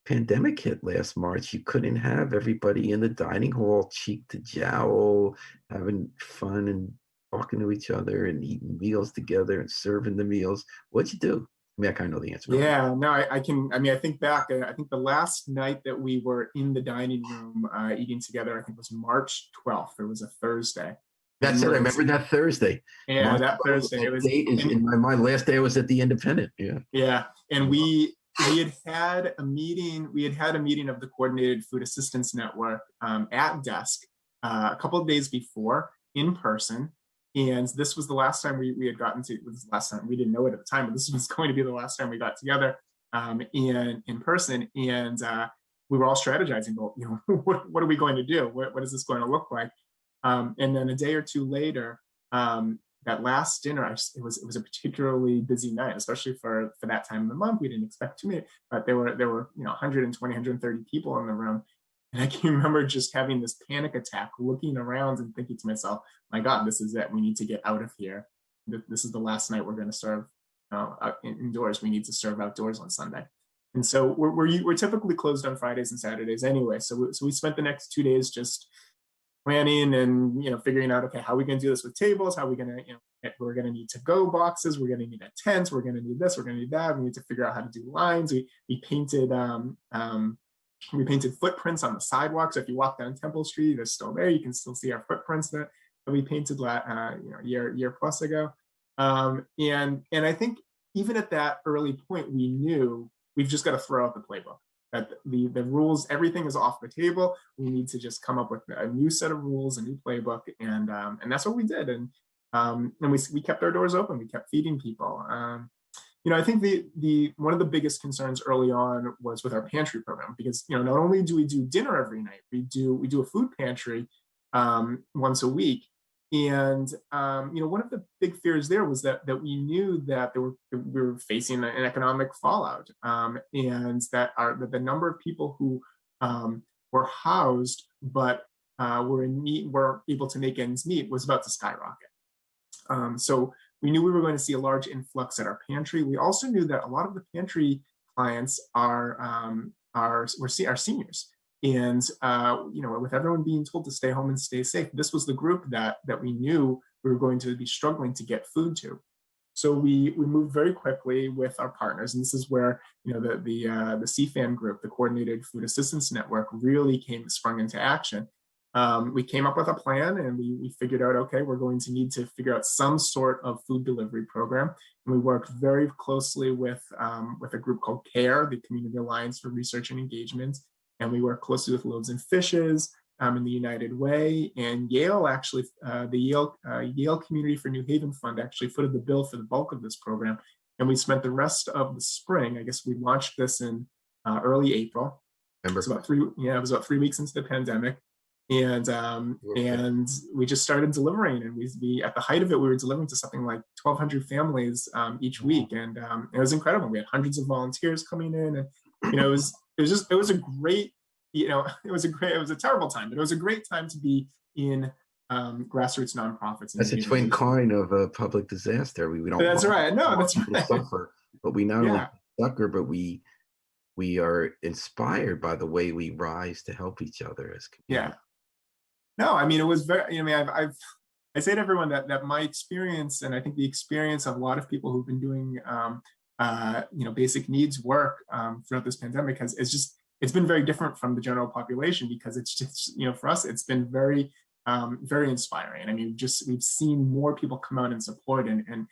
[SPEAKER 6] pandemic hit last March. You couldn't have everybody in the dining hall cheek to jowl, having fun and talking to each other and eating meals together and serving the meals. What'd you do? I mean, I kind of know the answer.
[SPEAKER 13] Yeah, no, I can. I mean, I think back. I think the last night that we were in the dining room eating together, I think was March 12th. It was a Thursday.
[SPEAKER 6] That's it. I remember that Thursday.
[SPEAKER 13] Yeah,
[SPEAKER 6] March
[SPEAKER 13] that Thursday. It was
[SPEAKER 6] in my mind. Last day I was at the Independent. Yeah.
[SPEAKER 13] Yeah, and we had a meeting. We had a meeting of the Coordinated Food Assistance Network at desk a couple of days before in person. And this was the last time we had gotten to, this last time, we didn't know it at the time, but this was going to be the last time we got together in person. And we were all strategizing, well, what are we going to do? What is this going to look like? And then a day or two later, that last dinner, it was a particularly busy night, especially for that time of the month. We didn't expect too many, but there were 120, 130 people in the room. And I can remember just having this panic attack, looking around and thinking to myself, my God, this is it. We need to get out of here. This is the last night we're going to serve indoors. We need to serve outdoors on Sunday. And so we're typically closed on Fridays and Saturdays anyway. So we spent the next 2 days just planning and figuring out, okay, how are we going to do this with tables? How are we going to we're going to need to-go boxes. We're going to need a tent. We're going to need this. We're going to need that. We need to figure out how to do lines. We painted footprints on the sidewalk. So if you walk down Temple Street, they're still there. You can still see our footprints that we painted a year plus ago. And I think even at that early point, we knew we've just got to throw out the playbook. That the rules, everything is off the table. We need to just come up with a new set of rules, a new playbook, and that's what we did. And we kept our doors open. We kept feeding people. I think the one of the biggest concerns early on was with our pantry program, because not only do we do dinner every night, we do a food pantry once a week. And one of the big fears there was that we knew that we were facing an economic fallout, and that the number of people who were housed but were able to make ends meet was about to skyrocket. So we knew we were going to see a large influx at our pantry. We also knew that a lot of the pantry clients are seniors. And with everyone being told to stay home and stay safe, this was the group that we knew we were going to be struggling to get food to. So we moved very quickly with our partners, and this is where the CFAN group, the Coordinated Food Assistance Network, really sprung into action. We came up with a plan, and we figured out, okay, we're going to need to figure out some sort of food delivery program. And we worked very closely with a group called CARE, the Community Alliance for Research and Engagement. And we work closely with Loaves and Fishes in the United Way, and Yale actually, the Yale Community for New Haven Fund actually footed the bill for the bulk of this program. And we spent the rest of the spring, I guess we launched this in early April. It was about 3 weeks into the pandemic. And we just started delivering, and we at the height of it, we were delivering to something like 1,200 families each week. And it was incredible. We had hundreds of volunteers coming in, and it was a great, it was a terrible time, but it was a great time to be in grassroots nonprofits.
[SPEAKER 6] That's a twin coin of a public disaster. We don't.
[SPEAKER 13] That's right. No, that's right.
[SPEAKER 6] Suffer, but we not only suffer, but we are inspired by the way we rise to help each other as community.
[SPEAKER 13] Yeah. No, I mean, it was very. I say to everyone that my experience, and I think the experience of a lot of people who've been doing basic needs work throughout this pandemic it's been very different from the general population, because it's just, for us, it's been very, very inspiring. I mean, we've seen more people come out and support and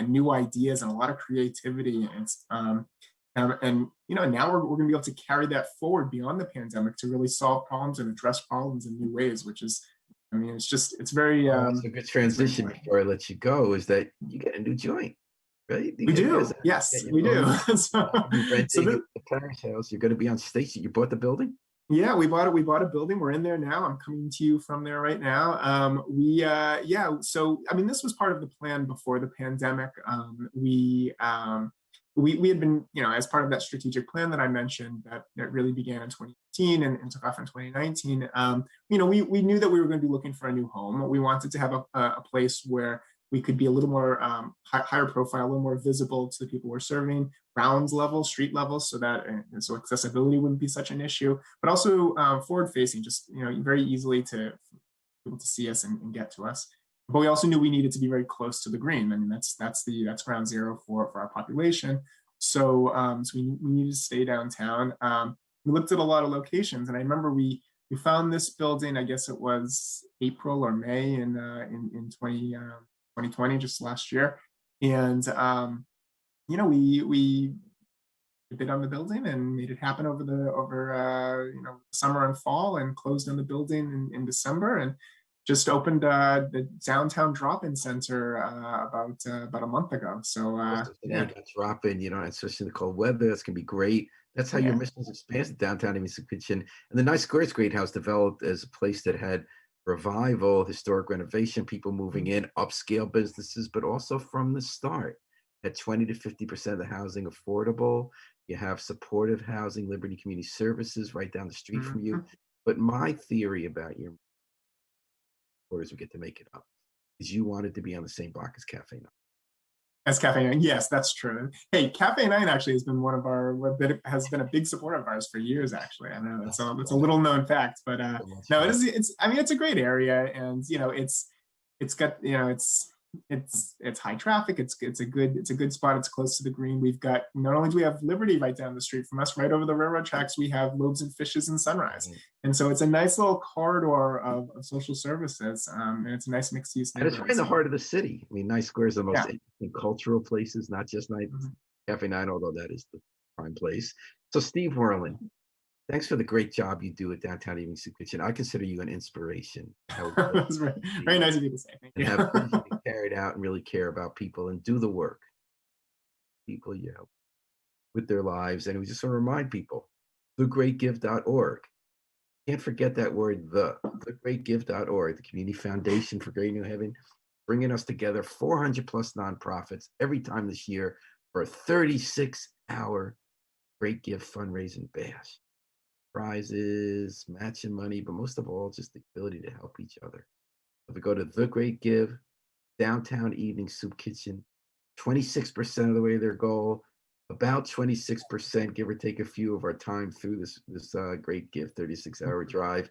[SPEAKER 13] new ideas and a lot of creativity. And now we're going to be able to carry that forward beyond the pandemic to really solve problems and address problems in new ways, which is, it's very.
[SPEAKER 6] It's a good transition before I let you go, is that you get a new joint. Right?
[SPEAKER 13] We do. Yes, we do.
[SPEAKER 6] So the Clarence House, you're going to be on station. You bought the building?
[SPEAKER 13] Yeah, we bought a building. We're in there now. I'm coming to you from there right now. So this was part of the plan before the pandemic. We had been, as part of that strategic plan that I mentioned that really began in 2018 and took off in 2019. We knew that we were going to be looking for a new home. We wanted to have a place where we could be a little more higher profile, a little more visible to the people we're serving, grounds level, street level, so accessibility wouldn't be such an issue, but also forward facing, just very easily to people to see us and get to us. But we also knew we needed to be very close to the green. I mean, that's ground zero for our population. So we needed to stay downtown. We looked at a lot of locations, and I remember we found this building. I guess it was April or May in 2020, just last year. And, we bid on the building and made it happen over summer and fall, and closed on the building in December, and just opened the downtown drop-in center about a month ago. So drop-in,
[SPEAKER 6] especially in the cold weather, it's gonna be great. That's how your missions expanded downtown Evening Soup Kitchen. And the Nice Squares Great House developed as a place that had revival, historic renovation, people moving in, upscale businesses, but also from the start, at 20 to 50% of the housing affordable. You have supportive housing, Liberty Community Services right down the street from you. But my theory about your quarters, we get to make it up, is you wanted to be on the same block as Cafe 9.
[SPEAKER 13] As Cafe 9, yes, that's true. Hey, Cafe 9 actually has been has been a big supporter of ours for years. Actually, I know it's a little known fact, but no, it's I mean, it's a great area, and it's got it's high traffic. It's a good spot. It's close to the green. We've got, not only do we have Liberty right down the street from us, right over the railroad tracks, we have Loaves and Fishes and Sunrise, and so it's a nice little corridor of social services, and it's a nice mixed use.
[SPEAKER 6] And it's right in the heart of the city. I mean, Nice Square is the most interesting cultural places, not just Cafe 9, although that is the prime place. So Steve Werlin, thanks for the great job you do at Downtown Evening Soup Kitchen. I consider you an inspiration.
[SPEAKER 13] That's very nice of you to say. Thank you.
[SPEAKER 6] And have things carried out and really care about people and do the work. People, with their lives. And we just want to remind people, thegreatgive.org. Can't forget that word, thegreatgive.org, the Community Foundation for Great New Haven, bringing us together 400 plus nonprofits every time this year for a 36-hour Great Give fundraising bash. Prizes, matching money, but most of all, just the ability to help each other. If we go to The Great Give, Downtown Evening Soup Kitchen, 26% of the way to their goal, about 26%, give or take a few of our time through this Great Give 36-hour drive.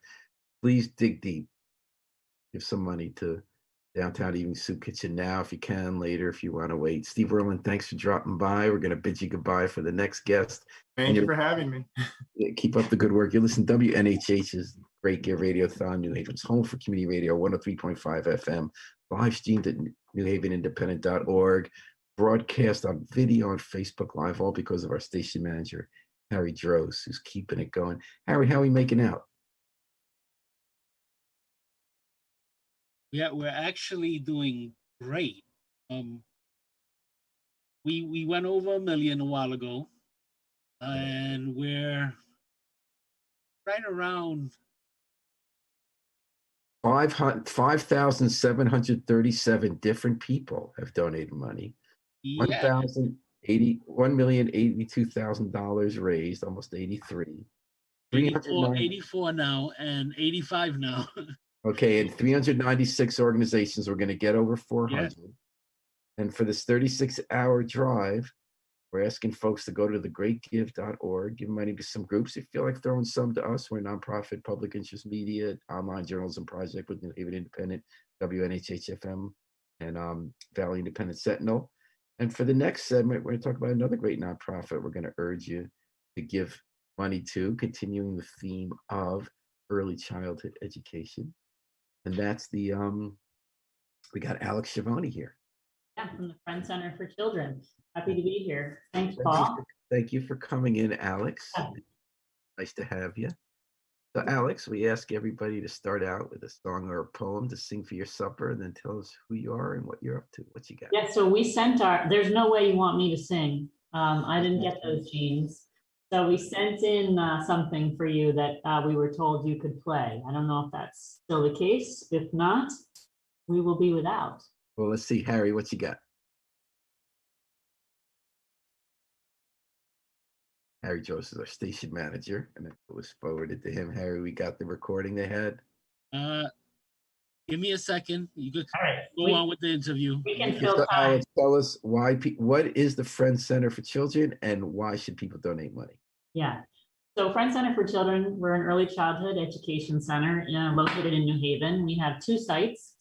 [SPEAKER 6] Please dig deep. Give some money to Downtown Evening Soup Kitchen now if you can, later if you want to wait. Steve Werlin, thanks for dropping by. We're going to bid you goodbye for the next guest.
[SPEAKER 13] Thank you for having me.
[SPEAKER 6] Keep up the good work. You listen to WNHH's Great Give Radiothon, New Haven's home for community radio, 103.5 FM, live streamed at newhavenindependent.org, broadcast on video on Facebook Live, all because of our station manager, Harry Droz, who's keeping it going. Harry, how are we making out?
[SPEAKER 5] Yeah, we're actually doing great. We went over 1 million a while ago, and we're right around
[SPEAKER 6] 5,737 different people have donated money.
[SPEAKER 5] yeah.
[SPEAKER 6] $1,082,000 raised, almost 83.
[SPEAKER 5] 84 now and 85 now.
[SPEAKER 6] Okay, and 396 organizations. We're going to get over 400. Yeah. And for this 36-hour drive, we're asking folks to go to thegreatgive.org, give money to some groups. If you feel like throwing some to us, we're a nonprofit public interest media, online journalism project with New Haven Independent, WNHH-FM, and Valley Independent Sentinel. And for the next segment, we're going to talk about another great nonprofit we're going to urge you to give money to, continuing the theme of early childhood education. And that's the, we got Allyx Schiavone here.
[SPEAKER 14] Yeah, from the Friend Center for Children. Happy to be here. Thanks, Paul.
[SPEAKER 6] Thank you for coming in, Allyx. Yeah. Nice to have you. So, Allyx, we ask everybody to start out with a song or a poem to sing for your supper, and then tell us who you are and what you're up to. What you got?
[SPEAKER 14] Yeah, so we sent there's no way you want me to sing. I didn't get those genes. So we sent in something for you that we were told you could play. I don't know if that's still the case. If not, we will be without.
[SPEAKER 6] Well, let's see, Harry, what you got? Harry Jones is our station manager, and it was forwarded to him. Harry, we got the recording they had.
[SPEAKER 5] Give me a second. You could go on with the interview.
[SPEAKER 14] We can fill time.
[SPEAKER 6] Allyx, tell us why. What is the Friend Center for Children, and why should people donate money?
[SPEAKER 14] Yeah. So Friend Center for Children, we're an early childhood education center located in New Haven. We have 2 sites.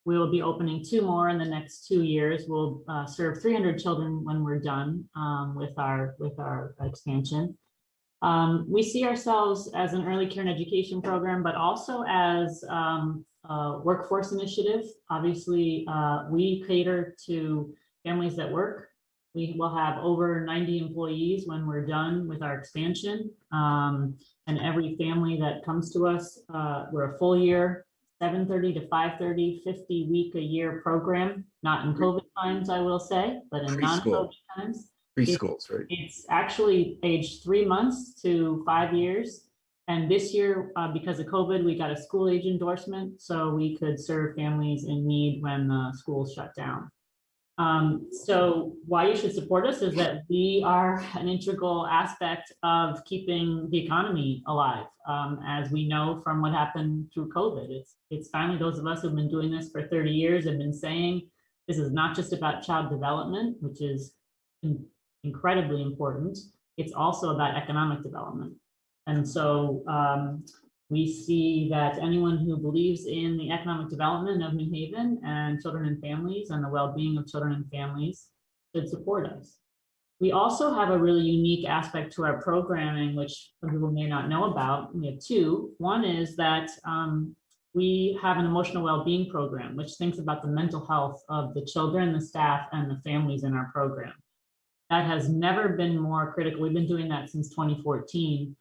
[SPEAKER 14] We will be opening 2 more in the next 2 years. We'll serve 300 children when we're done with our expansion. We see ourselves as an early care and education program, but also as a workforce initiative. Obviously, we cater to families that work. We will have over 90 employees when we're done with our expansion. And every family that comes to us, we're a full year, 7:30 to 5:30, 50-week-a-year program, not in COVID times, I will say, but in non-COVID times.
[SPEAKER 6] Preschools, right?
[SPEAKER 14] It's actually aged 3 months to 5 years. And this year, because of COVID, we got a school age endorsement, so we could serve families in need when the schools shut down. So why you should support us is that we are an integral aspect of keeping the economy alive. As we know from what happened through COVID, it's finally those of us who've been doing this for 30 years have been saying this is not just about child development, which is incredibly important. It's also about economic development. And so we see that anyone who believes in the economic development of New Haven and children and families and the well-being of children and families should support us. We also have a really unique aspect to our programming, which some people may not know about. We have two. One is that we have an emotional well-being program, which thinks about the mental health of the children, the staff, and the families in our program. That has never been more critical. We've been doing that since 2014.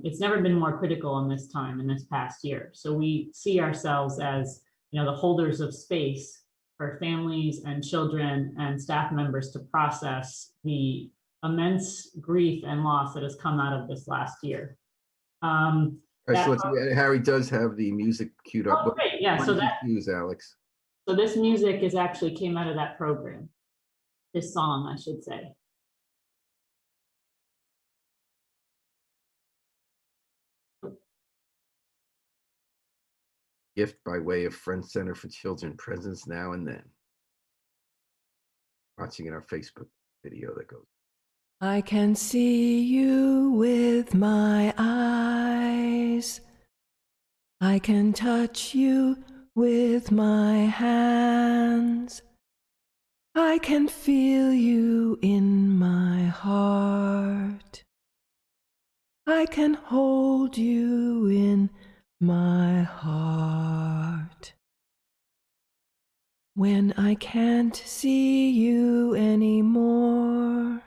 [SPEAKER 14] It's never been more critical in this time, in this past year. So we see ourselves as, the holders of space for families and children and staff members to process the immense grief and loss that has come out of this last year.
[SPEAKER 6] Harry does have the music queued up.
[SPEAKER 14] Oh, great. Yeah. So that
[SPEAKER 6] use Allyx.
[SPEAKER 14] So this music actually came out of that program. This song, I should say.
[SPEAKER 6] Gift by way of Friends Center for Children, presents now and then. Watching in our Facebook video that goes.
[SPEAKER 15] I can see you with my eyes. I can touch you with my hands. I can feel you in my heart. I can hold you in my heart. When I can't see you anymore,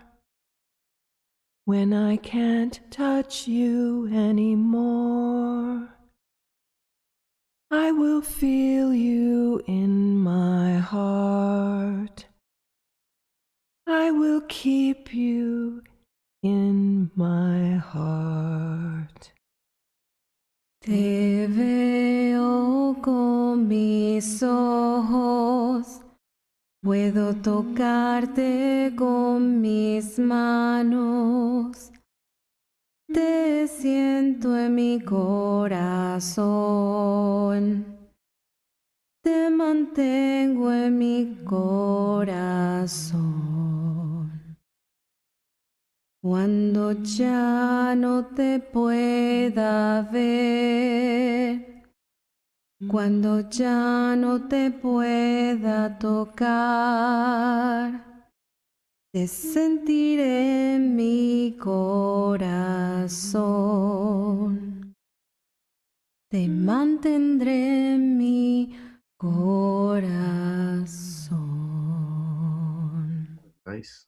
[SPEAKER 15] when I can't touch you anymore, I will feel you in my heart. I will keep you in my heart.
[SPEAKER 16] Te veo con mis ojos, puedo tocarte con mis manos, te siento en mi corazón, te mantengo en mi corazón. Cuando ya no te pueda ver, cuando ya no te pueda tocar, te sentiré en mi corazón, te mantendré en mi corazón.
[SPEAKER 6] Nice.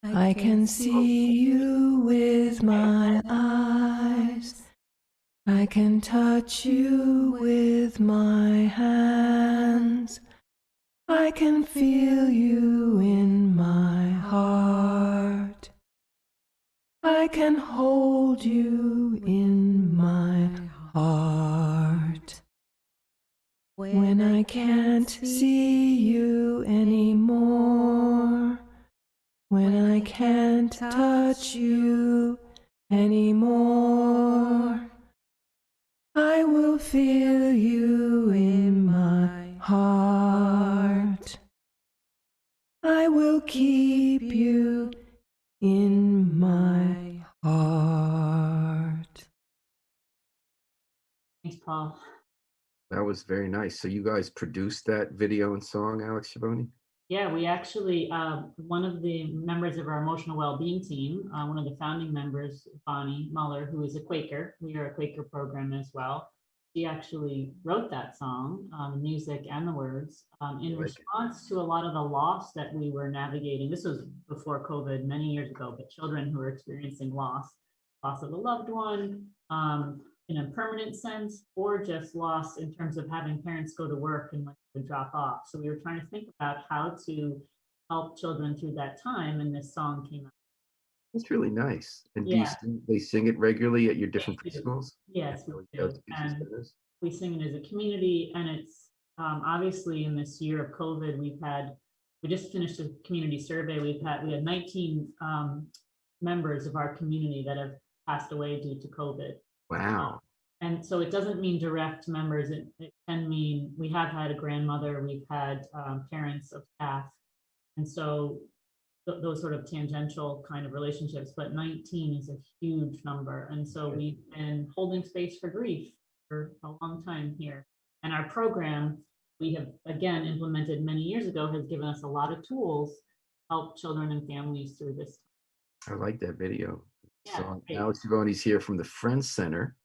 [SPEAKER 15] I can see you with my eyes. I can touch you with my hands. I can feel you in my heart. I can hold you in my heart. When I can't see you anymore, when I can't touch you anymore, I will feel you in my heart. I will keep you in my heart.
[SPEAKER 14] Thanks, Paul.
[SPEAKER 6] That was very nice. So you guys produced that video and song, Allyx, Schiavone?
[SPEAKER 14] Yeah, we actually, one of the members of our emotional well-being team, one of the founding members, Bonnie Muller, who is a Quaker, we are a Quaker program as well. She actually wrote that song, the music and the words, in response to a lot of the loss that we were navigating. This was before COVID, many years ago, but children who were experiencing loss of a loved one, in a permanent sense, or just loss in terms of having parents go to work and like to drop off. So we were trying to think about how to help children through that time, and this song came out.
[SPEAKER 6] It's really nice. And
[SPEAKER 14] Yeah.
[SPEAKER 6] they sing it regularly at your different
[SPEAKER 14] They do.
[SPEAKER 6] preschools?
[SPEAKER 14] Yes, we do. And
[SPEAKER 6] centers?
[SPEAKER 14] we sing it as a community, and it's obviously in this year of COVID, we just finished a community survey. We had 19 members of our community that have passed away due to COVID.
[SPEAKER 6] Wow.
[SPEAKER 14] And so it doesn't mean direct members. It can mean we have had a grandmother, we've had parents of staff. And so those sort of tangential kind of relationships, but 19 is a huge number. And so we've been holding space for grief for a long time here. And our program, we have again implemented many years ago, has given us a lot of tools to help children and families through this time.
[SPEAKER 6] I like that video.
[SPEAKER 14] Yeah,
[SPEAKER 6] So
[SPEAKER 14] great.
[SPEAKER 6] Allyx Schiavone's here from the Friends Center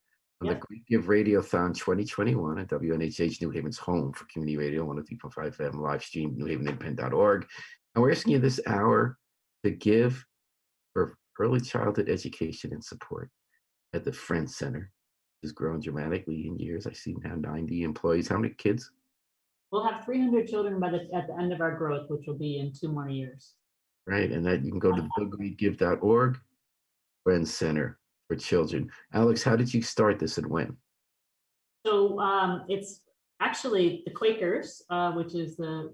[SPEAKER 6] on the Greek Give Radiothon 2021 at WNHH New Haven's home for community radio, 103.5 FM, live stream, newhavenindependent.org. And we're asking you this hour to give for early childhood education and support at the Friends Center. It's grown dramatically in years. I see now 90 employees. How many kids?
[SPEAKER 14] We'll have 300 children at the end of our growth, which will be in 2 more years.
[SPEAKER 6] Right, and that you can go to thegreatgive.org, Friends Center for Children. Allyx, how did you start this and when?
[SPEAKER 14] So it's actually the Quakers, which is the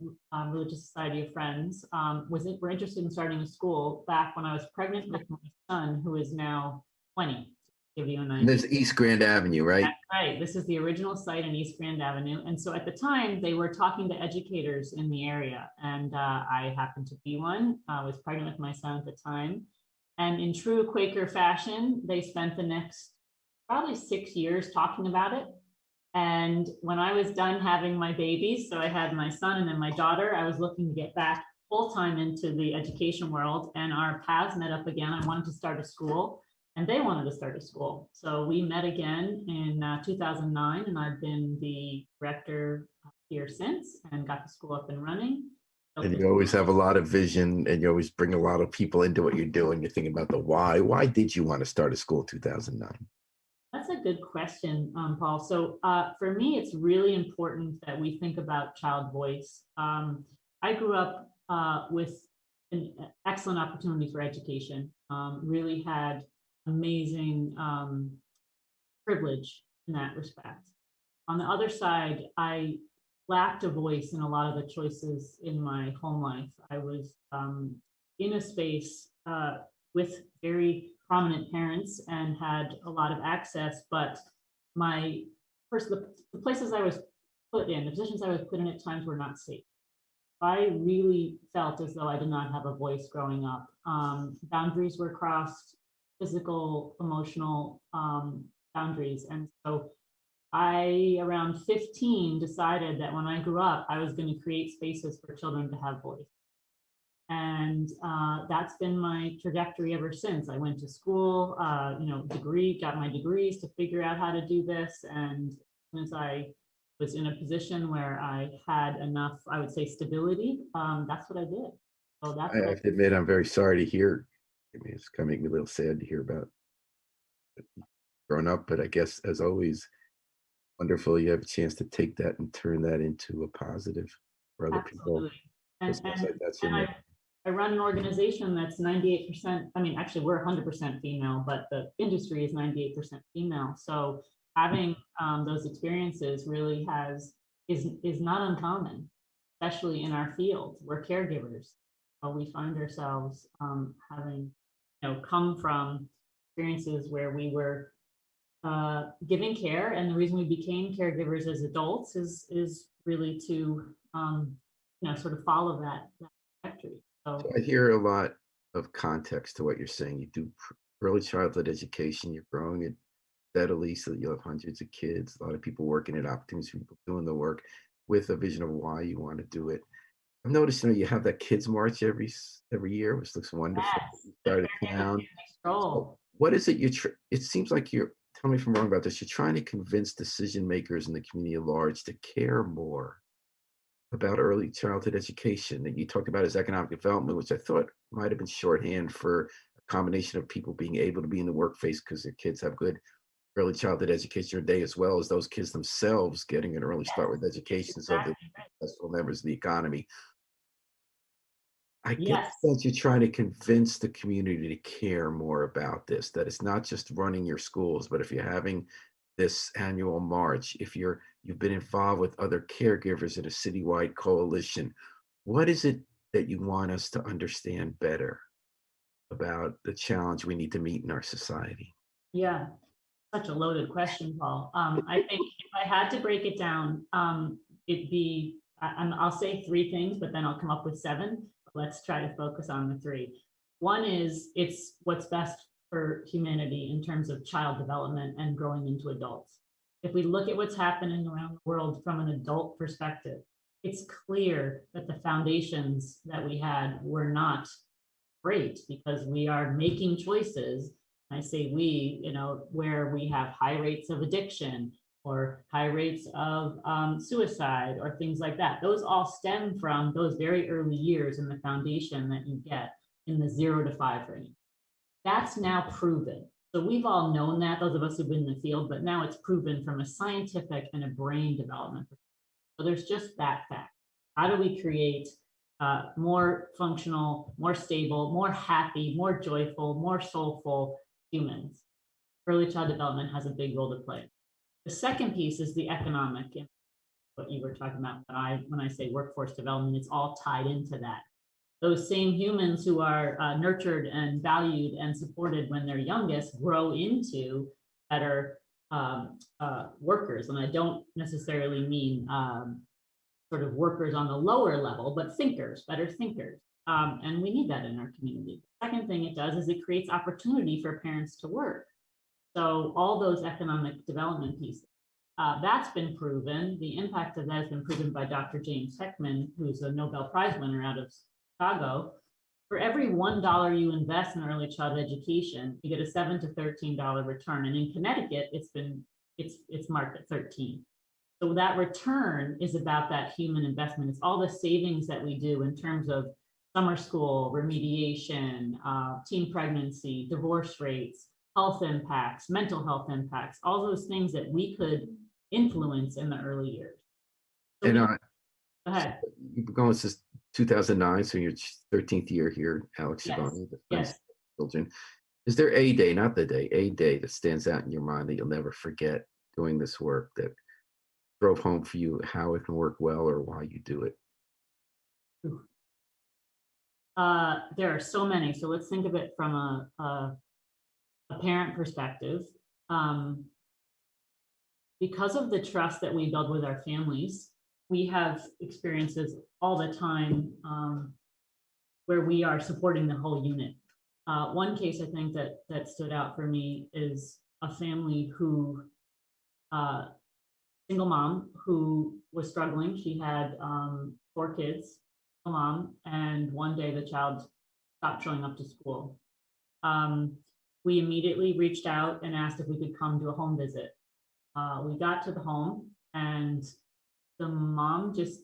[SPEAKER 14] Religious Society of Friends, were interested in starting a school back when I was pregnant with my son, who is now 20. To give you an idea.
[SPEAKER 6] And there's East Grand Avenue, right?
[SPEAKER 14] That's right. This is the original site in East Grand Avenue. And so at the time, they were talking to educators in the area. And I happened to be one. I was pregnant with my son at the time. And in true Quaker fashion, they spent the next probably 6 years talking about it. And when I was done having my babies, so I had my son and then my daughter, I was looking to get back full time into the education world, and our paths met up again. I wanted to start a school and they wanted to start a school. So we met again in 2009, and I've been the director here since and got the school up and running.
[SPEAKER 6] And you always have a lot of vision, and you always bring a lot of people into what you're doing. You're thinking about the why. Why did you want to start a school in 2009?
[SPEAKER 14] That's a good question, Paul. So for me, it's really important that we think about child voice. I grew up with an excellent opportunity for education, really had amazing privilege in that respect. On the other side, I lacked a voice in a lot of the choices in my home life. I was in a space with very prominent parents and had a lot of access, but the places I was put in, the positions I was put in at times were not safe. I really felt as though I did not have a voice growing up. Boundaries were crossed, physical, emotional boundaries. And so I, around 15, decided that when I grew up, I was going to create spaces for children to have voice. And that's been my trajectory ever since. I went to school, got my degrees to figure out how to do this. And as I was in a position where I had enough, I would say, stability, that's what I did. So that's
[SPEAKER 6] I have to admit, I'm very sorry to hear. I mean, it's kind of make me a little sad to hear about growing up, but I guess as always, wonderful you have a chance to take that and turn that into a positive for other people.
[SPEAKER 14] I run an organization that's 98%, I mean, actually we're 100% female, but the industry is 98% female. So having those experiences really is not uncommon, especially in our field. We're caregivers. We find ourselves having, come from experiences where we were giving care, and the reason we became caregivers as adults is really to, sort of follow that trajectory.
[SPEAKER 6] So I hear a lot of context to what you're saying. You do early childhood education, you're growing it steadily so that you'll have hundreds of kids, a lot of people working at opportunities, people doing the work with a vision of why you want to do it. I've noticed, you have that kids march every year, which looks wonderful.
[SPEAKER 14] Yes.
[SPEAKER 6] You started town. So what is it it seems like tell me if I'm wrong about this, you're trying to convince decision makers in the community at large to care more about early childhood education. That you talked about as economic development, which I thought might have been shorthand for a combination of people being able to be in the workplace because their kids have good early childhood education today, as well as those kids themselves getting an early start with education, so they're successful members of the economy. I get
[SPEAKER 2] Yes.
[SPEAKER 6] that you're trying to convince the community to care more about this, that it's not just running your schools, but if you're having this annual march, if you've been involved with other caregivers in a citywide coalition, what is it that you want us to understand better about the challenge we need to meet in our society?
[SPEAKER 14] Yeah, such a loaded question, Paul. I think if I had to break it down, it'd be, I'll say three things, but then I'll come up with seven. Let's try to focus on the three. One is it's what's best for humanity in terms of child development and growing into adults. If we look at what's happening around the world from an adult perspective, it's clear that the foundations that we had were not great because we are making choices. I say we, you know, where we have high rates of addiction or high rates of suicide or things like that. Those all stem from those very early years and the foundation that you get in the 0 to 5 range. That's now proven. So we've all known that, those of us who've been in the field, but now it's proven from a scientific and a brain development perspective. So there's just that fact. How do we create more functional, more stable, more happy, more joyful, more soulful humans? Early child development has a big role to play. The second piece is the economic, what you were talking about. When I say workforce development, it's all tied into that. Those same humans who are nurtured and valued and supported when they're youngest grow into better workers. And I don't necessarily mean sort of workers on the lower level, but thinkers, better thinkers. And we need that in our community. The second thing it does is it creates opportunity for parents to work. So all those economic development pieces, that's been proven. The impact of that has been proven by Dr. James Heckman, who's a Nobel Prize winner out of Chicago. For every $1 you invest in early childhood education, you get a $7 to $13 return. And in Connecticut, it's marked at 13. So that return is about that human investment. It's all the savings that we do in terms of summer school, remediation, teen pregnancy, divorce rates, health impacts, mental health impacts, all those things that we could influence in the early years. So
[SPEAKER 6] And
[SPEAKER 14] go ahead.
[SPEAKER 6] you've been going since 2009, so your 13th year here, Allyx, Schiavone, the Friends
[SPEAKER 14] Yes.
[SPEAKER 6] Children. Is there a day, not the day, a day that stands out in your mind that you'll never forget doing this work, that drove home for you how it can work well or why you do it?
[SPEAKER 14] There are so many. So let's think of it from a parent perspective. Because of the trust that we build with our families, we have experiences all the time where we are supporting the whole unit. One case I think that stood out for me is a family who, single mom who was struggling. She had 4 kids, mom, and one day the child stopped showing up to school. We immediately reached out and asked if we could come do a home visit. We got to the home and the mom just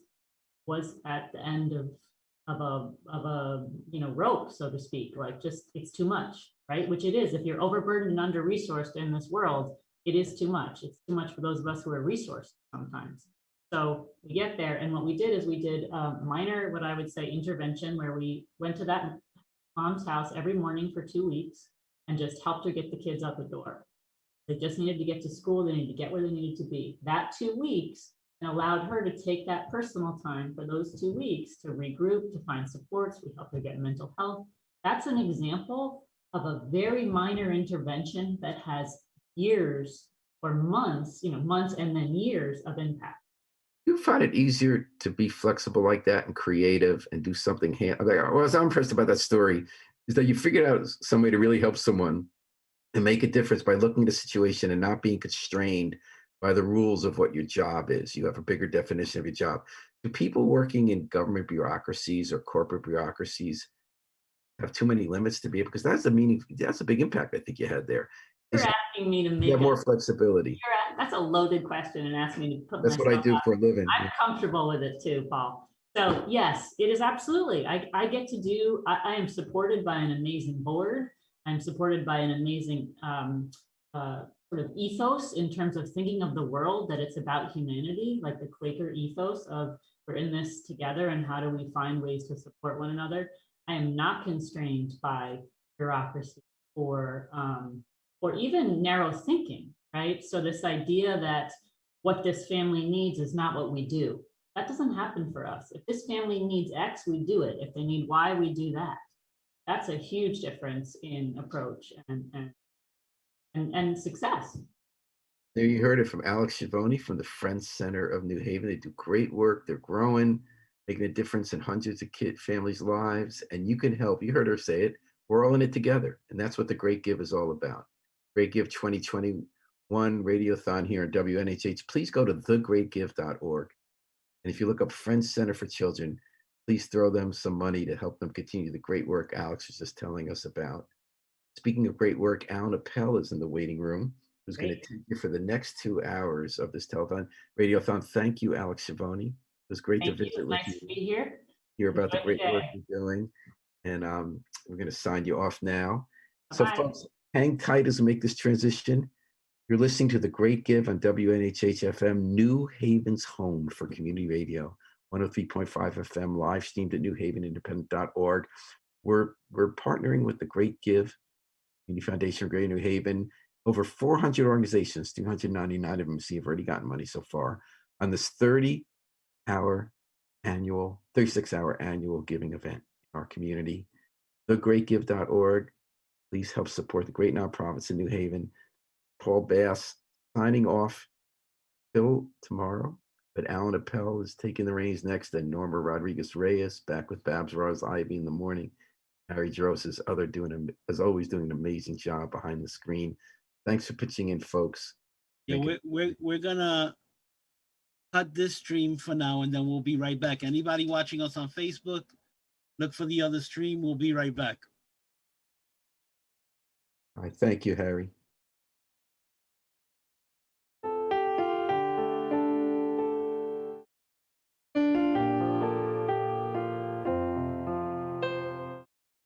[SPEAKER 14] was at the end of a rope, so to speak, like just it's too much, right? Which it is. If you're overburdened and under-resourced in this world, it is too much. It's too much for those of us who are resourced sometimes. So we get there, and what we did is we did a minor, what I would say, intervention where we went to that mom's house every morning for 2 weeks and just helped her get the kids out the door. They just needed to get to school. They needed to get where they needed to be. That 2 weeks allowed her to take that personal time for those 2 weeks to regroup, to find supports. We helped her get mental health. That's an example of a very minor intervention that has years or months, months and then years of impact.
[SPEAKER 6] You find it easier to be flexible like that and creative and do something. What I'm impressed about that story is that you figured out some way to really help someone and make a difference by looking at a situation and not being constrained by the rules of what your job is. You have a bigger definition of your job. Do people working in government bureaucracies or corporate bureaucracies have too many limits to be able? Because that's a big impact I think you had there.
[SPEAKER 14] You're asking me to make
[SPEAKER 6] more flexibility.
[SPEAKER 14] That's a loaded question and ask me to put
[SPEAKER 6] That's what I do for a living.
[SPEAKER 14] I'm comfortable with it too, Paul. So yes, it is absolutely. I get to do, I am supported by an amazing board. I'm supported by an amazing sort of ethos in terms of thinking of the world, that it's about humanity, like the Quaker ethos of we're in this together and how do we find ways to support one another. I am not constrained by bureaucracy or even narrow thinking, right? So this idea that what this family needs is not what we do. That doesn't happen for us. If this family needs X, we do it. If they need Y, we do that. That's a huge difference in approach and success.
[SPEAKER 6] There you heard it from Allyx Schiavone from the Friends Center of New Haven. They do great work. They're growing, making a difference in hundreds of families' lives. And you can help. You heard her say it. We're all in it together. And that's what the Great Give is all about. Great Give 2021 Radiothon here at WNHH. Please go to thegreatgive.org. And if you look up Friends Center for Children, please throw them some money to help them continue the great work Allyx was just telling us about. Speaking of great work, Alan Appel is in the waiting room, who's going to take you for the next 2 hours of this telethon radiothon. Thank you, Allyx Schiavone. It was great to visit with you.
[SPEAKER 14] Nice to be here.
[SPEAKER 6] Hear about the great work you're doing. And we're going to sign you off now. So folks, hang tight as we make this transition. You're listening to The Great Give on WNHH FM, New Haven's home for community radio, 103.5 FM, live streamed at newhavenindependent.org. We're partnering with The Great Give Community Foundation of Greater New Haven. Over 400 organizations, 299 of them have already gotten money so far on this 36-hour annual giving event in our community. thegreatgive.org. Please help support the great nonprofits in New Haven. Paul Bass signing off till tomorrow, but Alan Appel is taking the reins next, and Norma Rodriguez-Reyes back with Babs Ross Ivy in the morning. Harry Dross is always doing an amazing job behind the screen. Thanks for pitching in, folks.
[SPEAKER 5] Yeah, we're gonna cut this stream for now, and then we'll be right back. Anybody watching us on Facebook, look for the other stream. We'll be right back.
[SPEAKER 6] All right, thank you, Harry.